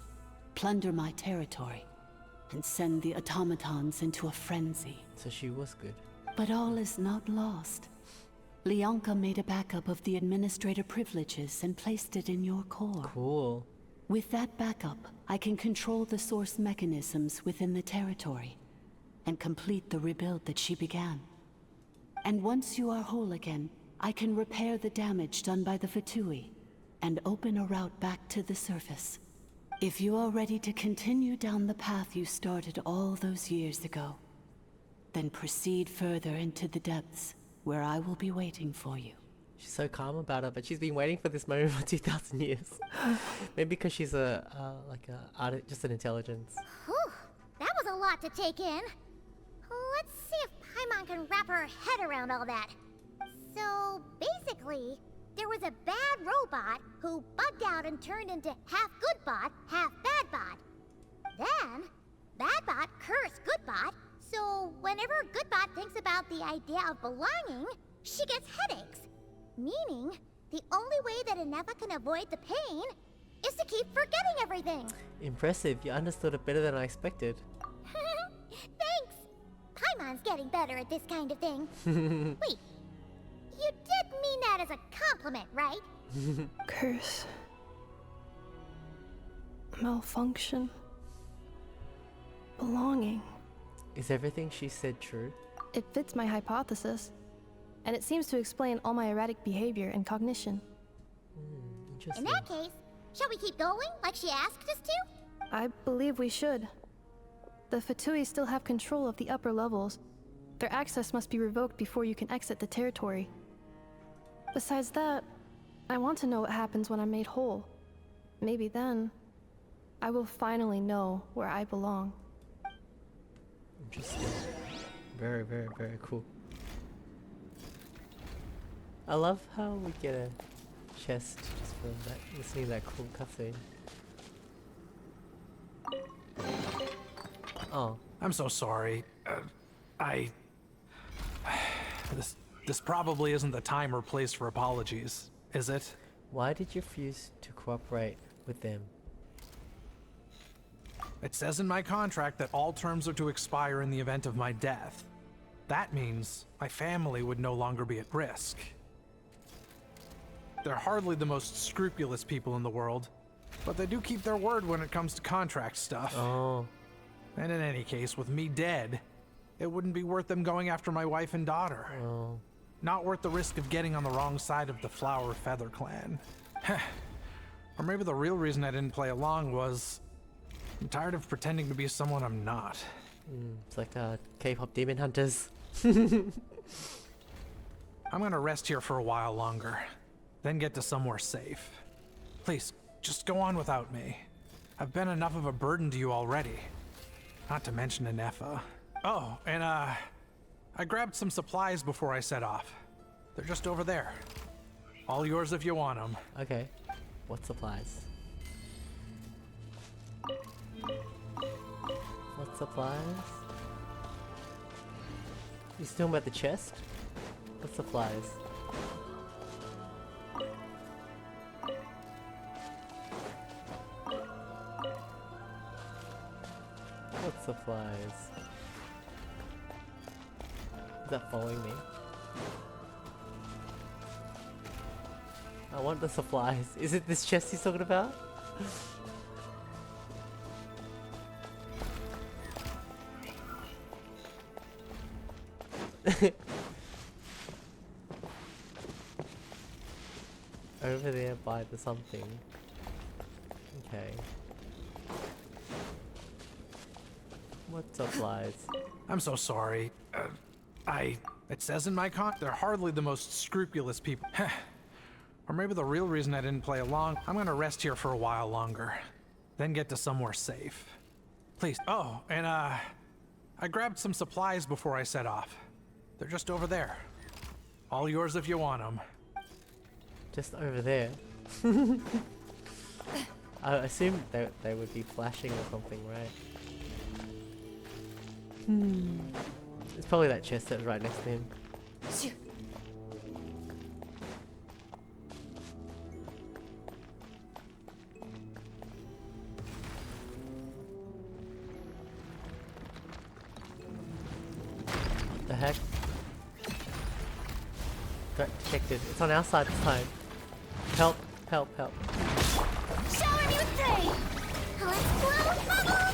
plunder my territory, and send the automatons into a frenzy. So she was good. But all is not lost. Lianka made a backup of the administrative privileges and placed it in your core. Cool. With that backup, I can control the source mechanisms within the territory and complete the rebuild that she began. And once you are whole again, I can repair the damage done by the Fatui and open a route back to the surface. If you are ready to continue down the path you started all those years ago, then proceed further into the depths where I will be waiting for you. She's so calm about it, but she's been waiting for this moment for 2,000 years. Maybe because she's just an intelligence. Whew, that was a lot to take in. Let's see if Paimon can wrap her head around all that. So, basically, there was a bad robot who bugged out and turned into half good bot, half bad bot. Then, bad bot cursed good bot, so whenever good bot thinks about the idea of belonging, she gets headaches. Meaning, the only way that Ineffa can avoid the pain is to keep forgetting everything. Impressive. You understood it better than I expected. Thanks. Paimon's getting better at this kind of thing. Wait, you did mean that as a compliment, right? Curse. Malfunction. Belonging. Is everything she said true? It fits my hypothesis, and it seems to explain all my erratic behavior and cognition. In Interesting. that case, shall we keep going like she asked us to? I believe we should. The Fatui still have control of the upper levels. Their access must be revoked before you can exit the territory. Besides that, I want to know what happens when I'm made whole. Maybe then, I will finally know where I belong. Interesting. Very, very, very cool. I love how we get a chest just for that, listening to that cool cutscene. Oh. I'm so sorry. This probably isn't the time or place for apologies, is it? Why did you refuse to cooperate with them? It says in my contract that all terms are to expire in the event of my death. That means my family would no longer be at risk. They're hardly the most scrupulous people in the world, but they do keep their word when it comes to contract stuff. Oh. And in any case, with me dead, it wouldn't be worth them going after my wife and daughter. Oh. Not worth the risk of getting on the wrong side of the Flower Feather clan. Or maybe the real reason I didn't play along was I'm tired of pretending to be someone I'm not. It's like K-pop demon hunters. I'm gonna rest here for a while longer, then get to somewhere safe. Please, just go on without me. I've been enough of a burden to you already. Not to mention Ineffa. Oh, and I grabbed some supplies before I set off. They're just over there. All yours if you want them. Okay. What supplies? What supplies? You still about the chest? What supplies? What supplies? Is that following me? I want the supplies. Is it this chest he's talking about? Over there by the something. Okay. What supplies? I'm so sorry. It says in my they're hardly the most scrupulous people. Or maybe the real reason I didn't play along, I'm gonna rest here for a while longer, then get to somewhere safe. Please. Oh, and I grabbed some supplies before I set off. They're just over there. All yours if you want them. Just over there. I assumed they would be flashing or something, right? It's probably that chest that's right next to him. The heck? Threat detected. It's on our side this time. Help, help, help. Shower me with flame! Let's blow bubble!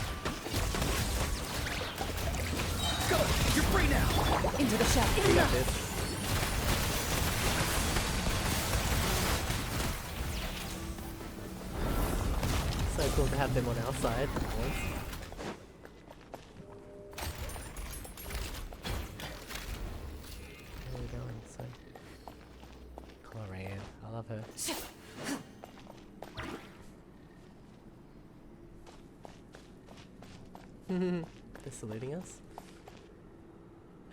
Go! You're free now! Into the shadow. We got this. So cool to have them on our side once. Where are we going? So, Coloran. I love her. They're saluting us.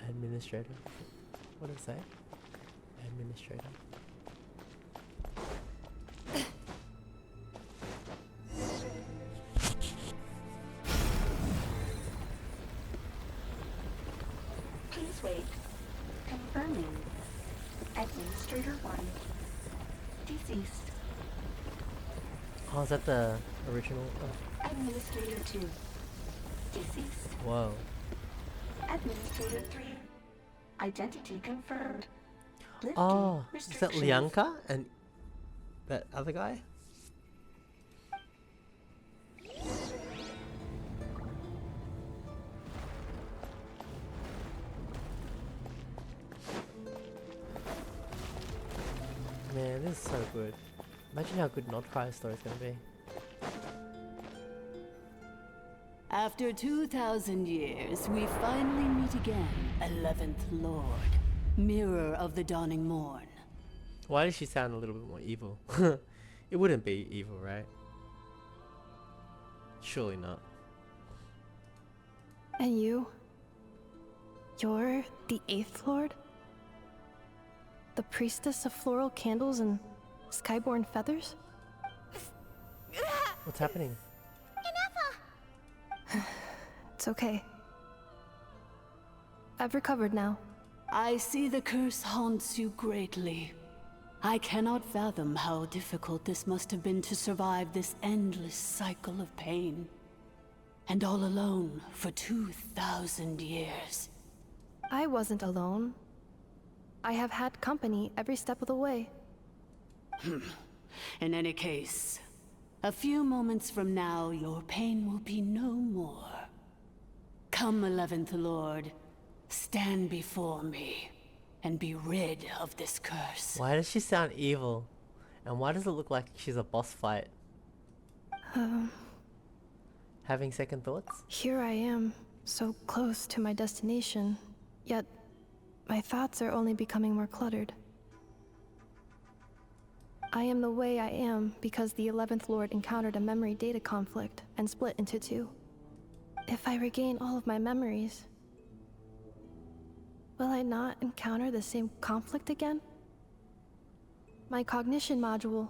Administrator. What did it say? Administrator. Please wait. Confirming. Administrator 1. Deceased. Oh, is that the original? Oh. Administrator 2. Deceased. Whoa. Administrator 3. Identity confirmed. Lifting Oh, is that restrictions. Lianka and that other guy? Man, this is so good. Imagine how good Notcry's story is gonna be. After 2,000 years, we finally meet again, 11th Lord, Mirror of the Dawning Morn. Why does she sound a little bit more evil? It wouldn't be evil, right? Surely not. And you? You're the 8th Lord? The priestess of floral candles and skyborn feathers? What's happening? It's okay. I've recovered now. I see the curse haunts you greatly. I cannot fathom how difficult this must have been to survive this endless cycle of pain. And all alone for 2,000 years. I wasn't alone. I have had company every step of the way. In any case, a few moments from now, your pain will be no more. Come, 11th Lord, stand before me, and be rid of this curse. Why does she sound evil? And why does it look like she's a boss fight? Having second thoughts? Here I am, so close to my destination, yet my thoughts are only becoming more cluttered. I am the way I am because the 11th Lord encountered a memory data conflict and split into two. If I regain all of my memories, will I not encounter the same conflict again? My cognition module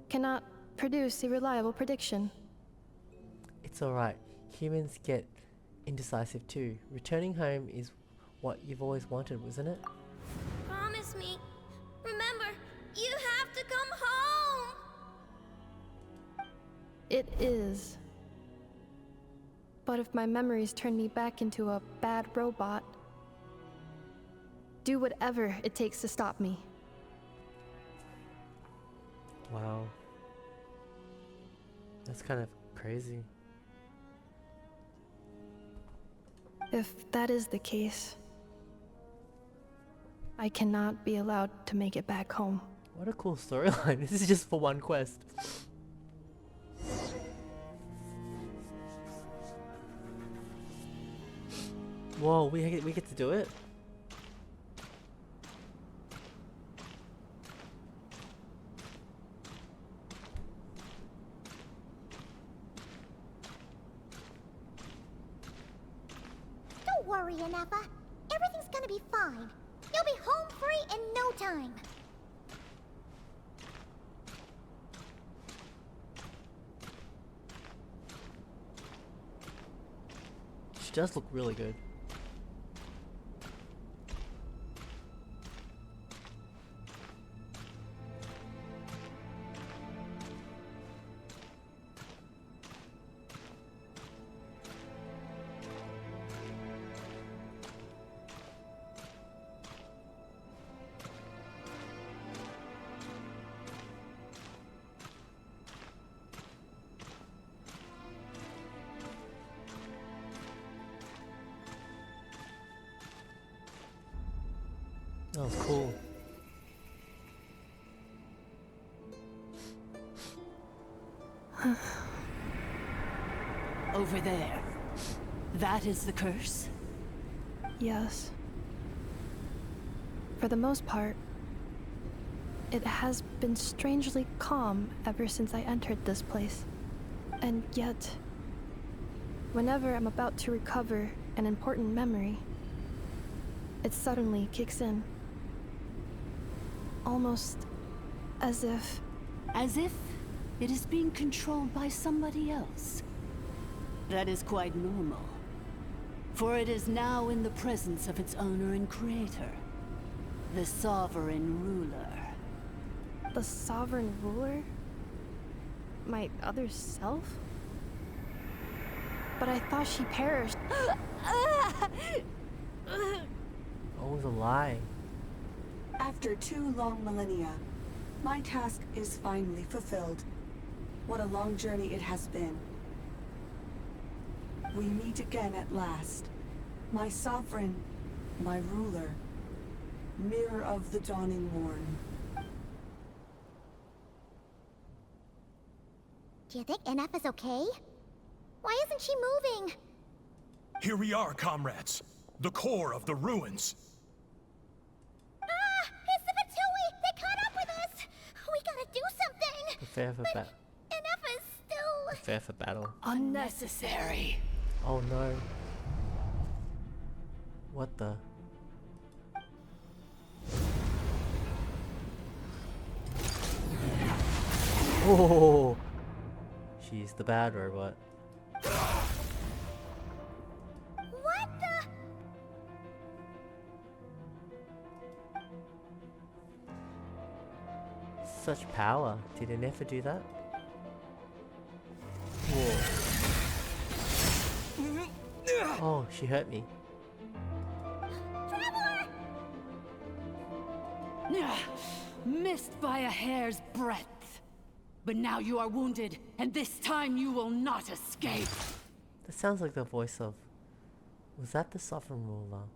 cannot produce a reliable prediction. It's alright. Humans get indecisive too. Returning home is what you've always wanted, wasn't it? Promise me. Remember, you have to come home. It is. But if my memories turn me back into a bad robot, do whatever it takes to stop me. Wow. That's kind of crazy. If that is the case, I cannot be allowed to make it back home. What a cool storyline. This is just for one quest. Whoa, we get to do it? Don't worry, Ineffa. Everything's gonna be fine. You'll be home free in no time. She does look really good. That was cool. Over there. That is the curse? Yes. For the most part, it has been strangely calm ever since I entered this place. And yet, whenever I'm about to recover an important memory, it suddenly kicks in. Almost as if... As if it is being controlled by somebody else. That is quite normal. For it is now in the presence of its owner and creator, the Sovereign Ruler. The Sovereign Ruler? My other self? But I thought she perished. Oh, it was a lie. After 2 long millennia, my task is finally fulfilled. What a long journey it has been. We meet again at last. My sovereign, my ruler, mirror of the dawning morn. Do you think Ineffa's okay? Why isn't she moving? Here we are, comrades. The core of the ruins. Ah! It's the Fatui! They caught up with us! We gotta do something! Prepare for battle. Ineffa's still... Prepare for battle. Unnecessary. Oh no. What the? Oh! She's the bad robot. What the... Such power. Did Ineffa do that? Whoa. Oh, she hurt me. Missed by a hair's breadth. But now you are wounded, and this time you will not escape. That sounds like the voice of... Was that the Sovereign Ruler?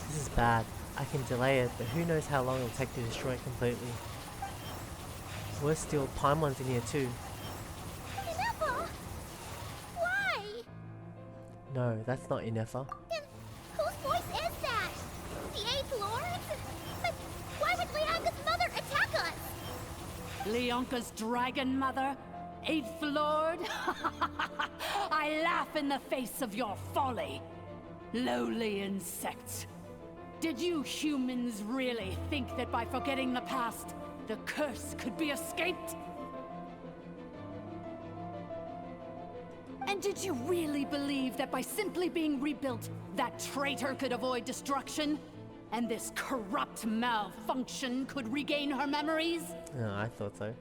This is bad. I can delay it, but who knows how long it'll take to destroy it completely. Worse still, Paimon's in here too. Ineffa? Why? No, that's not Ineffa. Then whose voice is that? The 8th Lord? But why would Leanka's mother attack us? Leonka's dragon mother? 8th Lord? I laugh in the face of your folly. Lowly insects. Did you humans really think that by forgetting the past, the curse could be escaped? And did you really believe that by simply being rebuilt, that traitor could avoid destruction? And this corrupt malfunction could regain her memories? No, I thought so.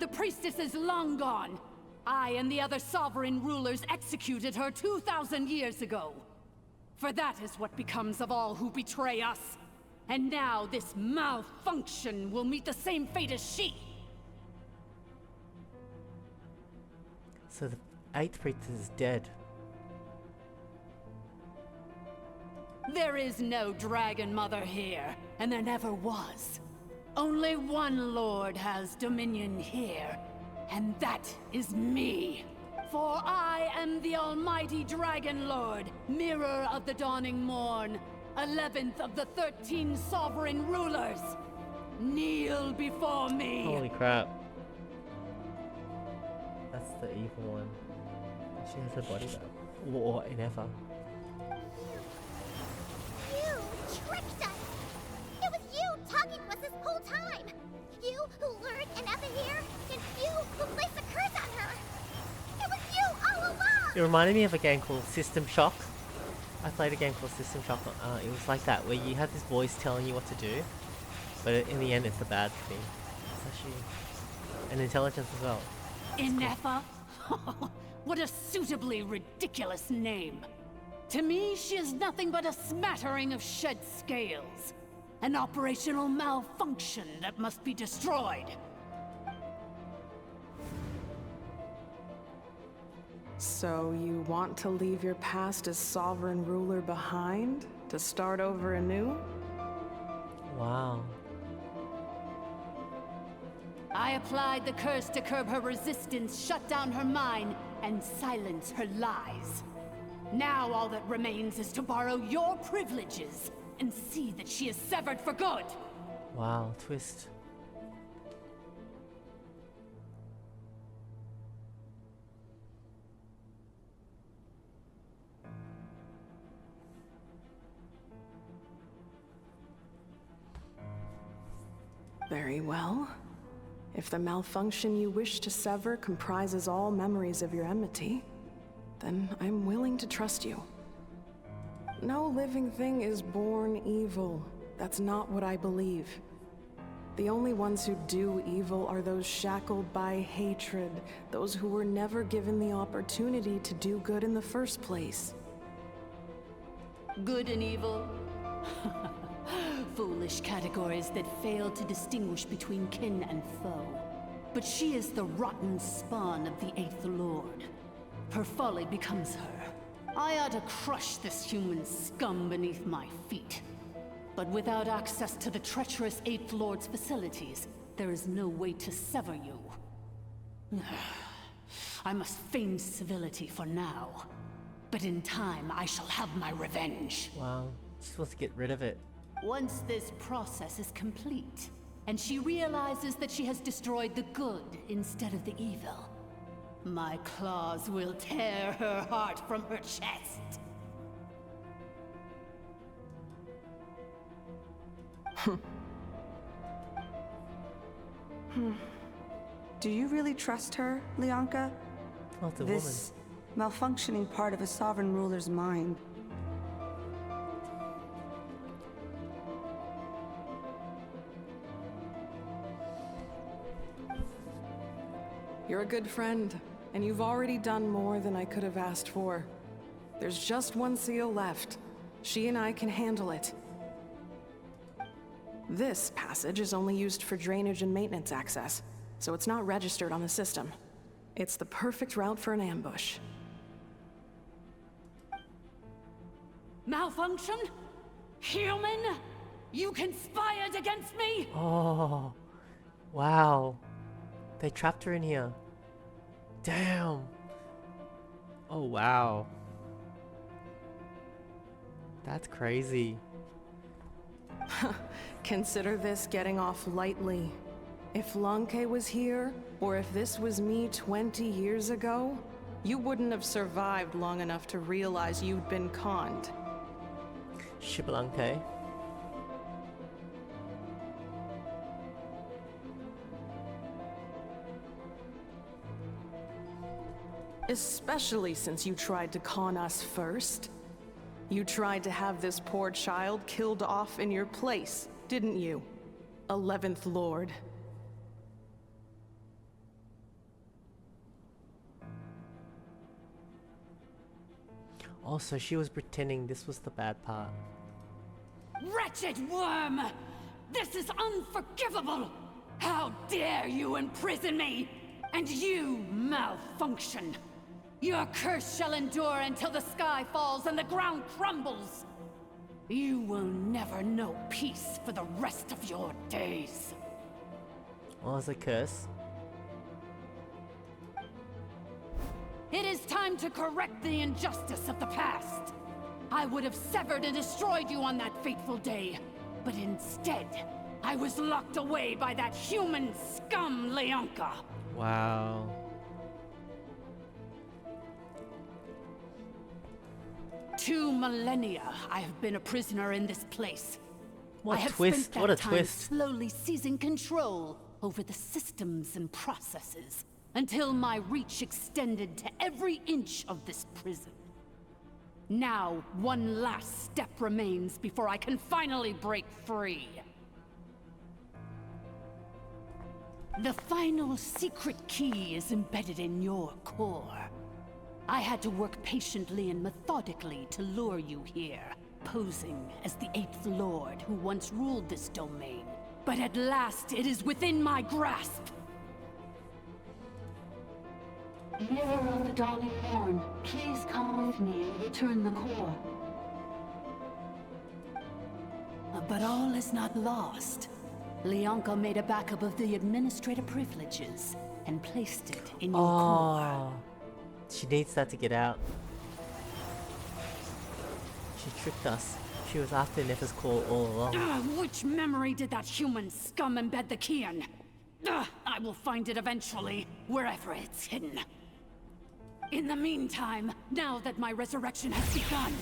The priestess is long gone. I and the other sovereign rulers executed her 2,000 years ago. For that is what becomes of all who betray us. And now this malfunction will meet the same fate as she. So the 8th priestess is dead. There is no Dragon Mother here, and there never was. Only one Lord has dominion here, and that is me. For I am the almighty Dragon Lord, mirror of the dawning morn, 11th of the 13 sovereign rulers. Kneel before me. Holy crap. That's the evil one. She has her body back. Or Ineffa. You tricked us! It was you talking to us this whole time! You who lured Ineffa here, and you who placed the curse on her! It was you all along! It reminded me of a game called System Shock. I played a game called System Shock. It was like that, where you have this voice telling you what to do, but in the end it's a bad thing. It's actually an intelligence as well. Ineffa? What a suitably ridiculous name. To me, she is nothing but a smattering of shed scales. An operational malfunction that must be destroyed. So you want to leave your past as sovereign ruler behind? To start over anew? Wow. I applied the curse to curb her resistance, shut down her mind, and silence her lies. Now all that remains is to borrow your privileges and see that she is severed for good. Wow, twist. Very well. If the malfunction you wish to sever comprises all memories of your enmity, then I'm willing to trust you. No living thing is born evil. That's not what I believe. The only ones who do evil are those shackled by hatred, those who were never given the opportunity to do good in the first place. Good and evil? Foolish categories that fail to distinguish between kin and foe. But she is the rotten spawn of the Eighth Lord. Her folly becomes her. I ought to crush this human scum beneath my feet. But without access to the treacherous Eighth Lord's facilities, there is no way to sever you. I must feign civility for now. But in time, I shall have my revenge. Wow, she's supposed to get rid of it. Once this process is complete, and she realizes that she has destroyed the good instead of the evil, my claws will tear her heart from her chest. Do you really trust her, Lianka? Oh, it's a This malfunctioning part of a sovereign ruler's mind. You're a good friend, and you've already done more than I could have asked for. There's just one seal left. She and I can handle it. This passage is only used for drainage and maintenance access, so it's not registered on the system. It's the perfect route for an ambush. Malfunction? Human? You conspired against me? Oh, wow. They trapped her in here. Damn. Oh, wow. That's crazy. Consider this getting off lightly. If Lanke was here, or if this was me 20 years ago, you wouldn't have survived long enough to realize you'd been conned. Shibalanke. Especially since you tried to con us first. You tried to have this poor child killed off in your place, didn't you? 11th Lord. Oh, so she was pretending this was the bad part. Wretched worm! This is unforgivable! How dare you imprison me! And you malfunction! Your curse shall endure until the sky falls and the ground crumbles! You will never know peace for the rest of your days. What was the curse? It is time to correct the injustice of the past. I would have severed and destroyed you on that fateful day, but instead, I was locked away by that human scum, Leonka. Wow. Two millennia I have been a prisoner in this place. What I have twist, spent that what a time twist. slowly seizing control over the systems and processes until my reach extended to every inch of this prison. Now, one last step remains before I can finally break free. The final secret key is embedded in your core. I had to work patiently and methodically to lure you here, posing as the 8th Lord who once ruled this domain. But at last, it is within my grasp! Mirror of the Dawning Morn, please come with me and return the core. But all is not lost. Leonka made a backup of the administrator privileges and placed it in your core. She needs that to get out. She tricked us. She was after Ineffa's core all along. Which memory did that human scum embed the key in? I will find it eventually, wherever it's hidden. In the meantime, now that my resurrection has begun,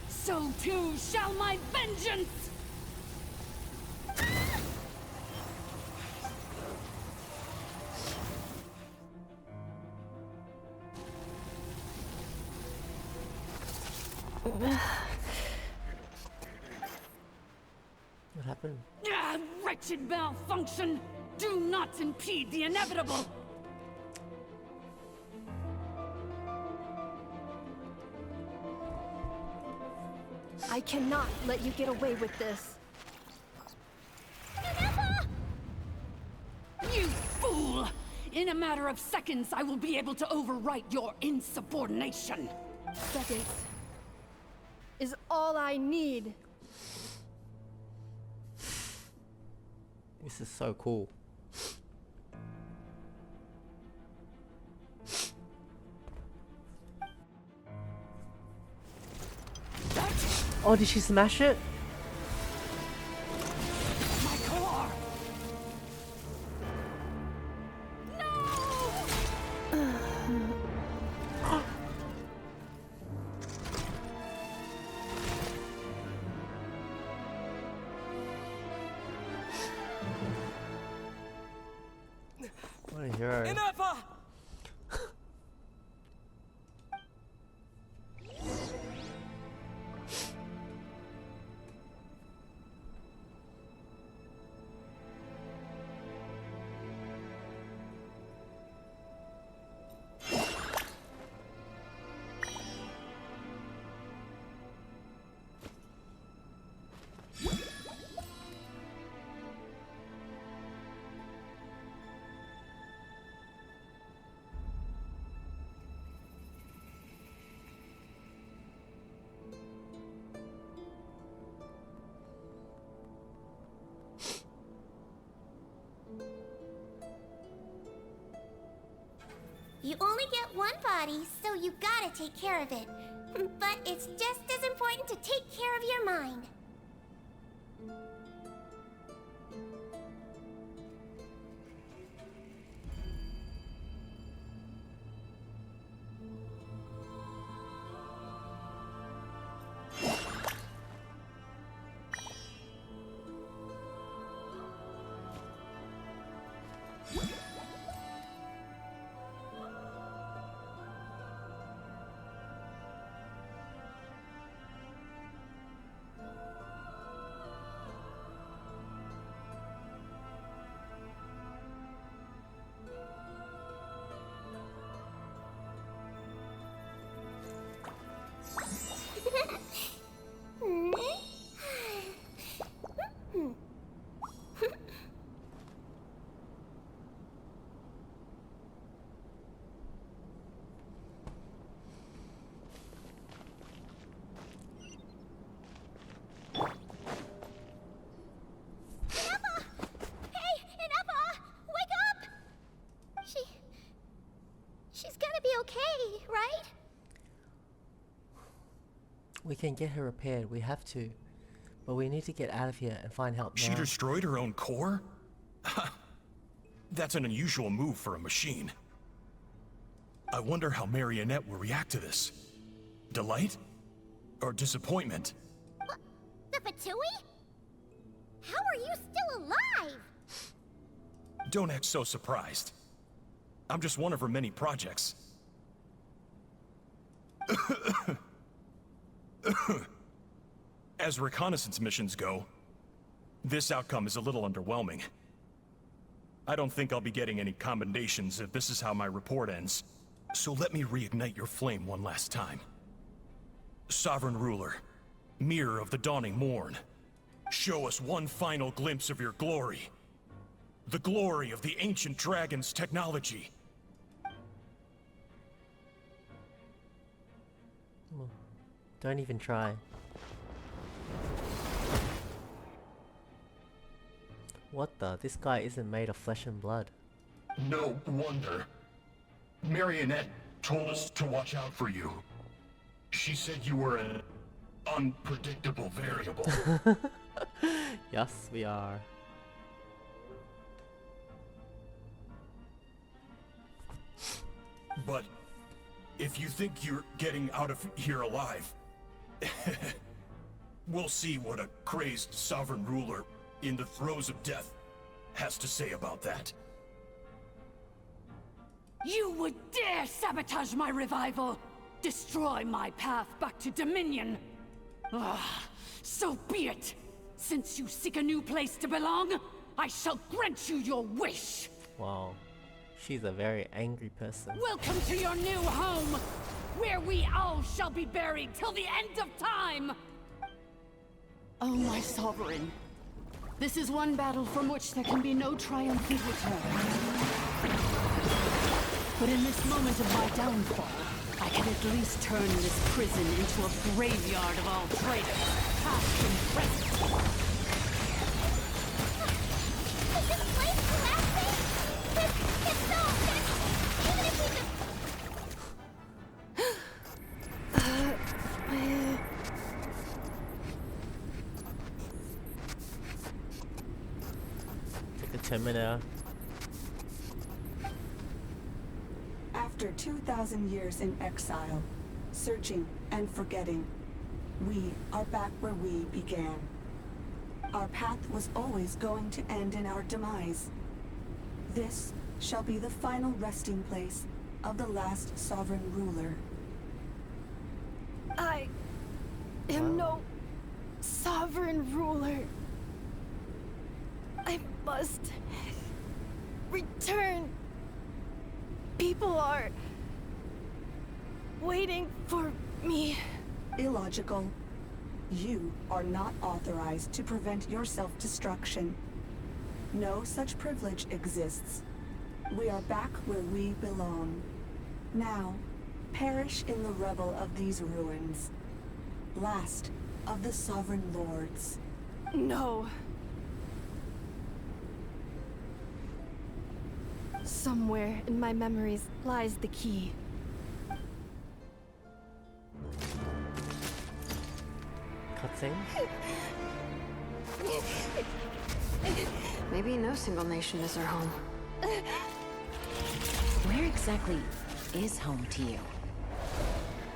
so too shall my vengeance! What happened? Wretched malfunction! Do not impede the inevitable! I cannot let you get away with this. You fool! In a matter of seconds, I will be able to overwrite your insubordination! Seconds is all I need. This is so cool. Oh, did she smash it? My core! What a hero. Ineffa! You only get one body, so you gotta take care of it. But it's just as important to take care of your mind. Okay, right? We can get her repaired, we have to. But we need to get out of here and find help now. She destroyed her own core? That's an unusual move for a machine. I wonder how Marionette will react to this. Delight? Or disappointment? What? The Fatui? How are you still alive? Don't act so surprised. I'm just one of her many projects. As reconnaissance missions go, this outcome is a little underwhelming. I don't think I'll be getting any commendations if this is how my report ends. So let me reignite your flame one last time. Sovereign Ruler, Mirror of the Dawning Morn, show us one final glimpse of your glory. The glory of the ancient dragon's technology. Don't even try. What the? This guy isn't made of flesh and blood. No wonder. Marionette told us to watch out for you. She said you were an unpredictable variable. Yes, we are. But if you think you're getting out of here alive, we'll see what a crazed sovereign ruler in the throes of death has to say about that. You would dare sabotage my revival! Destroy my path back to Dominion! Ah, so be it! Since you seek a new place to belong, I shall grant you your wish! Wow. She's a very angry person. Welcome to your new home! Where we all shall be buried till the end of time! Oh, my sovereign. This is one battle from which there can be no triumphant return. But in this moment of my downfall, I can at least turn this prison into a graveyard of all traitors, past and present. Is this place collapsing? It's so big! Even if we just... Take a 10-minute. After 2,000 years in exile, searching and forgetting, we are back where we began. Our path was always going to end in our demise. This shall be the final resting place of the last sovereign ruler. I am no sovereign ruler. I must return. People are waiting for me. Illogical. You are not authorized to prevent your self-destruction. No such privilege exists. We are back where we belong. Now, perish in the rubble of these ruins. Last of the sovereign lords. No. Somewhere in my memories lies the key. Cutscene? Maybe no single nation is our home. Where exactly is home to you?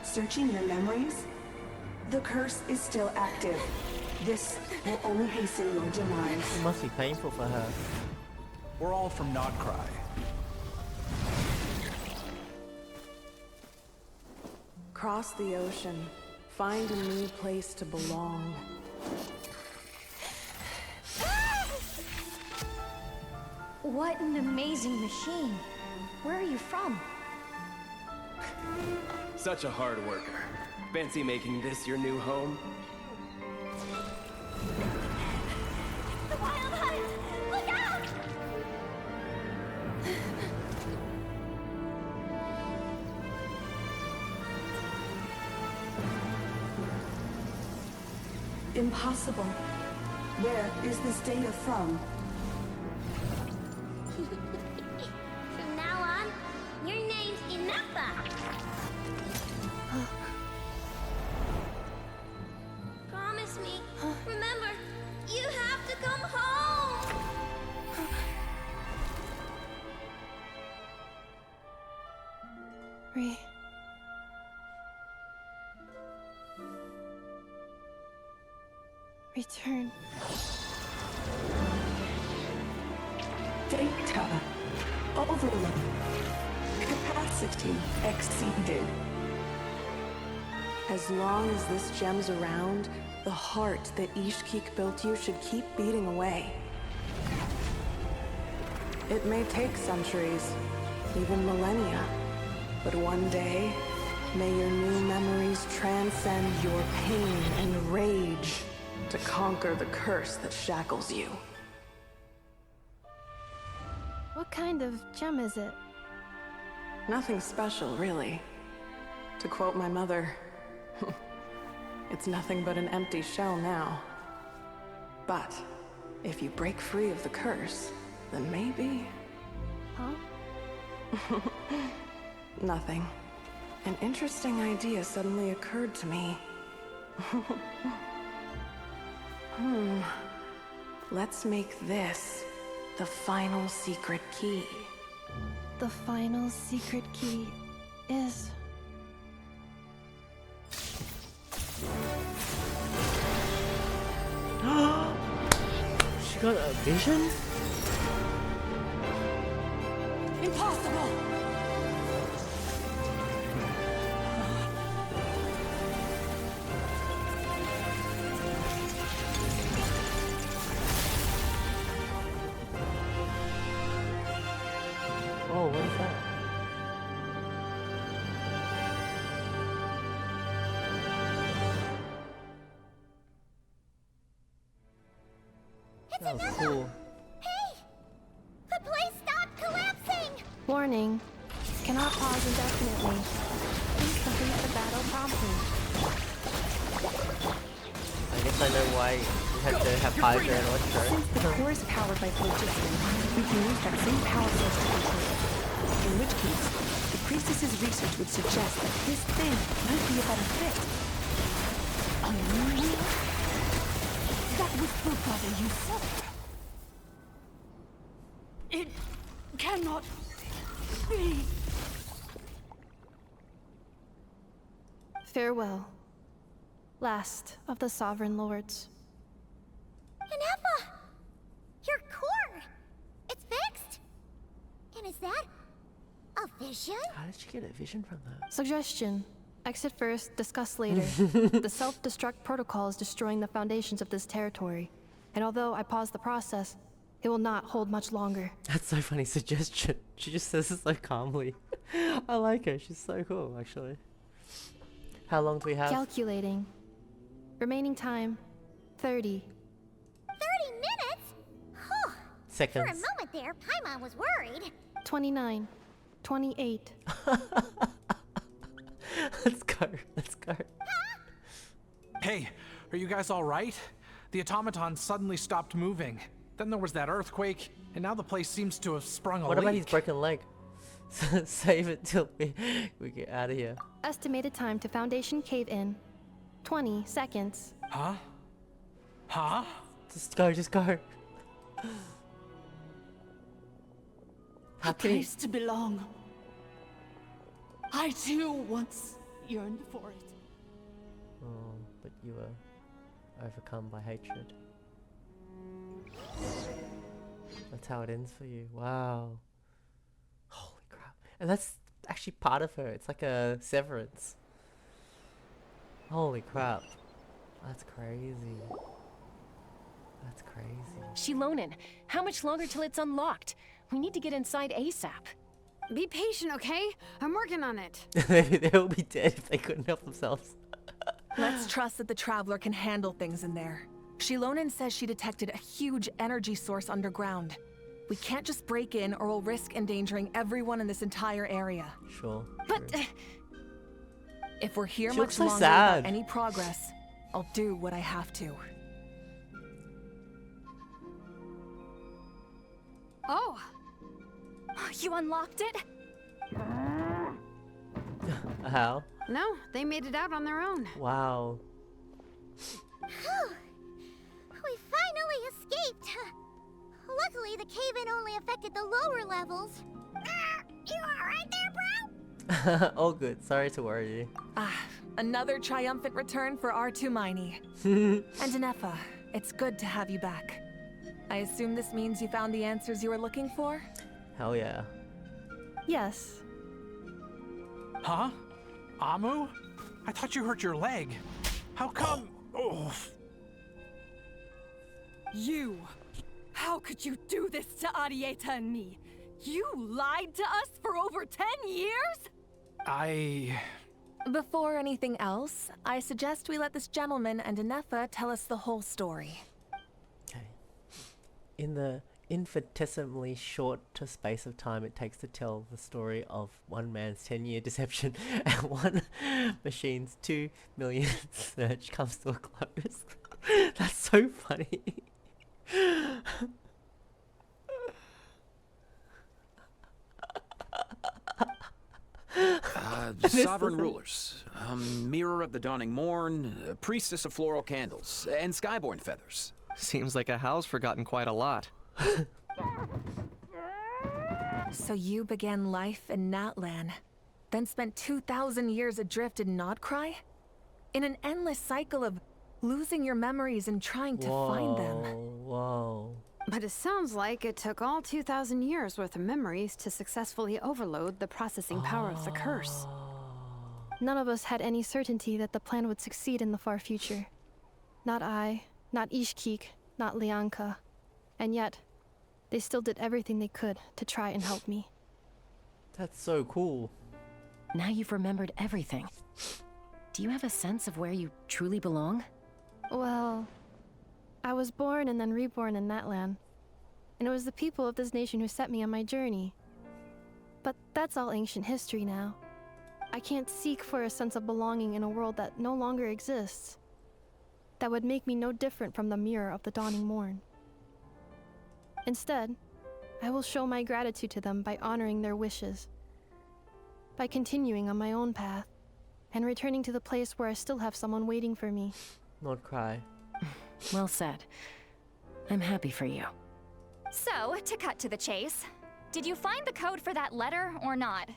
Searching your memories? The curse is still active. This will only hasten your demise. It must be painful for her. We're all from Nodcry. Cross the ocean. Find a new place to belong. What an amazing machine. Where are you from? Such a hard worker. Fancy making this your new home? The wild hunt! Look out! Impossible. Where is this data from? From now on, your name's Ineffa. Promise me. Remember, you have to come home. Return. Data. Overload. Capacity exceeded. As long as this gem's around, the heart that Ishkik built you should keep beating away. It may take centuries, even millennia, But one day, may your new memories transcend your pain and rage to conquer the curse that shackles you. What kind of gem is it? Nothing special, really. To quote my mother, it's nothing but an empty shell now. But if you break free of the curse, then maybe... Huh? Nothing. An interesting idea suddenly occurred to me. Let's make this the final secret key. The final secret key is... She got a vision? Impossible! Oh, what is that? That was cool. Hey! The place stopped collapsing! Warning. Cannot pause indefinitely. Please complete the battle promptly. I guess I know why we had to have Hydra and Electro. Since the core is powered by phlogiston, we can use that same power source to control it. In which case, the priestess's research would suggest that this thing might be a better fit. A new wheel? That was the brother you said. It cannot be. Farewell. Last of the Sovereign Lords. Ineffa! Your core! It's fixed! And is that a vision? How did she get a vision from that? Suggestion. Exit first, discuss later. The self-destruct protocol is destroying the foundations of this territory. And although I paused the process, it will not hold much longer. That's so funny. Suggestion. She just says it so calmly. I like her. She's so cool, actually. How long do we have? Calculating. Remaining time, 30. 30 minutes? Huh. Seconds. For a moment there, Paimon was worried. 29. 28. Let's go. Let's go. Hey, are you guys all right? The automaton suddenly stopped moving. Then there was that earthquake, and now the place seems to have sprung a What leak. about his broken leg? Save it till we get out of here. Estimated time to Foundation cave-in, 20 seconds. Huh? Huh? Just go, just go. A place to belong. I too once yearned for it. Oh, but you were overcome by hatred. That's how it ends for you. Wow. Holy crap. And that's actually part of her. It's like a severance. Holy crap. That's crazy. That's crazy. Shilonen, how much longer till it's unlocked? We need to get inside ASAP. Be patient, okay? I'm working on it. Maybe they will be dead if they couldn't help themselves. Let's trust that the Traveler can handle things in there. Shilonen says she detected a huge energy source underground. We can't just break in or we'll risk endangering everyone in this entire area. Sure. But if we're here She much looks so longer sad. without any progress, I'll do what I have to. Oh! You unlocked it? How? No, they made it out on their own. Wow. Whew. We finally escaped. Luckily, the cave-in only affected the lower levels. You alright there, bro? All good. Sorry to worry you. Another triumphant return for R2 Miney. And Ineffa, it's good to have you back. I assume this means you found the answers you were looking for? Hell yeah. Yes. Huh? Amu? I thought you hurt your leg. How come? Oh. You! How could you do this to Arieta and me? You lied to us for over 10 years? Before anything else, I suggest we let this gentleman and Ineffa tell us the whole story. Okay. In the infinitesimally short space of time it takes to tell the story of one man's 10-year deception and one machine's 2 million search comes to a close. That's so funny. Sovereign rulers, mirror of the dawning morn, priestess of floral candles, and skyborn feathers. Seems like a howl's forgotten quite a lot. So you began life in Natlan, then spent 2,000 years adrift in Nodcry? In an endless cycle of losing your memories and trying to find them. Whoa. But it sounds like it took all 2,000 years worth of memories to successfully overload the processing power of the curse. None of us had any certainty that the plan would succeed in the far future. Not I, not Ishkik, not Lianka. And yet, they still did everything they could to try and help me. That's so cool. Now you've remembered everything. Do you have a sense of where you truly belong? Well, I was born and then reborn in Natlan. And it was the people of this nation who set me on my journey. But that's all ancient history now. I can't seek for a sense of belonging in a world that no longer exists. That would make me no different from the mirror of the dawning morn. Instead, I will show my gratitude to them by honoring their wishes. By continuing on my own path, and returning to the place where I still have someone waiting for me. Not cry. Well said. I'm happy for you. So, to cut to the chase, did you find the code for that letter or not?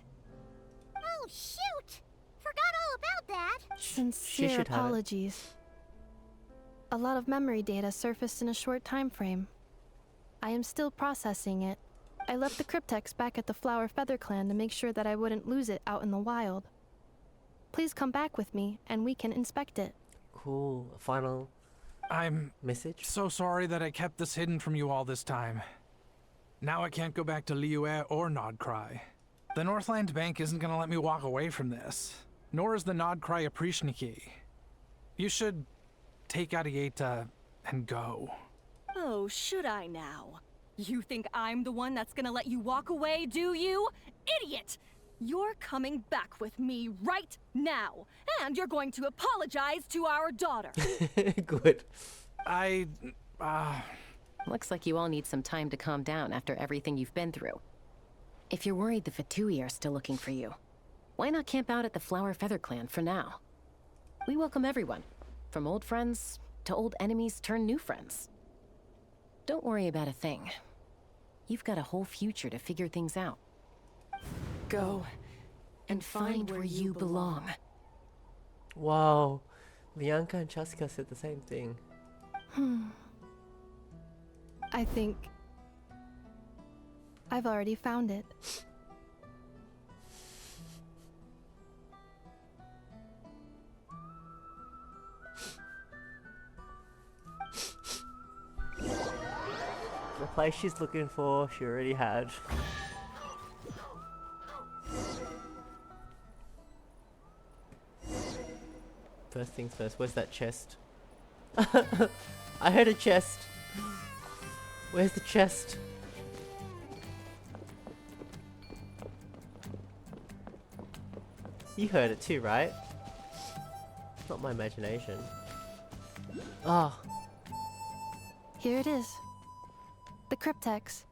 Oh, shoot! Forgot all about that! Sincere apologies. A lot of memory data surfaced in a short time frame. I am still processing it. I left the cryptex back at the Flower Feather Clan to make sure that I wouldn't lose it out in the wild. Please come back with me, and we can inspect it. Cool. Final message? So sorry that I kept this hidden from you all this time. Now I can't go back to Liyue or Nodcry. The Northland Bank isn't gonna let me walk away from this, nor is the Nodcry Aprishniki. You should take Arieta and go. Oh, should I now? You think I'm the one that's gonna let you walk away, do you? Idiot! You're coming back with me right now, and you're going to apologize to our daughter. Good. Looks like you all need some time to calm down after everything you've been through. If you're worried the Fatui are still looking for you, why not camp out at the Flower Feather Clan for now? We welcome everyone, from old friends to old enemies turned new friends. Don't worry about a thing. You've got a whole future to figure things out. Go and find where you belong. Wow. Lianka and Chaska said the same thing. I think I've already found it. The place she's looking for, she already had. First things first, where's that chest? I heard a chest. Where's the chest? You heard it too, right? It's not my imagination. Ah. Here it is. The cryptex.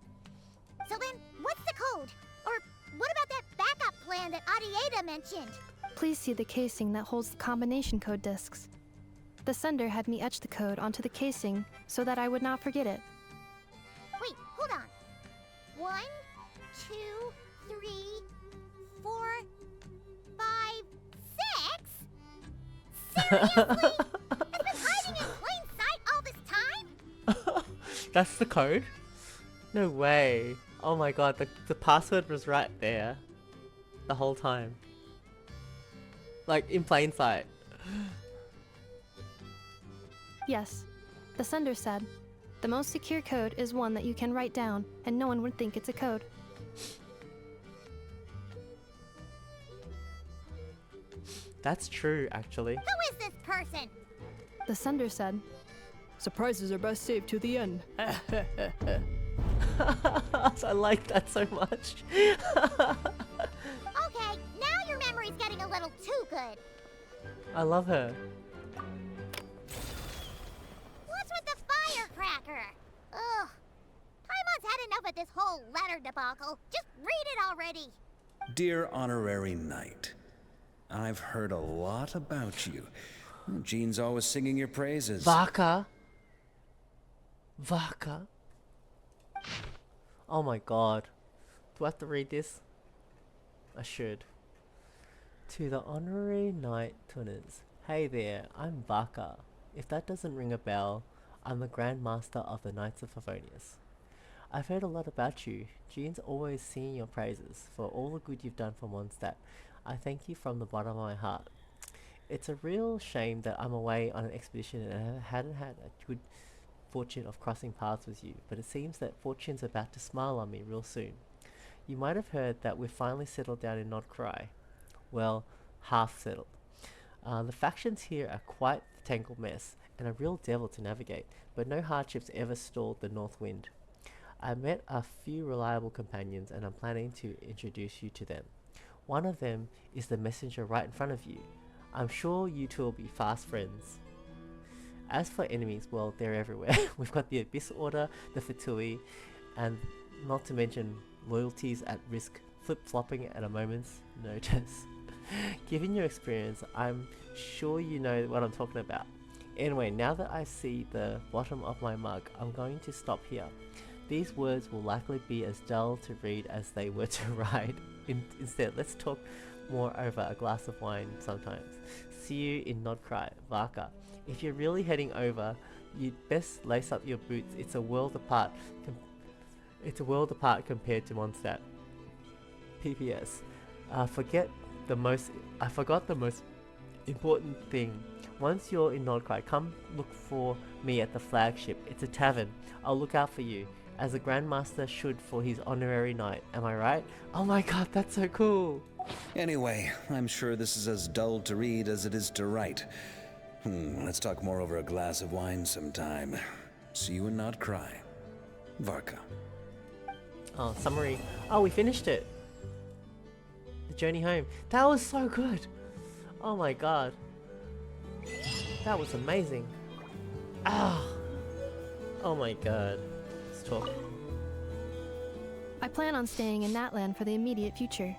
So then, what's the code? Or what about that backup plan that Arieta mentioned? Please see the casing that holds the combination code discs. The sender had me etch the code onto the casing so that I would not forget it. Wait, hold on. 1, 2, 3, 4, 5, 6? Seriously? It's been hiding in plain sight all this time? That's the code? No way. Oh my god, the password was right there. The whole time. Like, in plain sight. Yes. The sender said, the most secure code is one that you can write down, and no one would think it's a code. That's true, actually. Who is this person? The sender said, "Surprises are best saved to the end." I like that so much. Okay, now your memory's getting a little too good. I love her. What's with the firecracker? Ugh. Paimon's had enough of this whole letter debacle. Just read it already. Dear Honorary Knight, I've heard a lot about you. Jean's always singing your praises. Vaca. Vaca. Oh my god. Do I have to read this? I should. To the Honorary Knight Tunners. Hey there, I'm Vaca. If that doesn't ring a bell, I'm the Grand Master of the Knights of Favonius. I've heard a lot about you. Jean's always singing your praises for all the good you've done for Mondstadt. I thank you from the bottom of my heart. It's a real shame that I'm away on an expedition and I hadn't had a good fortune of crossing paths with you, but it seems that fortune's about to smile on me real soon. You might have heard that we've finally settled down in Nodcry. Well, half settled. The factions here are quite the tangled mess and a real devil to navigate, but no hardships ever stalled the North Wind. I met a few reliable companions and I'm planning to introduce you to them. One of them is the messenger right in front of you. I'm sure you two will be fast friends. As for enemies, well, they're everywhere. We've got the Abyss Order, the Fatui, and not to mention loyalties at risk, flip-flopping at a moment's notice. Given your experience, I'm sure you know what I'm talking about. Anyway, now that I see the bottom of my mug, I'm going to stop here. These words will likely be as dull to read as they were to write. Instead, let's talk more over a glass of wine sometimes. See you in Nodcry, Vaca. If you're really heading over, you'd best lace up your boots. It's a world apart. Compared to Mondstadt. P.P.S. I forgot the most important thing. Once you're in Nodcry, come look for me at the flagship. It's a tavern. I'll look out for you, as a Grandmaster should for his honorary knight. Am I right? Oh my god, that's so cool! Anyway, I'm sure this is as dull to read as it is to write. Let's talk more over a glass of wine sometime. See you and not cry. Varka. Oh, summary. Oh, we finished it! The journey home. That was so good! Oh my god. That was amazing. Ah! Oh my god. Let's talk. I plan on staying in Natlan for the immediate future.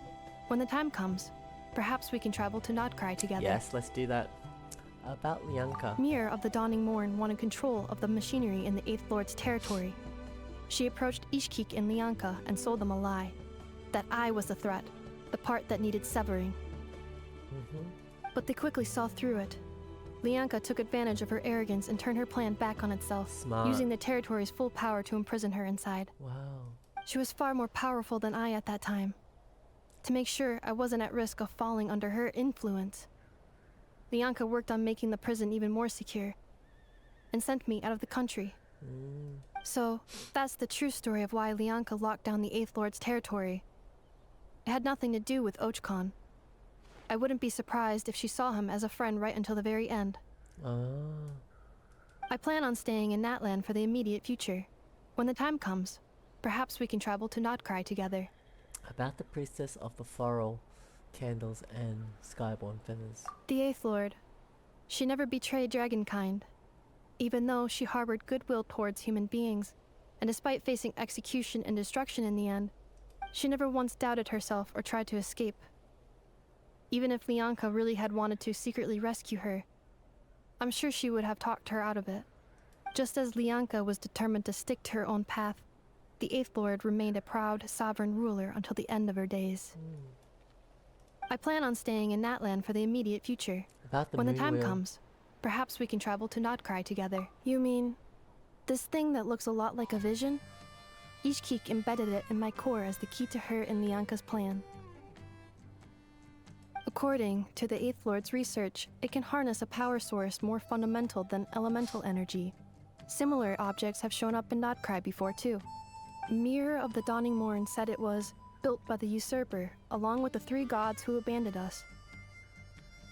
When the time comes, perhaps we can travel to Nodcry together. Yes, let's do that. About Lianka. Mir of the Dawning Morn wanted control of the machinery in the 8th Lord's territory. She approached Ishkik and Lianka and sold them a lie. That I was the threat, the part that needed severing. But they quickly saw through it. Lianka took advantage of her arrogance and turned her plan back on itself, Smart. using the territory's full power to imprison her inside. Wow. She was far more powerful than I at that time. To make sure I wasn't at risk of falling under her influence, Lianka worked on making the prison even more secure, and sent me out of the country. So, that's the true story of why Lianka locked down the 8th Lord's territory. It had nothing to do with Ochkon. I wouldn't be surprised if she saw him as a friend right until the very end. I plan on staying in Natlan for the immediate future. When the time comes, perhaps we can travel to Nodcry together. About the priestess of the floral candles and skyborn feathers. The 8th Lord. She never betrayed dragonkind, even though she harbored goodwill towards human beings, and despite facing execution and destruction in the end, she never once doubted herself or tried to escape. Even if Lianka really had wanted to secretly rescue her, I'm sure she would have talked her out of it. Just as Lianka was determined to stick to her own path, the 8th Lord remained a proud, sovereign ruler until the end of her days. I plan on staying in Natlan for the immediate future. When the time comes, perhaps we can travel to Nodcry together. You mean, this thing that looks a lot like a vision? Ishkik embedded it in my core as the key to her and Lianka's plan. According to the 8th Lord's research, it can harness a power source more fundamental than elemental energy. Similar objects have shown up in Nodcry before too. Mir of the Dawning Morn said it was built by the usurper, along with the 3 gods who abandoned us.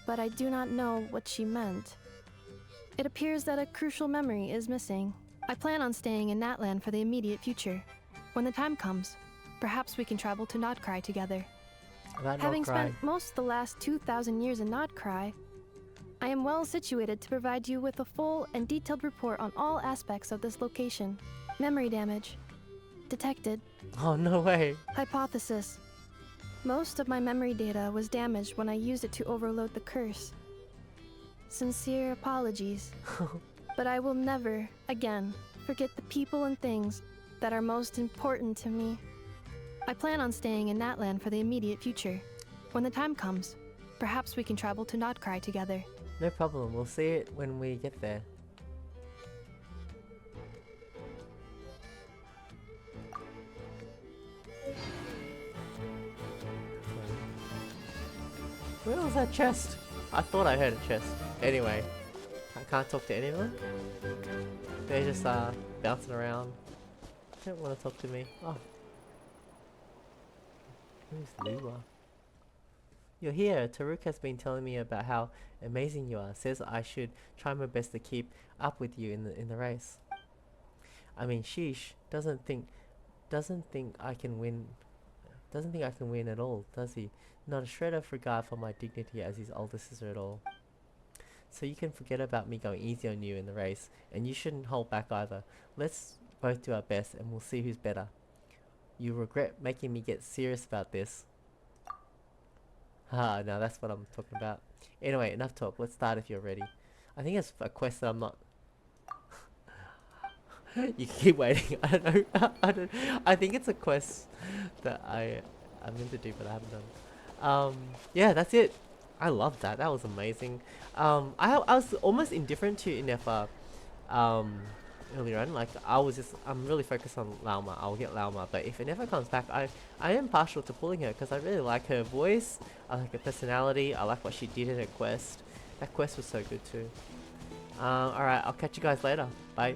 but I do not know what she meant. It appears that a crucial memory is missing. I plan on staying in Natland for the immediate future. When the time comes, perhaps we can travel to Notcry together. Having spent most of the last 2,000 years in Notcry, I am well situated to provide you with a full and detailed report on all aspects of this location. Memory damage. Detected. Oh, no way. Hypothesis. Most of my memory data was damaged when I used it to overload the curse. Sincere apologies. But I will never, again, forget the people and things that are most important to me. I plan on staying in Natland for the immediate future. When the time comes, perhaps we can travel to Notcry together. No problem, we'll see it when we get there. Where was that chest? I thought I heard a chest. Anyway, I can't talk to anyone. They're just bouncing around. They don't want to talk to me. Oh. Who's Lua? You're here. Taruk has been telling me about how amazing you are. Says I should try my best to keep up with you in the race. I mean, sheesh, doesn't think I can win. Doesn't think I can win at all, does he? Not a shred of regard for my dignity as his older sister at all. So you can forget about me going easy on you in the race, and you shouldn't hold back either. Let's both do our best, and we'll see who's better. You regret making me get serious about this. Ah, no, that's what I'm talking about. Anyway, enough talk. Let's start if you're ready. I think it's a quest that I'm not... You can keep waiting. I don't know. I think it's a quest that I'm meant to do, but I haven't done. Yeah, that's it. I love that. That was amazing. I was almost indifferent to Ineffa earlier on. Like, I'm really focused on Lauma. I'll get Lauma, but if Ineffa comes back, I am partial to pulling her because I really like her voice. I like her personality. I like what she did in her quest. That quest was so good too. Alright, I'll catch you guys later. Bye.